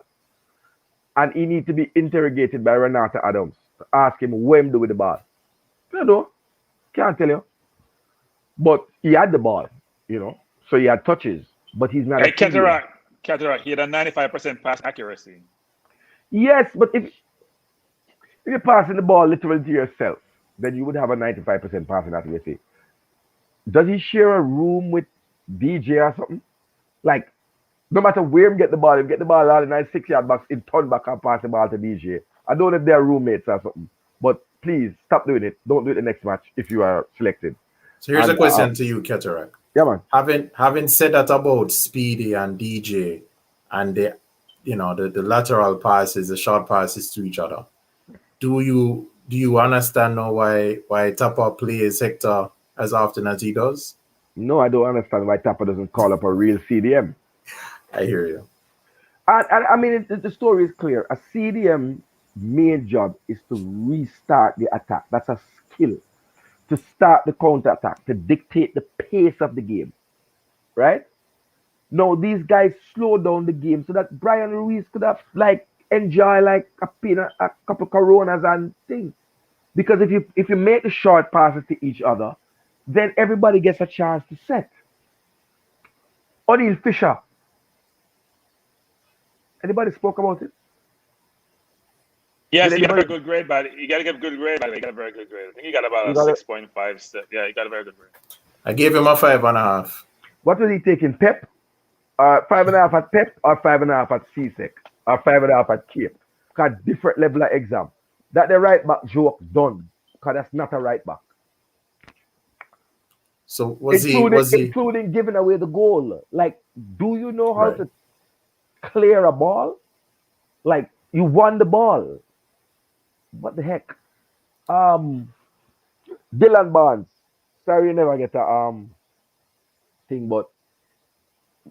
S13: And he need to be interrogated by Renato Adams to ask him what him do with the ball. You know, can't tell you. But he had the ball, you know. So he had touches. But he's not a
S10: Cataract, he had a 95% pass accuracy.
S13: Yes, but if you're passing the ball literally to yourself, then you would have a 95% passing accuracy. Does he share a room with DJ or something? Like, no matter where him get the ball, out in the 6-yard box, in turn back and pass the ball to DJ. I don't know if they're roommates or something, but please stop doing it. Don't do it the next match if you are selected.
S5: So here's a question to you, Cataract.
S13: Yeah, man.
S5: Having said that about Speedy and DJ and the lateral passes, the short passes to each other, do you understand now why Tapper plays Hector as often as he does?
S13: No, I don't understand why Tapper doesn't call up a real CDM.
S5: I hear you.
S13: I mean, the story is clear. A CDM main job is to restart the attack. That's a skill. To start the counter-attack, to dictate the pace of the game. Right? Now, these guys slow down the game so that Brian Ruiz could have, enjoy, a couple Coronas and things. Because if you make the short passes to each other, then everybody gets a chance to set. O'Neal Fisher. Anybody spoke about it?
S10: Yes, he got a very good grade, but you got to give good grade. By the way, he got a very good grade. I think he got about a 6.5. Yeah, he got a very good grade.
S5: I gave him a 5.5.
S13: What was he taking? Pep? 5.5 at Pep or 5.5 at CSEC or 5.5 at Cape? Because different level of exam. That the right back joke done. Because that's not a right back.
S5: So was
S13: including giving away the goal? Like, do you know how to clear a ball? Like, you won the ball. What the heck? Dylan Barnes. Sorry you never get a thing, but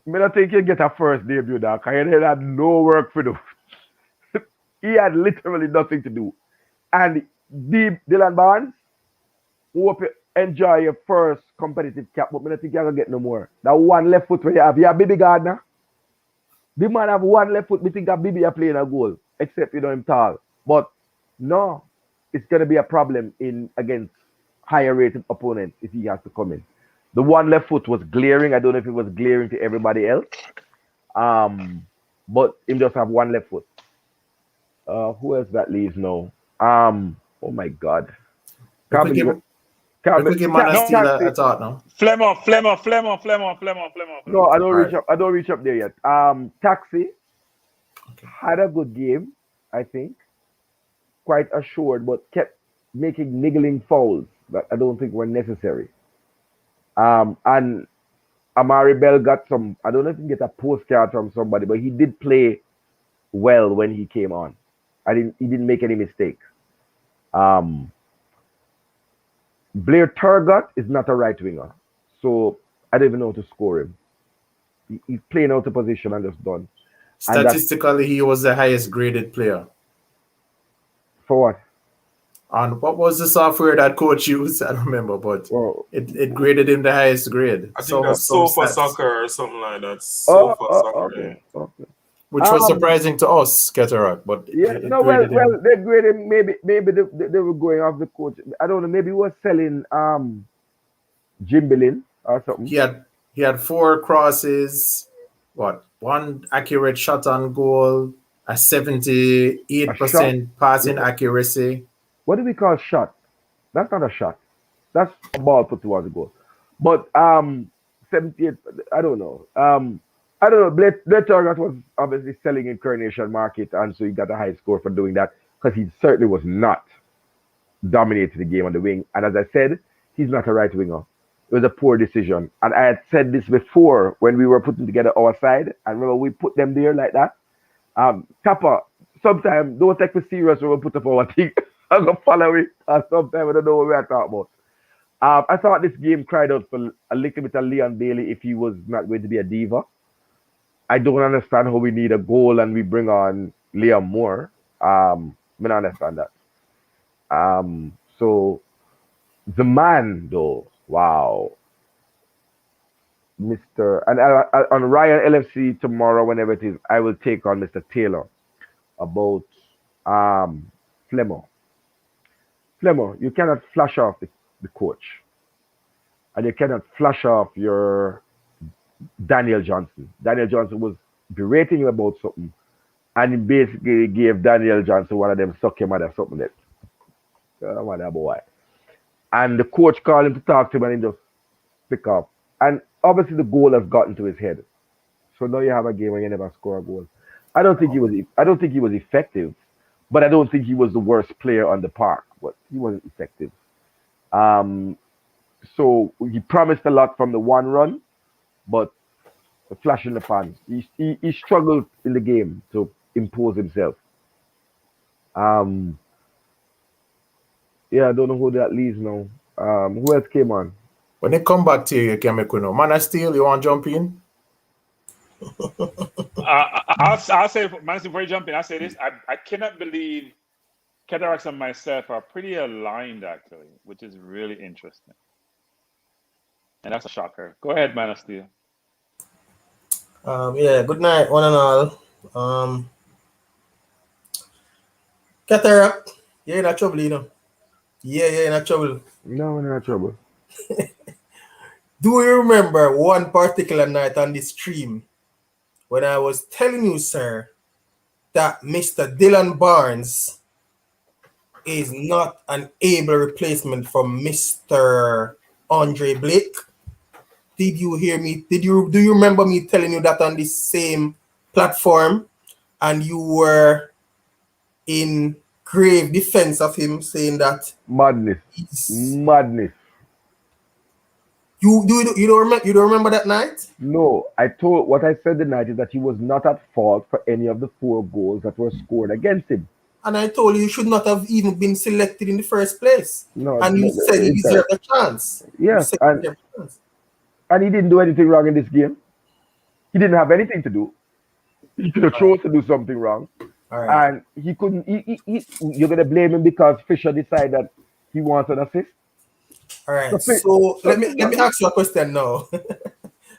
S13: I don't think you get a first debut now because he had no work for do. He had literally nothing to do. And Dylan Barnes, hope you enjoy your first competitive cap, but I don't think you're going to get no more. That one left foot where you have Bibi Gardner. The man have one left foot, we think that Bibi are playing a goal, except you know him tall. But no, it's going to be a problem against higher rated opponents if he has to come in. The one left foot was glaring. I don't know if it was glaring to everybody else. But him just have one left foot. Who else that leaves now? Oh my God.
S5: Flemo.
S13: No, I don't reach up. I don't reach up there yet. Taxi had a good game, I think. Quite assured, but kept making niggling fouls that I don't think were necessary. And Amari Bell got some, I don't know if he can get a postcard from somebody, but he did play well when he came on. He didn't make any mistakes. Blair Turgot is not a right winger, so I don't even know how to score him. He's playing out of position and just done.
S5: Statistically, he was the highest graded player.
S13: For what?
S5: And what was the software that coach used? I don't remember, but it graded him the highest grade.
S3: I think that's Sofa Soccer or something like that. Sofa Soccer.
S13: Okay.
S5: Which was surprising to us, Cataract, but
S13: yeah, no, well, they graded maybe they were going off the coach. I don't know, maybe he was selling Jimbilin or something.
S5: He had 4 crosses, one accurate shot on goal, a 78% passing accuracy.
S13: What do we call shot? That's not a shot. That's a ball put towards the goal. But 78, I don't know. I don't know. Blair Turgot was obviously selling in Coronation Market, and so he got a high score for doing that because he certainly was not dominating the game on the wing. And as I said, he's not a right winger. It was a poor decision. And I had said this before when we were putting together our side. And remember, we put them there like that. Kappa, sometimes don't take me serious when we put up our thing. I'm going to follow it. And sometimes I don't know what we're talking about. I thought this game cried out for a little bit of Leon Bailey if he was not going to be a diva. I don't understand how we need a goal and we bring on Liam Moore. I don't understand that. So the man though, wow. Mr. And on Ryan LFC tomorrow, whenever it is, I will take on Mr. Taylor about Flemo. Flemo, you cannot flash off the coach. And you cannot flash off your Daniel Johnson. Daniel Johnson was berating you about something, and he basically gave Daniel Johnson one of them suck your mother something that mother boy. And the coach called him to talk to him, and he just pick up. And obviously the goal has gotten to his head. So now you have a game where you never score a goal. I don't think he was effective, but I don't think he was the worst player on the park. But he wasn't effective. So he promised a lot from the one run. But a flash in the pan. He struggled in the game to impose himself. Yeah, I don't know who that leaves now. Who else came on?
S5: When they come back to you, can make know. Man of Steel, you want to jump in?
S10: I'll say, Man of Steel, before you jump in, I'll say this. I cannot believe Cataract and myself are pretty aligned, actually, which is really interesting. And that's a shocker. Go ahead, Man of Steel.
S12: Yeah, good night, one and all. Cataract, you're in trouble, you know. Yeah, you're in trouble.
S13: No, we're not in trouble.
S12: Do you remember one particular night on the stream when I was telling you, sir, that Mr. Dylan Barnes is not an able replacement for Mr. Andre Blake? Did you hear me? Do you remember me telling you that on the same platform, and you were in grave defense of him, saying that
S13: madness.
S12: You don't remember that night?
S13: No, what I said the night is that he was not at fault for any of the 4 goals that were scored against him.
S12: And I told you should not have even been selected in the first place. And you said he deserved a chance.
S13: Yes, and he didn't do anything wrong in this game. He didn't have anything to do. He could have chose to do something wrong.
S12: Right.
S13: And he couldn't. You're going to blame him because Fisher decided that he wants an assist?
S12: All right. So let me ask you a question now.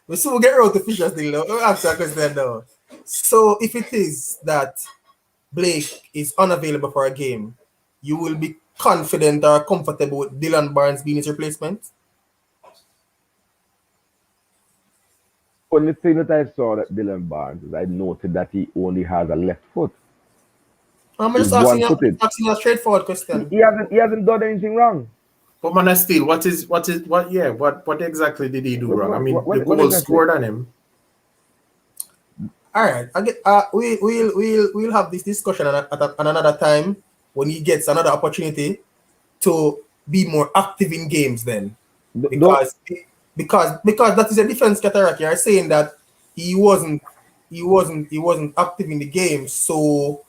S12: We'll get out the Fisher's thing now. Let me ask you a question now. So if it is that Blake is unavailable for a game, you will be confident or comfortable with Dylan Barnes being his replacement?
S13: Only thing that I saw that Dylan Barnes is I noted that he only has a left foot.
S12: I'm just asking you a straightforward question.
S13: He hasn't done anything wrong.
S5: But man, still, what exactly did he do wrong? I mean, the goal scored on him.
S12: All right, we'll have this discussion at another time when he gets another opportunity to be more active in games. Then, because that is a defense Cataract. You're saying that he wasn't active in the game, so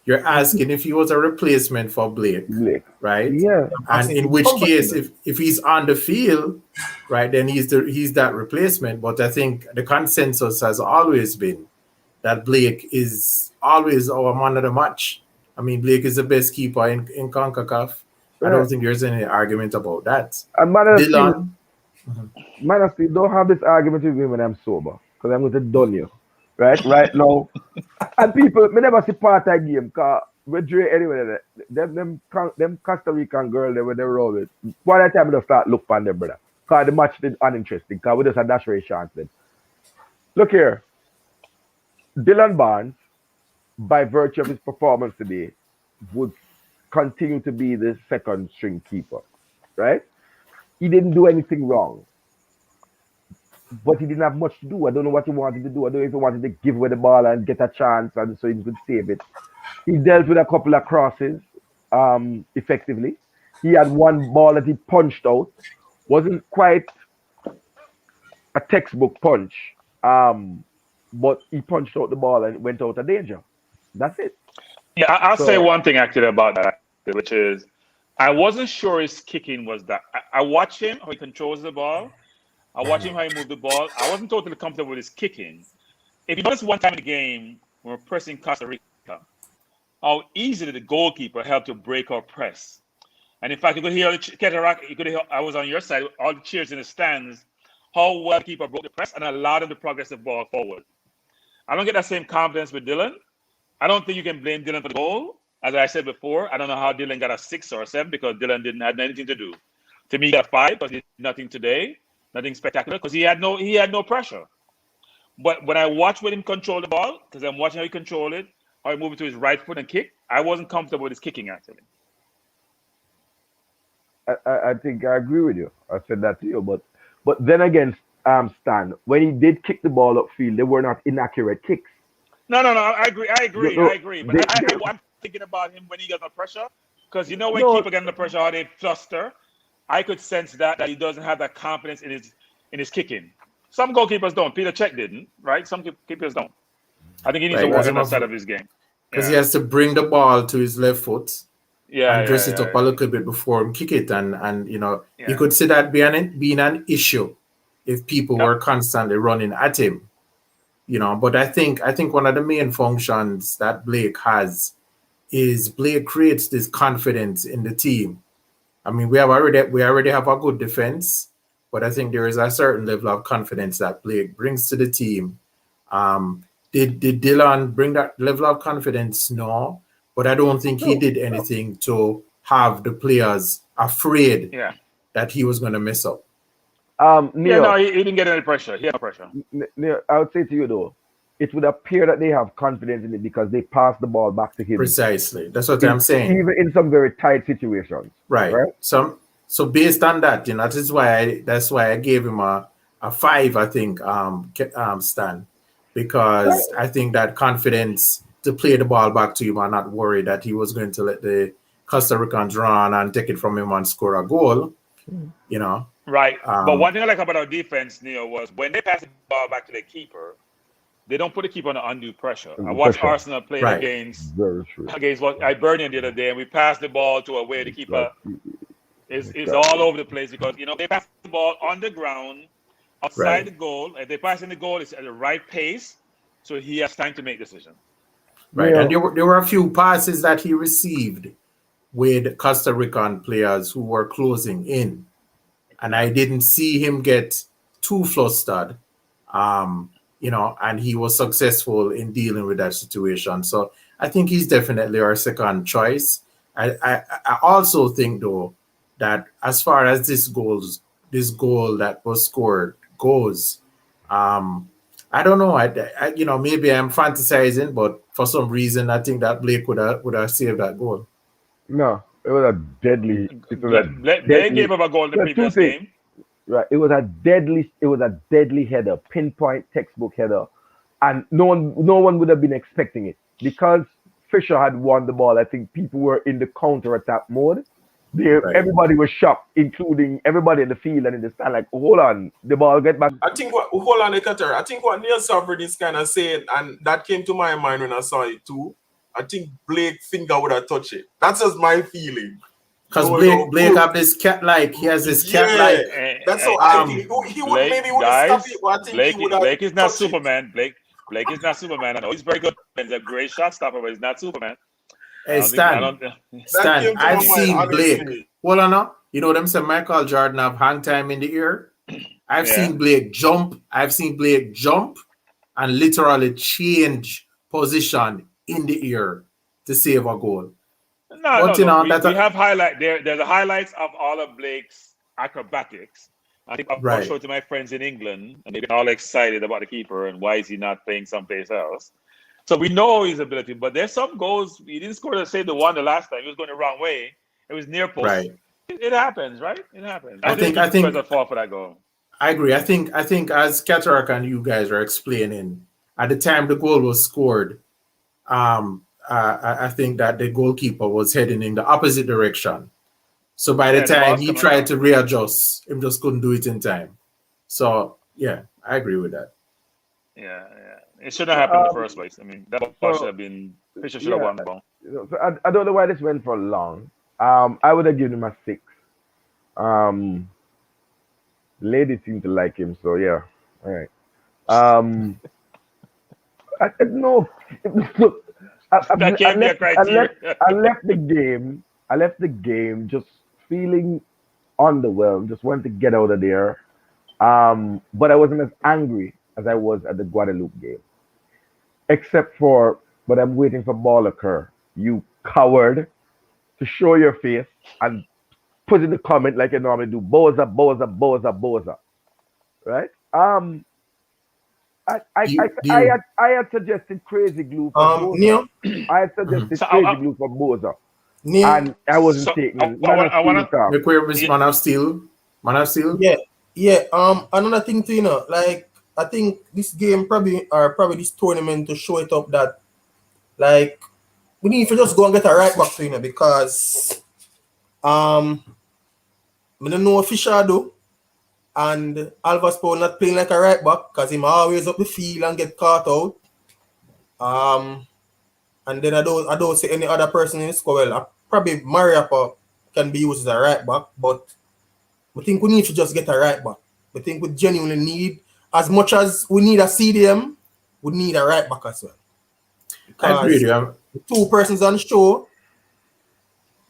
S5: you're asking if he was a replacement for Blake, right?
S13: Yeah.
S5: And in which case, if he's on the field, right, then he's that replacement. But I think the consensus has always been that Blake is always our man of the match. I mean, Blake is the best keeper in CONCACAF. I don't think there's any argument about that.
S13: And Dylan, don't have this argument with me when I'm sober, because I'm going to done you. Right now. And people, me never see part of the game, because with Dre anyway, them Costa Rican girl, they roll with. By the time they start look for them, brother. Because the match is uninteresting, because we just had dash race chance then. Look here. Dylan Barnes, by virtue of his performance today, would continue to be the second string keeper. Right? He didn't do anything wrong. But he didn't have much to do. I don't know what he wanted to do. I don't know if he wanted to give away the ball and get a chance and so he could save it. He dealt with a couple of crosses effectively. He had one ball that he punched out. Wasn't quite a textbook punch. But he punched out the ball and went out of danger. That's it.
S10: Yeah, I'll say one thing actually about that, which is I wasn't sure his kicking was that. I watch him, how he controls the ball. I watch him how he moved the ball. I wasn't totally comfortable with his kicking. If you notice one time in the game, when we're pressing Costa Rica, how easily the goalkeeper helped to break our press. And in fact, you could hear the Cataract, you could hear, I was on your side, all the cheers in the stands, how well the keeper broke the press and allowed him to progress the ball forward. I don't get that same confidence with Dylan. I don't think you can blame Dylan for the goal. As I said before, I don't know how Dylan got a 6 or a 7 because Dylan didn't have anything to do. To me, he got a 5 because he did nothing today. Nothing spectacular because he had no pressure. But when I watch him control the ball, because I'm watching how he controlled it, how he moved it to his right foot and kick, I wasn't comfortable with his kicking actually.
S13: I think I agree with you. I said that to you, but then again, Stan, when he did kick the ball upfield, they were not inaccurate kicks.
S10: No, I agree. But I'm thinking about him when he got the pressure, because you know when keeper get under pressure, how they fluster. I could sense that he doesn't have that confidence in his kicking. Some goalkeepers don't. Peter Cech didn't, right? Some keepers don't. I think he needs to work on that side of his game.
S5: Because he has to bring the ball to his left foot and dress it up a little bit before him kick it. And you know, you could see that being an issue if people were constantly running at him. You know, but I think one of the main functions that Blake has is Blake creates this confidence in the team. I mean, we already have a good defense, but I think there is a certain level of confidence that Blake brings to the team. Did Dylan bring that level of confidence? No, but I don't think he did anything to have the players afraid that he was going to mess up.
S10: Yeah, no, he didn't get any pressure. He had no pressure.
S13: Neil, I would say to you though, it would appear that they have confidence in it because they pass the ball back to him.
S5: Precisely. That's what I'm saying.
S13: Even in some very tight situations.
S5: Right. So based on that, that's why I gave him a 5, I think, Stan, because I think that confidence to play the ball back to him and not worry that he was going to let the Costa Ricans run and take it from him and score a goal,
S10: Right. But one thing I like about our defense, Neil, was when they pass the ball back to the keeper, they don't put the keeper under undue pressure. I watched Arsenal play against Hibernian the other day, and we passed the ball to a way the keeper is all over the place because they pass the ball on the ground outside the goal. If they pass in the goal, it's at the right pace, so he has time to make decisions.
S5: Right, and there were a few passes that he received with Costa Rican players who were closing in, and I didn't see him get too flustered. And he was successful in dealing with that situation. So I think he's definitely our second choice. I also think, though, that as far as this goal that was scored goes, I don't know. I maybe I'm fantasizing, but for some reason, I think that Blake would have saved that goal.
S13: No, it was a deadly.
S10: They gave up a goal in the previous game.
S13: Right, it was a deadly header, pinpoint textbook header, and no one would have been expecting it because Fisher had won the ball. I think people were in the counter-attack mode. Everybody was shocked, including everybody in the field and in the stand. Like, hold on, the ball get back.
S3: I think what Neil Sovereign is kind of saying, and that came to my mind when I saw it too. I think Blake's finger would have touched it. That's just my feeling.
S5: Because Blake have this cat-like. He has this cat-like.
S3: That's how I think he would maybe would have stopped it. But I think
S10: Blake is not Superman. Blake is not Superman. I know he's very good. He's a great shot stopper, but he's not Superman.
S5: Hey, Stan, I've seen Blake. Hold on now. You know them say Michael Jordan have hang time in the ear? I've seen Blake jump. I've seen Blake jump and literally change position in the ear to save a goal.
S10: No. We have highlight there. There's the highlights of all of Blake's acrobatics. I think I'll show it to my friends in England, and they're all excited about the keeper and why is he not playing someplace else. So we know his ability, but there's some goals he didn't score to save the one the last time. He was going the wrong way. It was near post.
S5: Right.
S10: It happens, right? It happens.
S5: I think
S10: a fault for that goal.
S5: I agree. I think as Cataract and you guys are explaining, at the time the goal was scored, I think that the goalkeeper was heading in the opposite direction. So by the time he tried to readjust, he just couldn't do it in time. So yeah, I agree with that.
S10: Yeah. It shouldn't have happened in the first place. I mean, that ball should have been. Fisher should have won the ball.
S13: So I don't know why this went for long. I would have given him a 6. Ladies seem to like him, so yeah. All right. I no. Look, I left the game just feeling underwhelmed. Just wanted to get out of there. But I wasn't as angry as I was at the Guadeloupe game. Except for, but I'm waiting for ball occur. You coward, to show your face and put in the comment like you normally do. Boza. Right? I had suggested crazy glue for Boza.
S12: Neil?
S13: I had suggested crazy glue for Boza. Neil? And I wasn't taking it.
S5: Man of Steel.
S12: Yeah. Another thing too, like I think this game probably this tournament to show it up that like we need to just go and get a right back to because I don't know what Fisher do. And Alvarez Paul not playing like a right back because him always up the field and get caught out. And then I don't see any other person in the squad. Well, probably Mariapa can be used as a right back, but I think we need to just get a right back. I think we genuinely need, as much as we need a CDM, we need a right back as well.
S5: I agree.
S12: The 2 persons on the show,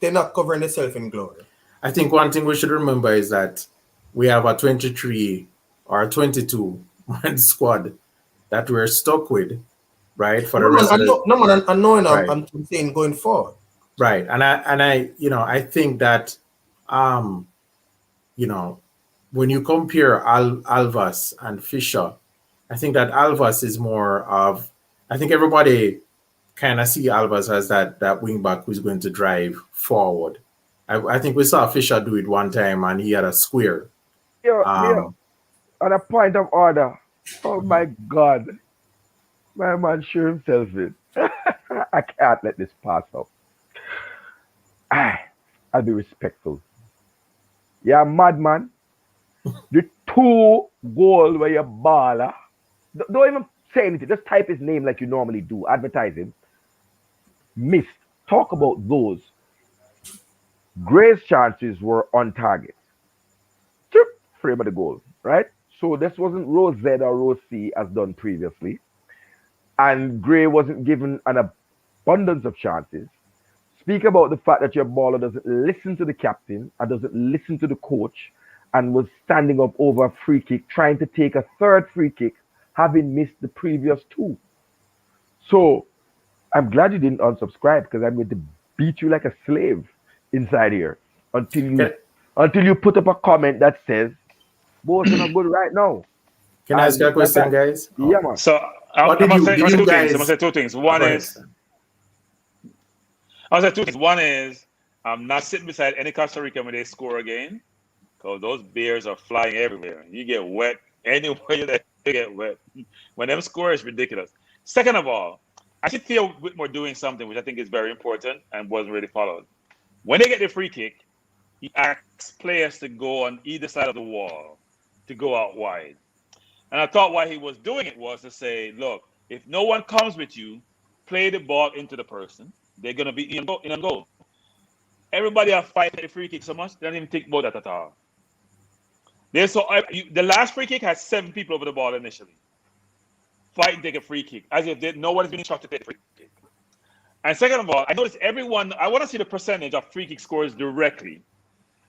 S12: they're not covering themselves in glory.
S5: I think one thing we should remember is that we have a 23 or 22 man squad that we're stuck with, right? For the rest of the
S12: I'm saying going forward.
S5: Right. And I think that when you compare Alvas and Fisher, I think that Alvas is more of, I think everybody kind of see Alvas as that wing back who's going to drive forward. I think we saw Fisher do it one time and he had a square.
S13: On a point of order, oh my God, my man sure himself it. I can't let this pass up. I'll be respectful. Yeah, madman. The 2 goal where you baller. Don't even say anything. Just type his name like you normally do. Advertise him. Missed. Talk about those. Gray's chances were on target. Frame of the goal, right? So this wasn't row Z or row C as done previously. And Gray wasn't given an abundance of chances. Speak about the fact that your baller doesn't listen to the captain and doesn't listen to the coach and was standing up over a free kick, trying to take a third free kick, having missed the previous 2. So I'm glad you didn't unsubscribe, because I'm going to beat you like a slave inside here until you put up a comment that says, boys are not good right now.
S5: Can I ask you a question, guys?
S13: Yeah, man.
S6: So I'm going to say 2 things. One is, I'm not sitting beside any Costa Rican when they score again, because those bears are flying everywhere. You get wet anywhere that you get wet. When them score, it's ridiculous. Second of all, I see Theo Whitmore doing something which I think is very important and wasn't really followed. When they get the free kick, he asks players to go on either side of the wall to go out wide. And I thought why he was doing it was to say, look, if no one comes with you, play the ball into the person. They're going to be in goal. Everybody are fighting the free kick so much, they don't even think about that at all. The last free kick had 7 people over the ball initially. Fight and take a free kick, as if no one has been instructed to take a free kick. And second of all, I noticed I want to see the percentage of free kick scores directly.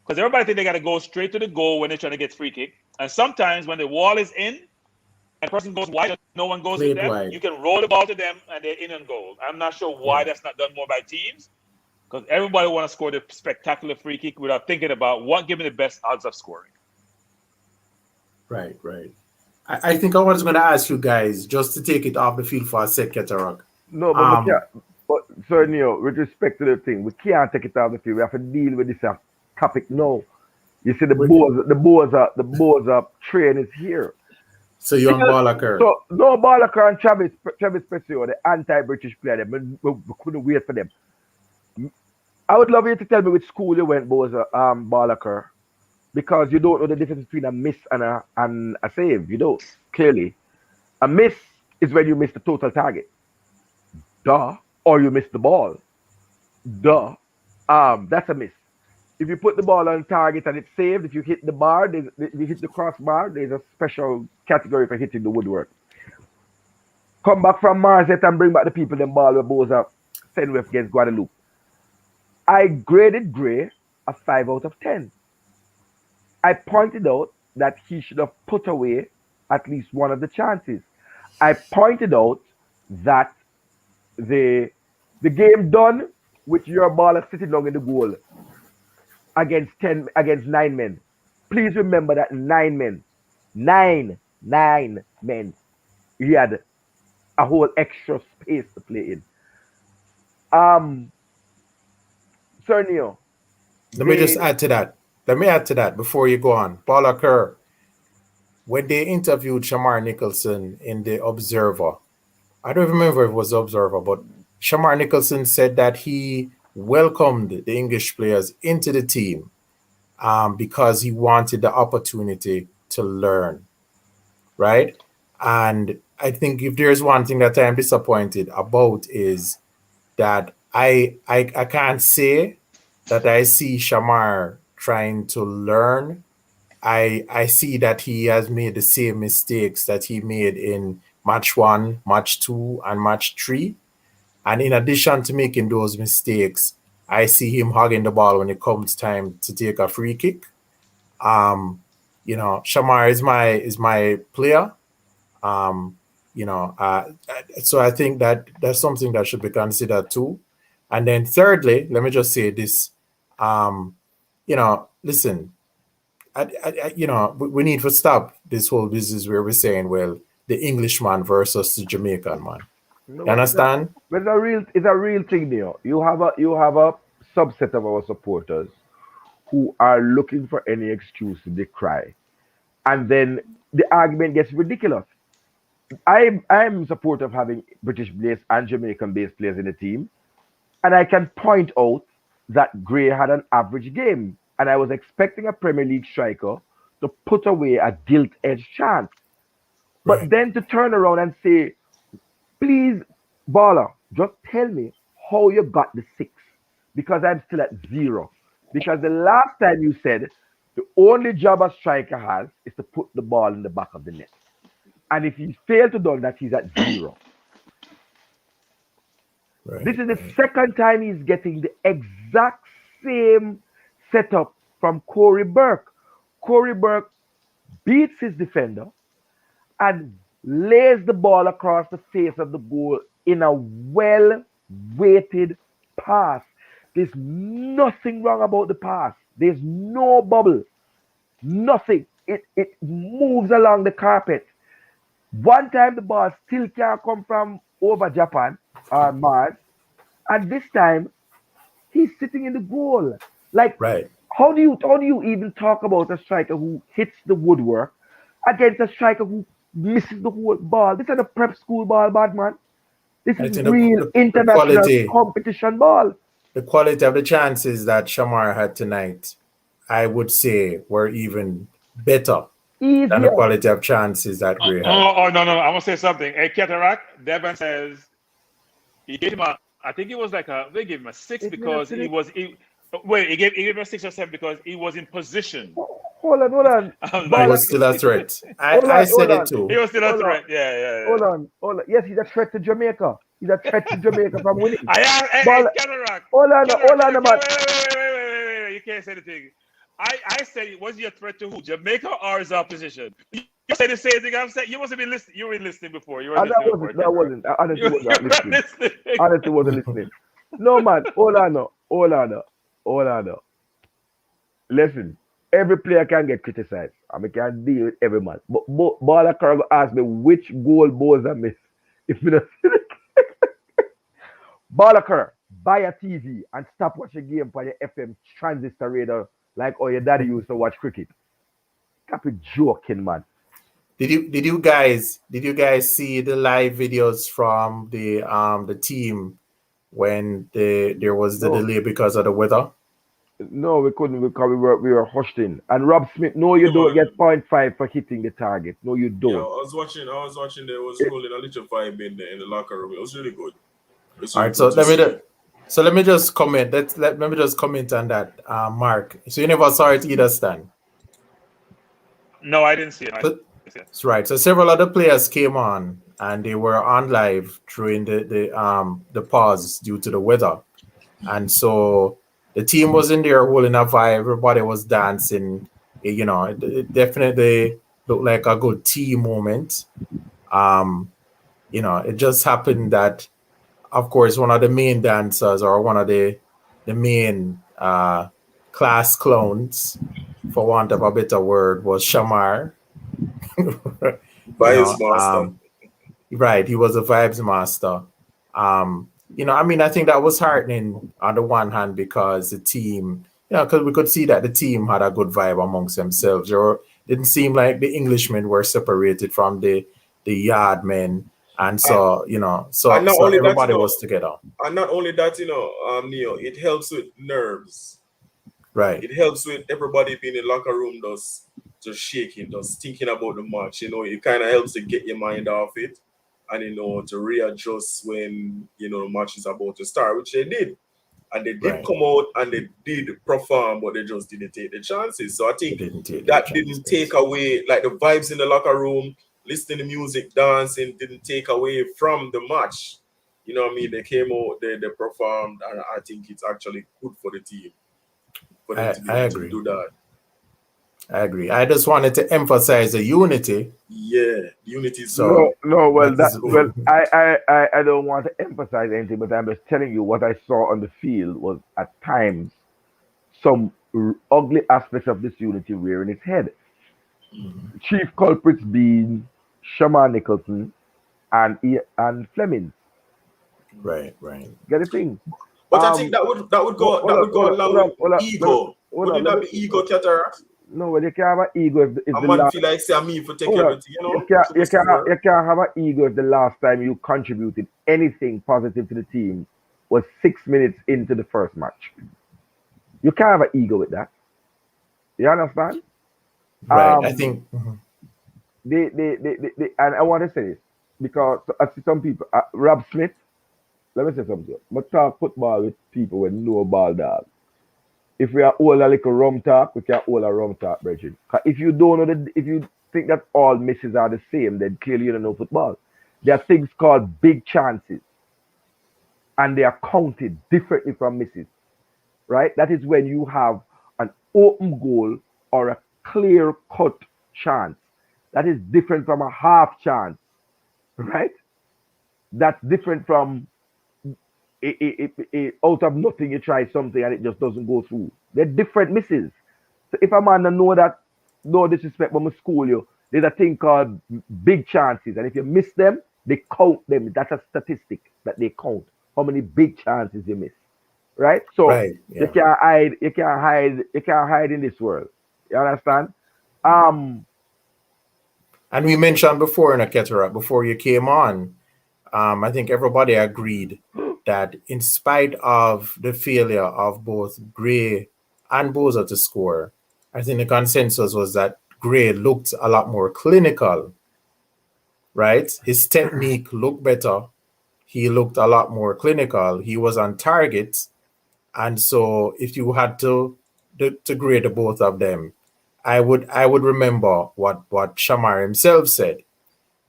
S6: Because everybody think they got to go straight to the goal when they're trying to get free kick. And sometimes when the wall is in and the person goes wide, no one goes with them, wide. You can roll the ball to them and they're in on goal. I'm not sure why that's not done more by teams. Because everybody want to score the spectacular free kick without thinking about what giving the best odds of scoring.
S5: Right. I think I was going to ask you guys just to take it off the field for a sec, Cataract.
S13: No, but sir Neo, with respect to the thing, we can't take it off the field. We have to deal with this topic now. You see, the boards up train is here.
S5: So you're on Balaker.
S13: So no Balaker and Travis Pesio, the anti-British player. We couldn't wait for them. I would love you to tell me which school you went, Balaker, because you don't know the difference between a miss and a save. You don't, clearly. A miss is when you miss the total target. Duh. Or you miss the ball. Duh. That's a miss. If you put the ball on target and it's saved, if you hit the bar, if you hit the crossbar, there's a special category for hitting the woodwork. Come back from Mars and bring back the people them ball with Boza send with against Guadeloupe. I graded Gray a 5 out of 10. I pointed out that he should have put away at least one of the chances. I pointed out that the game done with your baller sitting down in the goal against 9 men. Please remember that 9 men. 9 men. He had a whole extra space to play in. Sir Neo.
S5: Let me just add to that before you go on. Paula Kerr, when they interviewed Shamar Nicholson in the Observer, I don't remember if it was the Observer, but Shamar Nicholson said that he welcomed the English players into the team because he wanted the opportunity to learn, right? And I think if there's one thing that I'm disappointed about is that I can't say that I see Shamar trying to learn. I see that he has made the same mistakes that he made in match 1, match 2, and match 3. And in addition to making those mistakes, I see him hugging the ball when it comes time to take a free kick. Shamar is my player. So I think that that's something that should be considered too. And then thirdly, let me just say this. Listen, we need to stop this whole business where we're saying, well, the Englishman versus the Jamaican man.
S13: No,
S5: You understand?
S13: But it's a real thing there. You have a subset of our supporters who are looking for any excuse to decry, and then the argument gets ridiculous. I'm in support of having British-based and Jamaican-based players in the team, and I can point out that Gray had an average game, and I was expecting a Premier League striker to put away a gilt-edged chance. But then to turn around and say, please, Baller, just tell me how you got the 6, because I'm still at 0. Because the last time you said the only job a striker has is to put the ball in the back of the net. And if he failed to do that, he's at 0. This is the second time he's getting the exact same setup from Corey Burke. Corey Burke beats his defender and lays the ball across the face of the goal in a well-weighted pass. There's nothing wrong about the pass. There's no bubble. Nothing. It moves along the carpet. One time the ball still can't come from over Japan or Mars. And this time he's sitting in the goal. Like, how do you even talk about a striker who hits the woodwork against a striker who misses the whole ball? This is a prep school ball, bad man. This is real international competition ball.
S5: The quality of the chances that Shamar had tonight, I would say, were even better than the quality of chances that Gray had.
S10: Oh, no. I'm going to say something. Hey, Cataract, Devon says he gave him I think it was they gave him a 6 because he gave him a 6 or 7 because he was in position.
S13: Hold on.
S5: He was still a threat. I said it too.
S10: He was still a threat. Yeah.
S13: Hold on. Yes, he's a threat to Jamaica. He's a threat to Jamaica from winning.
S10: Cataract.
S13: Hold on, man.
S10: Wait. You can't say the thing. I said, was he a threat to who? Jamaica or his opposition? You say the same thing I'm saying. You must have been listening. You were listening before. You were listening.
S13: That wasn't. Honestly, wasn't listening. No, man. Hold on. Listen, every player can get criticized. I mean, can deal with every man. But Baller Cargo asked me which goal Boza missed. If you don't see it. Baller Cargo, buy a TV and stop watching game for your FM transistor radar like your daddy used to watch cricket. Stop it joking, man.
S5: Did you guys see the live videos from the team when there was the delay because of the weather?
S13: No, we couldn't because we were hushed in. And Rob Smith, no, you don't get 0.5 for hitting the target. No, you don't.
S3: Yeah, I was watching. There was rolling a little vibe in the locker room. It was really good.
S5: All right, so let me just comment. Let me just comment on that, Mark. So you never saw it either, Stan?
S10: No, I didn't see it.
S5: That's right. So several other players came on, and they were on live during the pause due to the weather, and so the team was in there holding a vibe. Everybody was dancing. It definitely looked like a good team moment. It just happened that, of course, one of the main dancers or one of the main class clowns, for want of a better word, was Shamar.
S3: Vibes master.
S5: Right, he was a vibes master. I think that was heartening on the one hand because the team, because we could see that the team had a good vibe amongst themselves. Or didn't seem like the Englishmen were separated from the yard men. And so, everybody was together.
S3: And not only that, Neo, it helps with nerves.
S5: Right.
S3: It helps with everybody being in the locker room just shaking, just thinking about the match. It kind of helps to get your mind off it and, to readjust when, the match is about to start, which they did. And they did come out and they did perform, but they just didn't take the chances. So I think that didn't take away, like the vibes in the locker room, listening to music, dancing, didn't take away from the match. You know what I mean? They came out, they performed, and I think it's actually good for the team. For them to be able to do that.
S5: I agree. I just wanted to emphasize the unity.
S3: Yeah, unity is
S13: I don't want to emphasize anything, but I'm just telling you what I saw on the field was at times some ugly aspects of this unity rearing its head. Chief culprits being Shamar Nicholson and Fleming.
S5: Right.
S13: Get the thing.
S3: But I think that would go along with ego. Wouldn't that be ego, Cataract?
S13: No, but you can't have an ego if
S3: a
S13: the
S3: man
S13: last...
S3: feel like say me for take everything, you know.
S13: You can't have an ego if the last time you contributed anything positive to the team was 6 minutes into the first match. You can't have an ego with that. You understand?
S5: Right. I think.
S13: And I want to say this because I see some people. Rob Smith. Let me say something. I talk football with people with no ball dog. If we are all a little rum talk, we can all a rum talk, Bridget. If you don't know if you think that all misses are the same, then clearly you don't know football. There are things called big chances, and they are counted differently from misses. Right? That is when you have an open goal or a clear-cut chance. That is different from a half chance. Right? That's different from out of nothing you try something and it just doesn't go through. They're different misses. So if a man don't know that, no disrespect, but I'm school you, there's a thing called big chances, and if you miss them, they count them. That's a statistic that they count how many big chances you miss. Right? So you can't hide in this world. You understand?
S5: And we mentioned before in a Cataract, before you came on, I think everybody agreed that in spite of the failure of both Gray and Boza to score, I think the consensus was that Gray looked a lot more clinical, right? His technique looked better. He looked a lot more clinical. He was on target. And so if you had to grade the both of them, I would remember what Shamar himself said,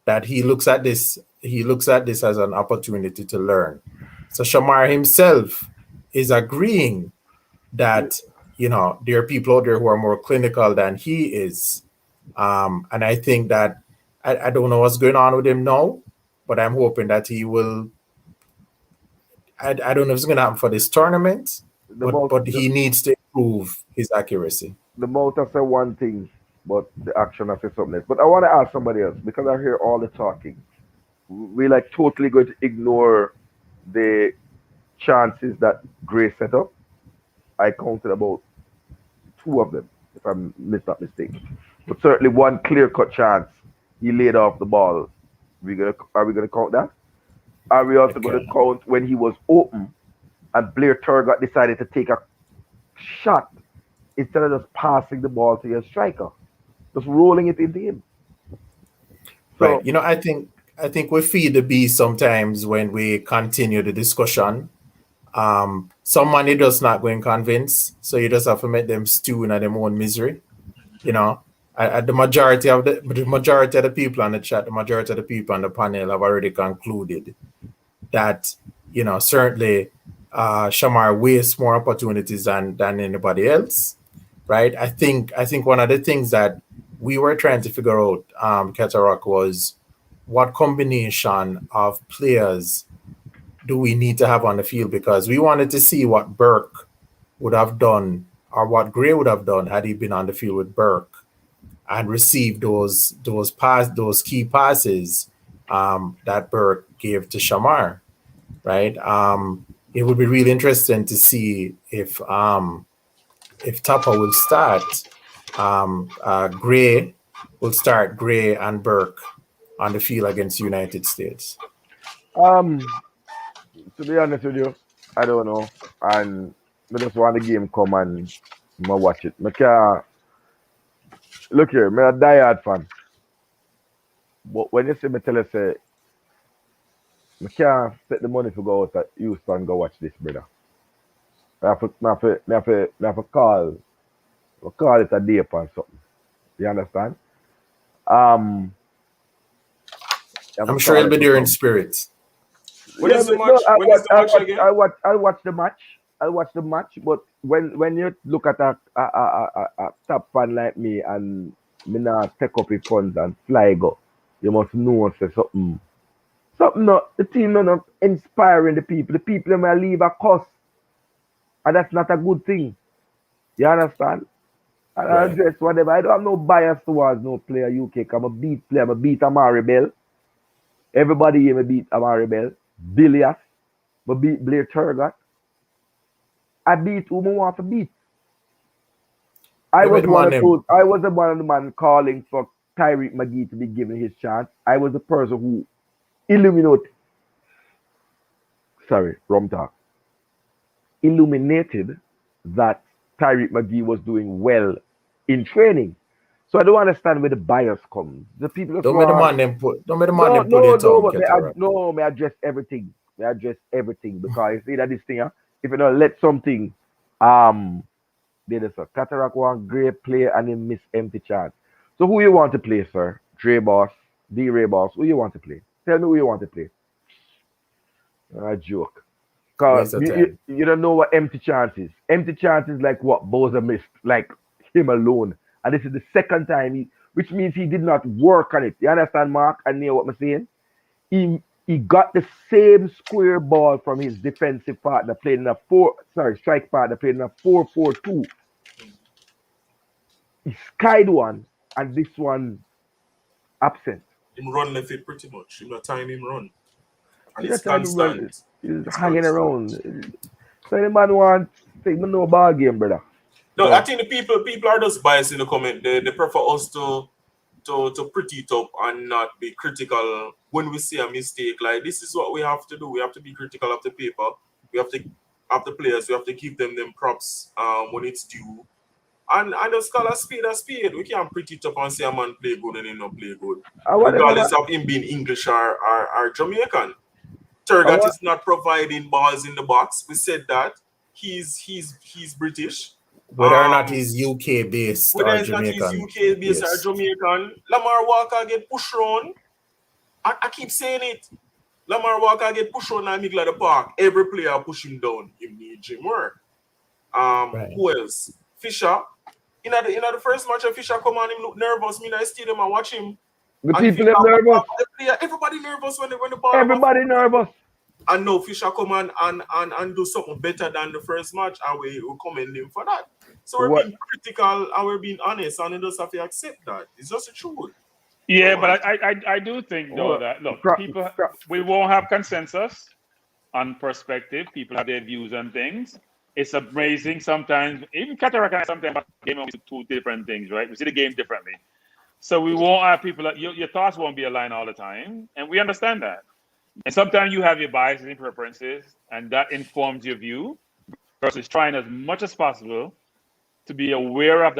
S5: that he looks at this as an opportunity to learn. So Shamar himself is agreeing that, you know, there are people out there who are more clinical than he is. And I think that I don't know what's going on with him now, but I'm hoping that he will. I don't know if it's going to happen for this tournament, but he needs to improve his accuracy.
S13: The mouth I say one thing, but the action I say something else. But I want to ask somebody else, because I hear all the talking. We like totally going to ignore the chances that Gray set up. I counted about 2 of them, if I'm not mistaken. But certainly one clear-cut chance he laid off the ball. Are we gonna count that? Are we also going to count when he was open and Blair Turgot decided to take a shot instead of just passing the ball to your striker, just rolling it into him? So,
S5: right. You know, I think we feed the beast sometimes when we continue the discussion. Some money does not go and convince, so you just have to make them stew in their own misery. You know, the majority of the people on the chat, the majority of the people on the panel have already concluded that, you know, certainly Shamar wastes more opportunities than anybody else, right? I think one of the things that we were trying to figure out, Cataract, was what combination of players do we need to have on the field, because we wanted to see what Burke would have done or what Gray would have done had he been on the field with Burke and received those key passes that Burke gave to Shamar, right? It would be really interesting to see if Tapa will start Gray and Burke on the field against United States.
S13: To be honest with you, I don't know. And I just want the game come and I watch it. Look here, I'm a diehard fan. But when you see me tell you, say, I can't take the money to go out at Houston and go watch this, brother. I have to call it a day or something. You understand? I'm
S5: sure he'll be there in spirit.
S3: When is the match? When is the match again?
S13: I'll watch the match. I'll watch the match. But when you look at a top fan like me and me not take up his funds and fly go, you must know say something. Something not the team not inspiring the people. The people may leave a cost. And that's not a good thing. You understand? And I address whatever. I don't have no bias towards no player UK. I'm a beat player. I'm a beat Amari Bell. Everybody here, I beat Amari Bell. Billias. I beat Blair Turgot. I beat who I want to beat. I was the one of the man calling for Tyreek McGee to be given his chance. I was the person who illuminated that Tyreek McGee was doing well in training. So I don't understand where the bias comes. The people
S5: don't make the man them put their tongue, Cataract.
S13: May address everything. May address everything because you see that this thing, if you don't let something there's a Cataract one great player and he miss empty chance. So who you want to play, sir? Dre Boss, D-Ray Boss, who you want to play? Tell me who you want to play. A joke. Because you don't know what empty chance is. Empty chance is like what Bowser missed, like him alone. And this is the second time, which means he did not work on it. You understand, Mark and Neil, what I'm saying? He got the same square ball from his defensive partner playing in a strike partner playing in a 4-4-2. He skied one, and this one absent.
S3: Him run left it pretty much. Him not time him run. And
S13: He's
S3: it's constant.
S13: He's hanging around. So the man wants to take no ball game, brother.
S3: No, I think the people are just biased in the comment. They prefer us to pretty it up and not be critical when we see a mistake. Like, this is what we have to do. We have to be critical of the paper. We have to have the players. We have to give them props when it's due. And just call a spade a spade. We can't pretty it up and say a man play good and he not play good. Regardless of him being English or Jamaican. Turgot is not providing balls in the box. We said that. He's British.
S5: Whether or not he's UK based or Jamaican.
S3: Whether he's UK based or Jamaican. Lamar Walker get pushed around. I keep saying it. Lamar Walker get pushed around in the middle of the park. Every player push him down. He need gym work. Who else? Fisher. In the first match, Fisher come on, him look nervous. Me in the stadium, I watch him.
S13: The people are nervous.
S3: Everybody nervous when the ball.
S13: Everybody nervous.
S3: And now Fisher come on and do something better than the first match, and we commend him for that. So we're being critical and we're being honest, and you just have to accept that. It's just the truth.
S6: Yeah, but I do think though that we won't have consensus on perspective. People have their views on things. It's amazing sometimes. Even Cataract and sometimes game is two different things, right? We see the game differently. So we won't have people that your thoughts won't be aligned all the time, and we understand that. And sometimes you have your biases and preferences, and that informs your view. Versus trying as much as possible to be aware of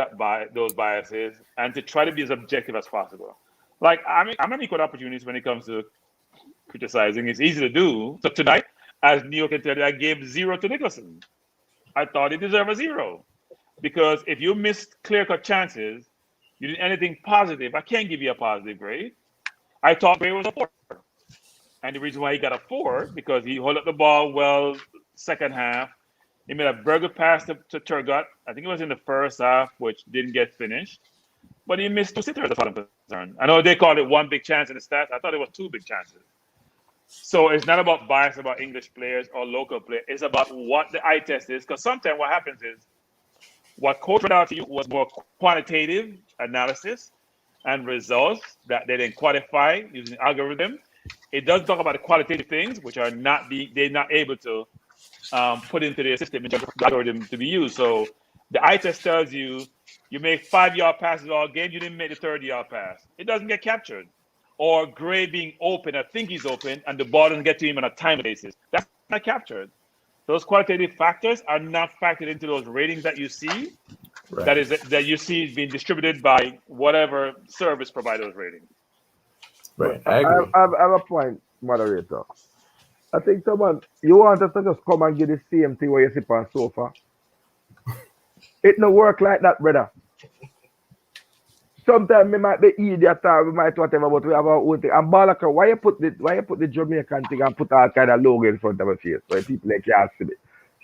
S6: those biases and to try to be as objective as possible. Like I'm an equal opportunist when it comes to criticizing. It's easy to do. So tonight, as Neil can tell you, I gave 0 to Nicholson. I thought he deserved a 0 because if you missed clear-cut chances, you did anything positive. I can't give you a positive grade. I thought Gray was a 4. And the reason why he got a 4 because he held up the ball well second half. He made a very good pass to Turgot. I think it was in the first half, which didn't get finished. But he missed 2 sitters as far as I'm concerned. I know they called it 1 big chance in the stats. I thought it was 2 big chances. So it's not about bias about English players or local players. It's about what the eye test is. Because sometimes what happens is what coach read out to you was more quantitative analysis and results that they didn't quantify using algorithm. It does talk about the qualitative things, which are they're not able to put into their system in terms of the algorithm to be used. So the eye test tells you make 5-yard passes all game, you didn't make the 3rd-yard pass. It doesn't get captured. Or Gray being open, I think he's open, and the ball doesn't get to him on a time basis. That's not captured. Those qualitative factors are not factored into those ratings that you see. Right. That you see being distributed by whatever service provider is rating.
S5: Right, I agree.
S13: I have a point, moderator. I think someone you want us to just come and get the same thing where you sit on sofa. It no work like that, brother. Sometimes we might be idiot or we might whatever, but we have our own thing. And Balaka, why you put the Jamaican thing and put all kind of logo in front of our face where people like can't see it?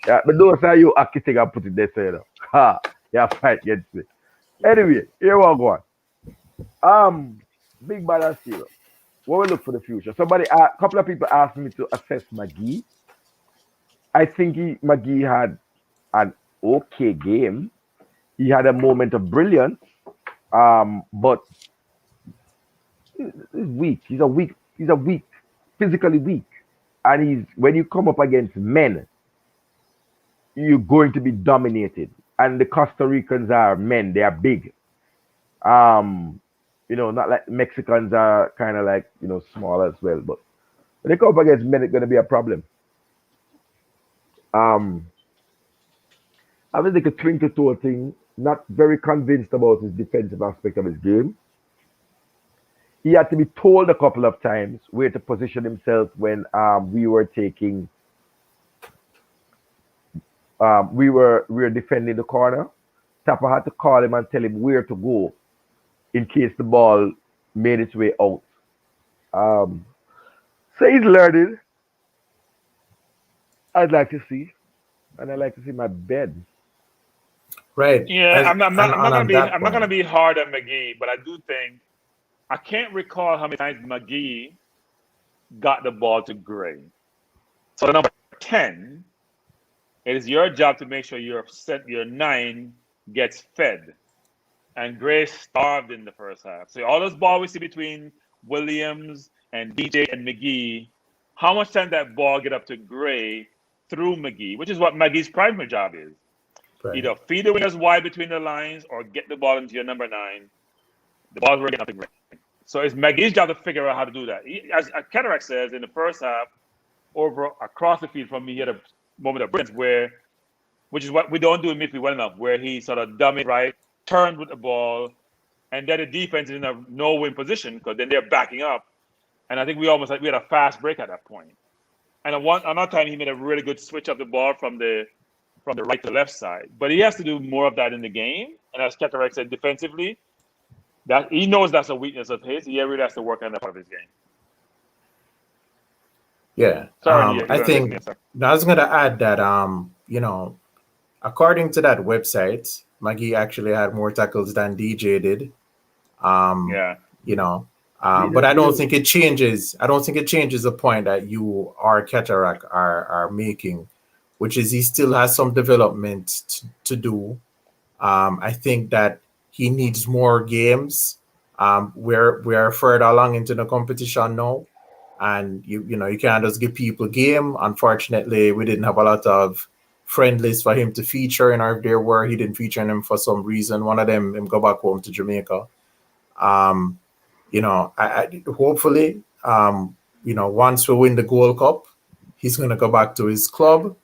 S13: Yeah, but those are you acting thing and put it there, so ha, yeah, fight against me. Anyway, here we go on. Big balance here. What we look for the future? A couple of people asked me to assess McGee. I think McGee had an okay game. he had a moment of brilliance, but he's weak. He's a weak, physically weak. And when you come up against men, you're going to be dominated. And the Costa Ricans are men, they are big. Not like Mexicans are kind of like, small as well. But when they come up against men, it's going to be a problem. I was like a twinkle toe thing, not very convinced about his defensive aspect of his game. He had to be told a couple of times where to position himself when we were defending the corner. Tapper had to call him and tell him where to go in case the ball made its way out. So he's learning. I'd like to see, and I'd like to see my bed.
S5: Right.
S6: Yeah, I'm not gonna be hard on McGee, but I do think I can't recall how many times McGee got the ball to Gray. So number 10, it is your job to make sure your 9 gets fed. And Gray starved in the first half. So all those balls we see between Williams and DJ and McGee, how much time that ball get up to Gray through McGee, which is what McGee's primary job is. Right. Either feed the wingers wide between the lines or get the ball into your number 9. The ball's getting up to Gray. So it's McGee's job to figure out how to do that. As Cataract says, in the first half, across the field from me, he had a moment of brilliance which is what we don't do in midfield well enough, where he sort of dummied right, turned with the ball, and then the defense is in a no-win position because then they're backing up. And I think we had a fast break at that point. And another time he made a really good switch of the ball from the right to the left side. But he has to do more of that in the game. And as Cataract said, defensively, that he knows that's a weakness of his. He really has to work on that part of his game.
S5: Yeah. I think I was going to add that, according to that website, McGee actually had more tackles than DJ did. But I don't think it changes. I don't think it changes the point that you or Cataract are making, which is he still has some development to do. I think that he needs more games. We're further along into the competition now, and you can't just give people game. Unfortunately, we didn't have a lot of friendlies for him to feature, and if there were, he didn't feature in them for some reason. One of them, him go back home to Jamaica. Hopefully, once we win the Gold Cup, he's going to go back to his club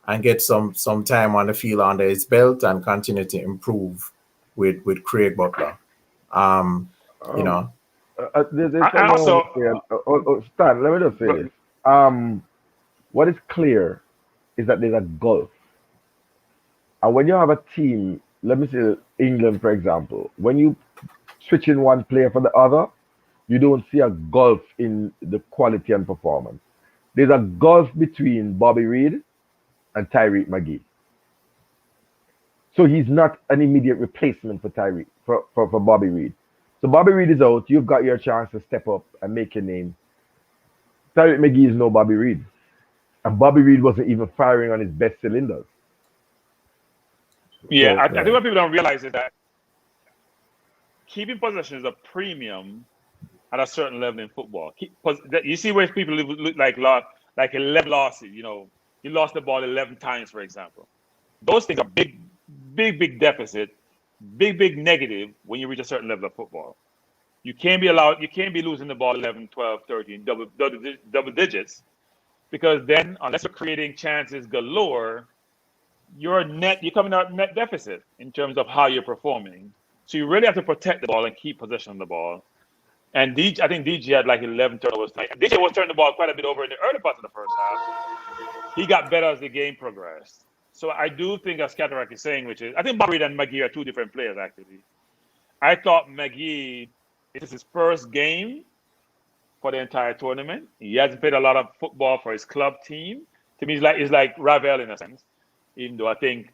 S5: and get some time on the field under his belt and continue to improve with Craig Butler.
S13: Stan, let me just say this. What is clear is that there's a gulf. And when you have a team, let me say England, for example, when you switch in one player for the other, you don't see a gulf in the quality and performance. There's a gulf between Bobby Reid and Tyreek McGee. So he's not an immediate replacement for Tyreek, for Bobby Reid. So Bobby Reid is out. You've got your chance to step up and make your name. Tyreek McGee is no Bobby Reid. And Bobby Reid wasn't even firing on his best cylinders.
S6: Yeah, I think what people don't realize is that keeping possession is a premium at a certain level in football. You see where people look like 11 losses, you lost the ball 11 times, for example. Those things are big deficit, big negative when you reach a certain level of football. You can't be losing the ball 11, 12, 13, double digits, because then unless you're creating chances galore, you're coming out net deficit in terms of how you're performing. So you really have to protect the ball and keep possession of the ball. And I think DJ had like 11 turnovers tonight. DJ was turning the ball quite a bit over in the early parts of the first half. He got better as the game progressed. So I do think, as Cataract is saying, which is, I think Bobby and McGee are two different players, actually. I thought McGee, this is his first game for the entire tournament. He hasn't played a lot of football for his club team. To me, it's like Ravel in a sense. Even though I think,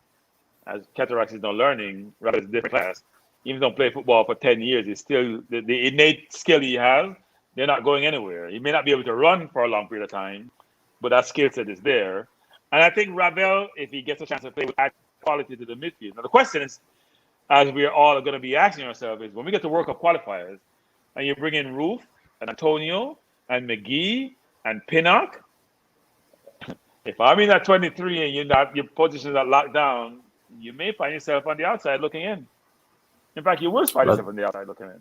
S6: as Cataract is not learning, Ravel is a different class. Even though he don't play football for 10 years, it's still the innate skill he has, they're not going anywhere. He may not be able to run for a long period of time, but that skill set is there. And I think Ravel, if he gets a chance to play, will add quality to the midfield. Now, the question is,
S10: as we are all going to be asking ourselves, is when we get to World Cup qualifiers, and you bring in Roof and Antonio and McGee and Pinnock. If I'm in at 23 and your positions are locked down, you may find yourself on the outside looking in. In fact, you will find yourself on the outside looking in.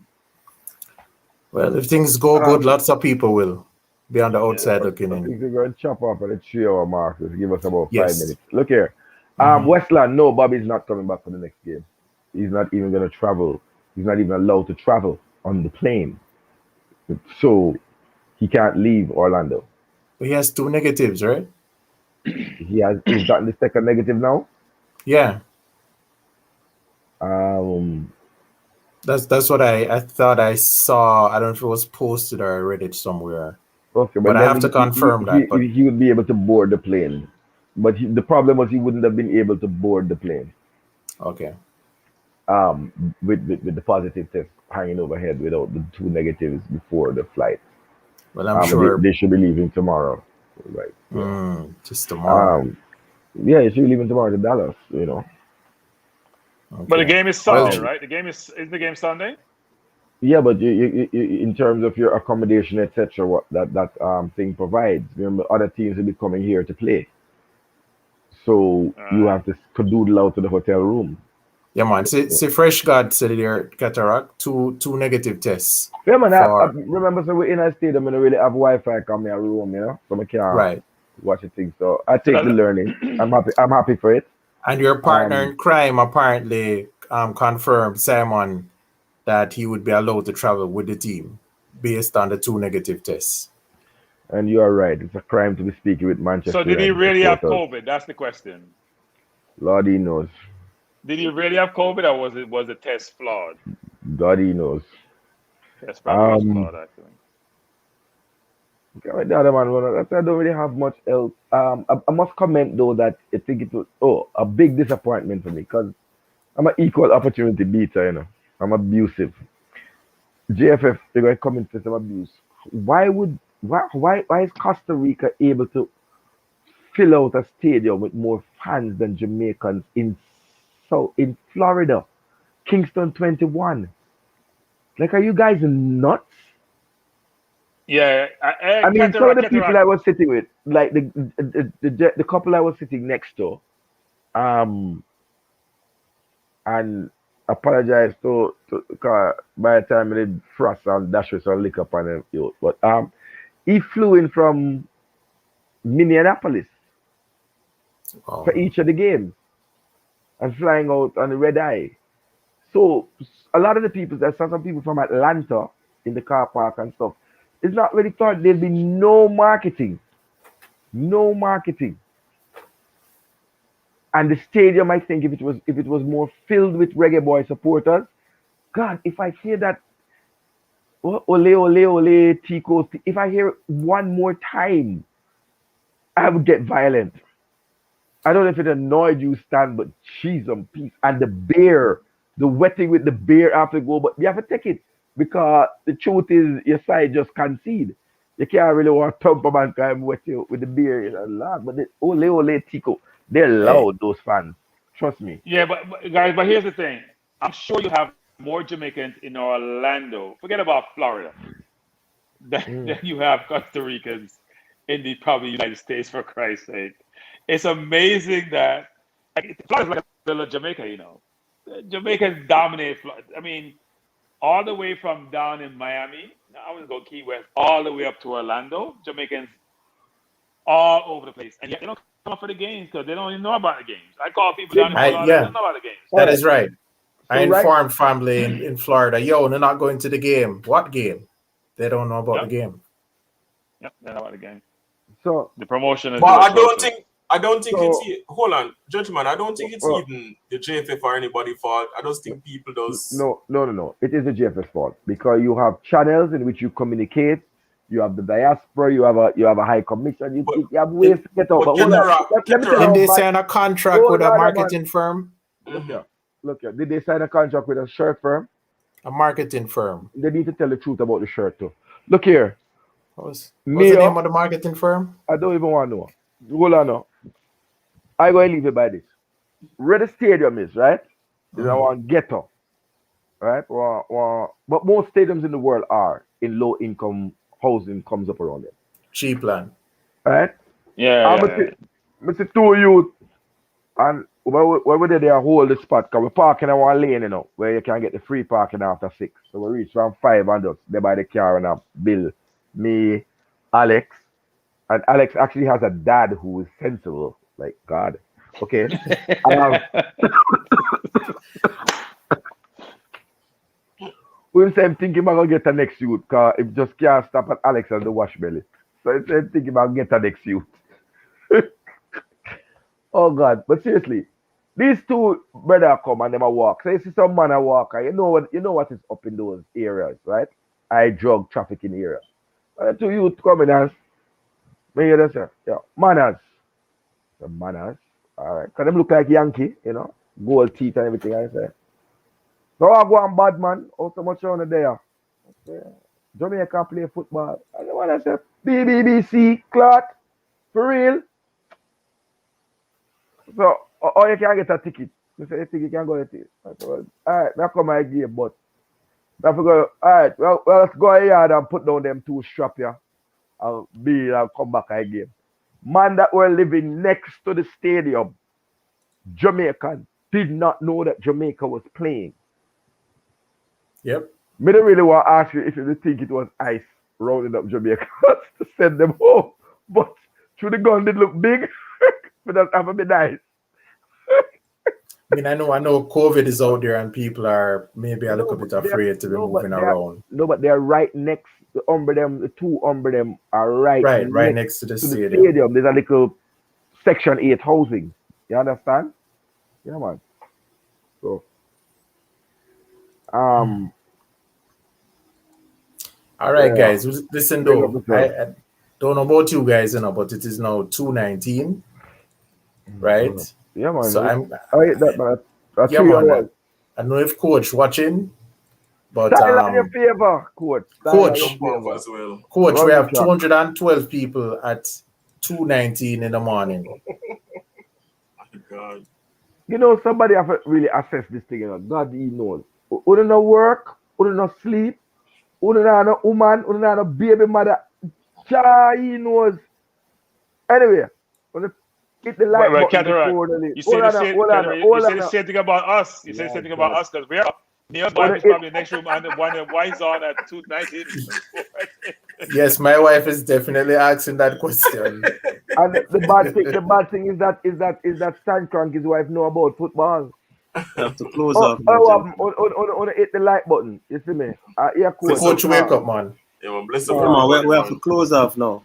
S5: Well, if things go good, lots of people will be on the outside looking
S13: I
S5: in.
S13: think we're going to chop off at the 3-hour mark. Give us about 5
S5: Yes.
S13: minutes. Look here. Westland, no, Bobby's not coming back for the next game. He's not even going to travel. He's not even allowed to travel on the plane. So he can't leave Orlando.
S5: He has 2 negatives, right?
S13: He's gotten the second negative now?
S5: Yeah. That's what I thought I saw. I don't know if it was posted or I read it somewhere.
S13: Okay,
S5: but I have to confirm that. But
S13: he would be able to board the plane. But the problem was he wouldn't have been able to board the plane.
S5: Okay.
S13: With the positive test hanging overhead without the 2 negatives before the flight.
S5: Well, I'm sure
S13: they should be leaving tomorrow. Right.
S5: Just tomorrow.
S13: Yeah, they should be leaving tomorrow to Dallas, you know.
S5: Okay.
S10: But the game is Sunday, right? The game is the game Sunday?
S13: Yeah, but you in terms of your accommodation, etc., what that thing provides. Remember, other teams will be coming here to play, so you have to cadoodle out to the hotel room.
S5: Yeah, man. See, Fresh God said there, Cataract, two negative tests.
S13: Yeah, man. I remember, so we're in a stadium and I really have Wi-Fi come in a room, you know, so I can watch the thing. So I take the learning. I'm happy for it.
S5: And your partner in crime apparently confirmed, Simon, that he would be allowed to travel with the team based on the 2 negative tests.
S13: And you are right. It's a crime to be speaking with Manchester.
S10: So did he really have COVID? That's the question.
S13: Lord, he knows.
S10: Did he really have COVID, or was the test flawed?
S13: God, he knows.
S10: Test probably was flawed, actually.
S13: Okay, the other man, I don't really have much else. I must comment though that I think it was a big disappointment for me because I'm an equal opportunity beater, you know. I'm abusive. JFF, they're going to come into some abuse. Why is Costa Rica able to fill out a stadium with more fans than Jamaicans in Florida? Kingston 21. Like, are you guys nuts?
S10: Yeah,
S13: I mean, some of the people I was sitting with, like the couple I was sitting next to, and apologize to by the time I did frost and dash with some liquor upon him, but he flew in from Minneapolis for each of the games and flying out on the red eye. So a lot of the people, there's some people from Atlanta in the car park and stuff. It's not really thought there'd be no marketing. No marketing. And the stadium, I think, if it was more filled with Reggae Boy supporters, God, if I hear that ole ole ole Tico, if I hear it one more time, I would get violent. I don't know if it annoyed you, Stan, but jeez on peace. And the beer, the wetting with the beer after goal, but you have to take it. Because the truth is, your side just concede. You can't really want to thump a man kind of wet you with the beer and laugh. But the ole ole Tico, they're loud, those fans. Trust me.
S10: Yeah, but guys, but here's the thing. I'm sure you have more Jamaicans in Orlando. Forget about Florida. Than you have Costa Ricans in the probably United States, for Christ's sake. It's amazing that Florida's like a little Jamaica, you know. Jamaicans dominate Florida. I mean, all the way from down in Miami, I wouldn't go Key West, all the way up to Orlando, Jamaicans all over the place. And yet they don't come up for the games because they don't even know about the games. I call people down in Florida, they don't know about the games.
S5: That is right. I informed family in Florida, yo, they're not going to the game. What game? They don't know about the game.
S10: Yep, they don't know about the game.
S13: So
S10: the promotion is.
S3: But I don't think it's hold on, judgment. I don't think it's even the JFF or anybody's fault. I just think people does.
S13: No. It is the JFF fault because you have channels in which you communicate. You have the diaspora. You have a high commission. You have ways to get out. But
S5: did they sign a contract with a marketing firm?
S13: Look here. Did they sign a contract with a shirt firm?
S5: A marketing firm.
S13: They need to tell the truth about the shirt too. Look here.
S5: What's the name of the marketing firm?
S13: I don't even want to know. Hold on now. I'm going to leave it by this. Where the stadium is, right? There's one ghetto, right? But most stadiums in the world are in low income housing comes up around them.
S5: Cheap land.
S13: Right?
S10: Yeah.
S13: I see two youth and when we there hold the spot because we're parking in one lane, you know, where you can get the free parking after 6. So we reach around 5 and us. They buy the car and Bill, me, Alex. And Alex actually has a dad who is sensible. Like God. Okay. We say I'm thinking about get the next youth because it just can't stop at Alex and the wash belly. So I'm thinking about get the next youth. Oh God, but seriously, these two brothers come and them a walk. So you see some man a walk, and you know what is up in those areas, right? High drug trafficking area. And two youth coming and me hear this, yeah, manners. The manners. Alright. Because them look like Yankee, you know, gold teeth and everything, I say. So I go on bad man, how so much on there? Okay. Jamaica play football. And the one I say, BBBC, clot, for real. So, or you can get a ticket. You say, you think you can go get it. I said, well, alright, now come my game, but I forgot, alright, well, let's go ahead and put down them two strap here. I'll come back again. Man that were living next to the stadium, Jamaican, did not know that Jamaica was playing.
S5: Yep.
S13: Me don't really want to ask you if you think it was ice rounding up Jamaica to send them home. But through the gun did look big, but that have to be nice.
S5: I mean, I know COVID is out there and people are maybe a little bit afraid to be moving around.
S13: No, but they're right next. The two them are right
S5: next to the stadium.
S13: There's a little Section 8 housing. You understand? Yeah, man. So,
S5: all right, guys. Listen, though, I don't know about you guys, but it is now 2:19, right?
S13: Yeah, man.
S5: So I know if Coach watching, but
S13: in your favor, Coach.
S5: Coach, we have 212 people at 2:19 in the morning.
S3: God.
S13: You know, somebody have to really assess this thing. You know, God, he knows. Who don't know work, who don't know sleep, who don't know woman, who don't know baby mother. He knows. Anyway, when hit the light button.
S10: Cataract. You say the same thing about us. You say the same thing about us because we're up. Neil's wife is probably next room and the one that wine's on at 2:19.
S5: Yes, my wife is definitely asking that question.
S13: And the bad thing is that Stan Crank, his wife, know about football.
S2: Have to close off.
S13: On hit the light button. You see me?
S5: Coach, wake up, man.
S3: Yeah, man, bless the
S2: we have to close off now.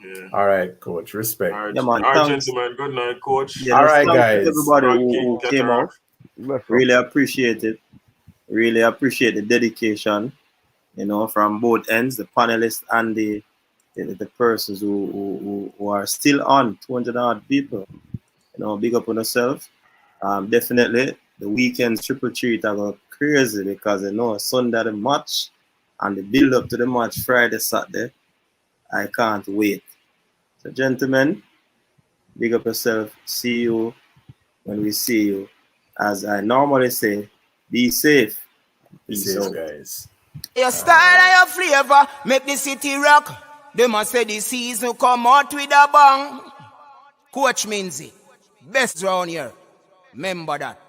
S3: Yeah.
S5: All right, Coach. Respect.
S3: All right,
S2: yeah, man,
S3: gentlemen. Good night, Coach.
S2: Yeah,
S5: all right, guys.
S2: Everybody who came out. Really appreciate it. Really appreciate the dedication, from both ends, the panelists and the persons who are still on, 200 odd people. Big up on yourself. Definitely, the weekends TripleTreat are going crazy because Sunday the match and the build up to the match Friday, Saturday. I can't wait. So, gentlemen, big up yourself. See you when we see you. As I normally say, be safe.
S5: Be safe, guys.
S1: Your style and your flavor make the city rock. They must say the season come out with a bang. Coach Minzy, best round here. Remember that.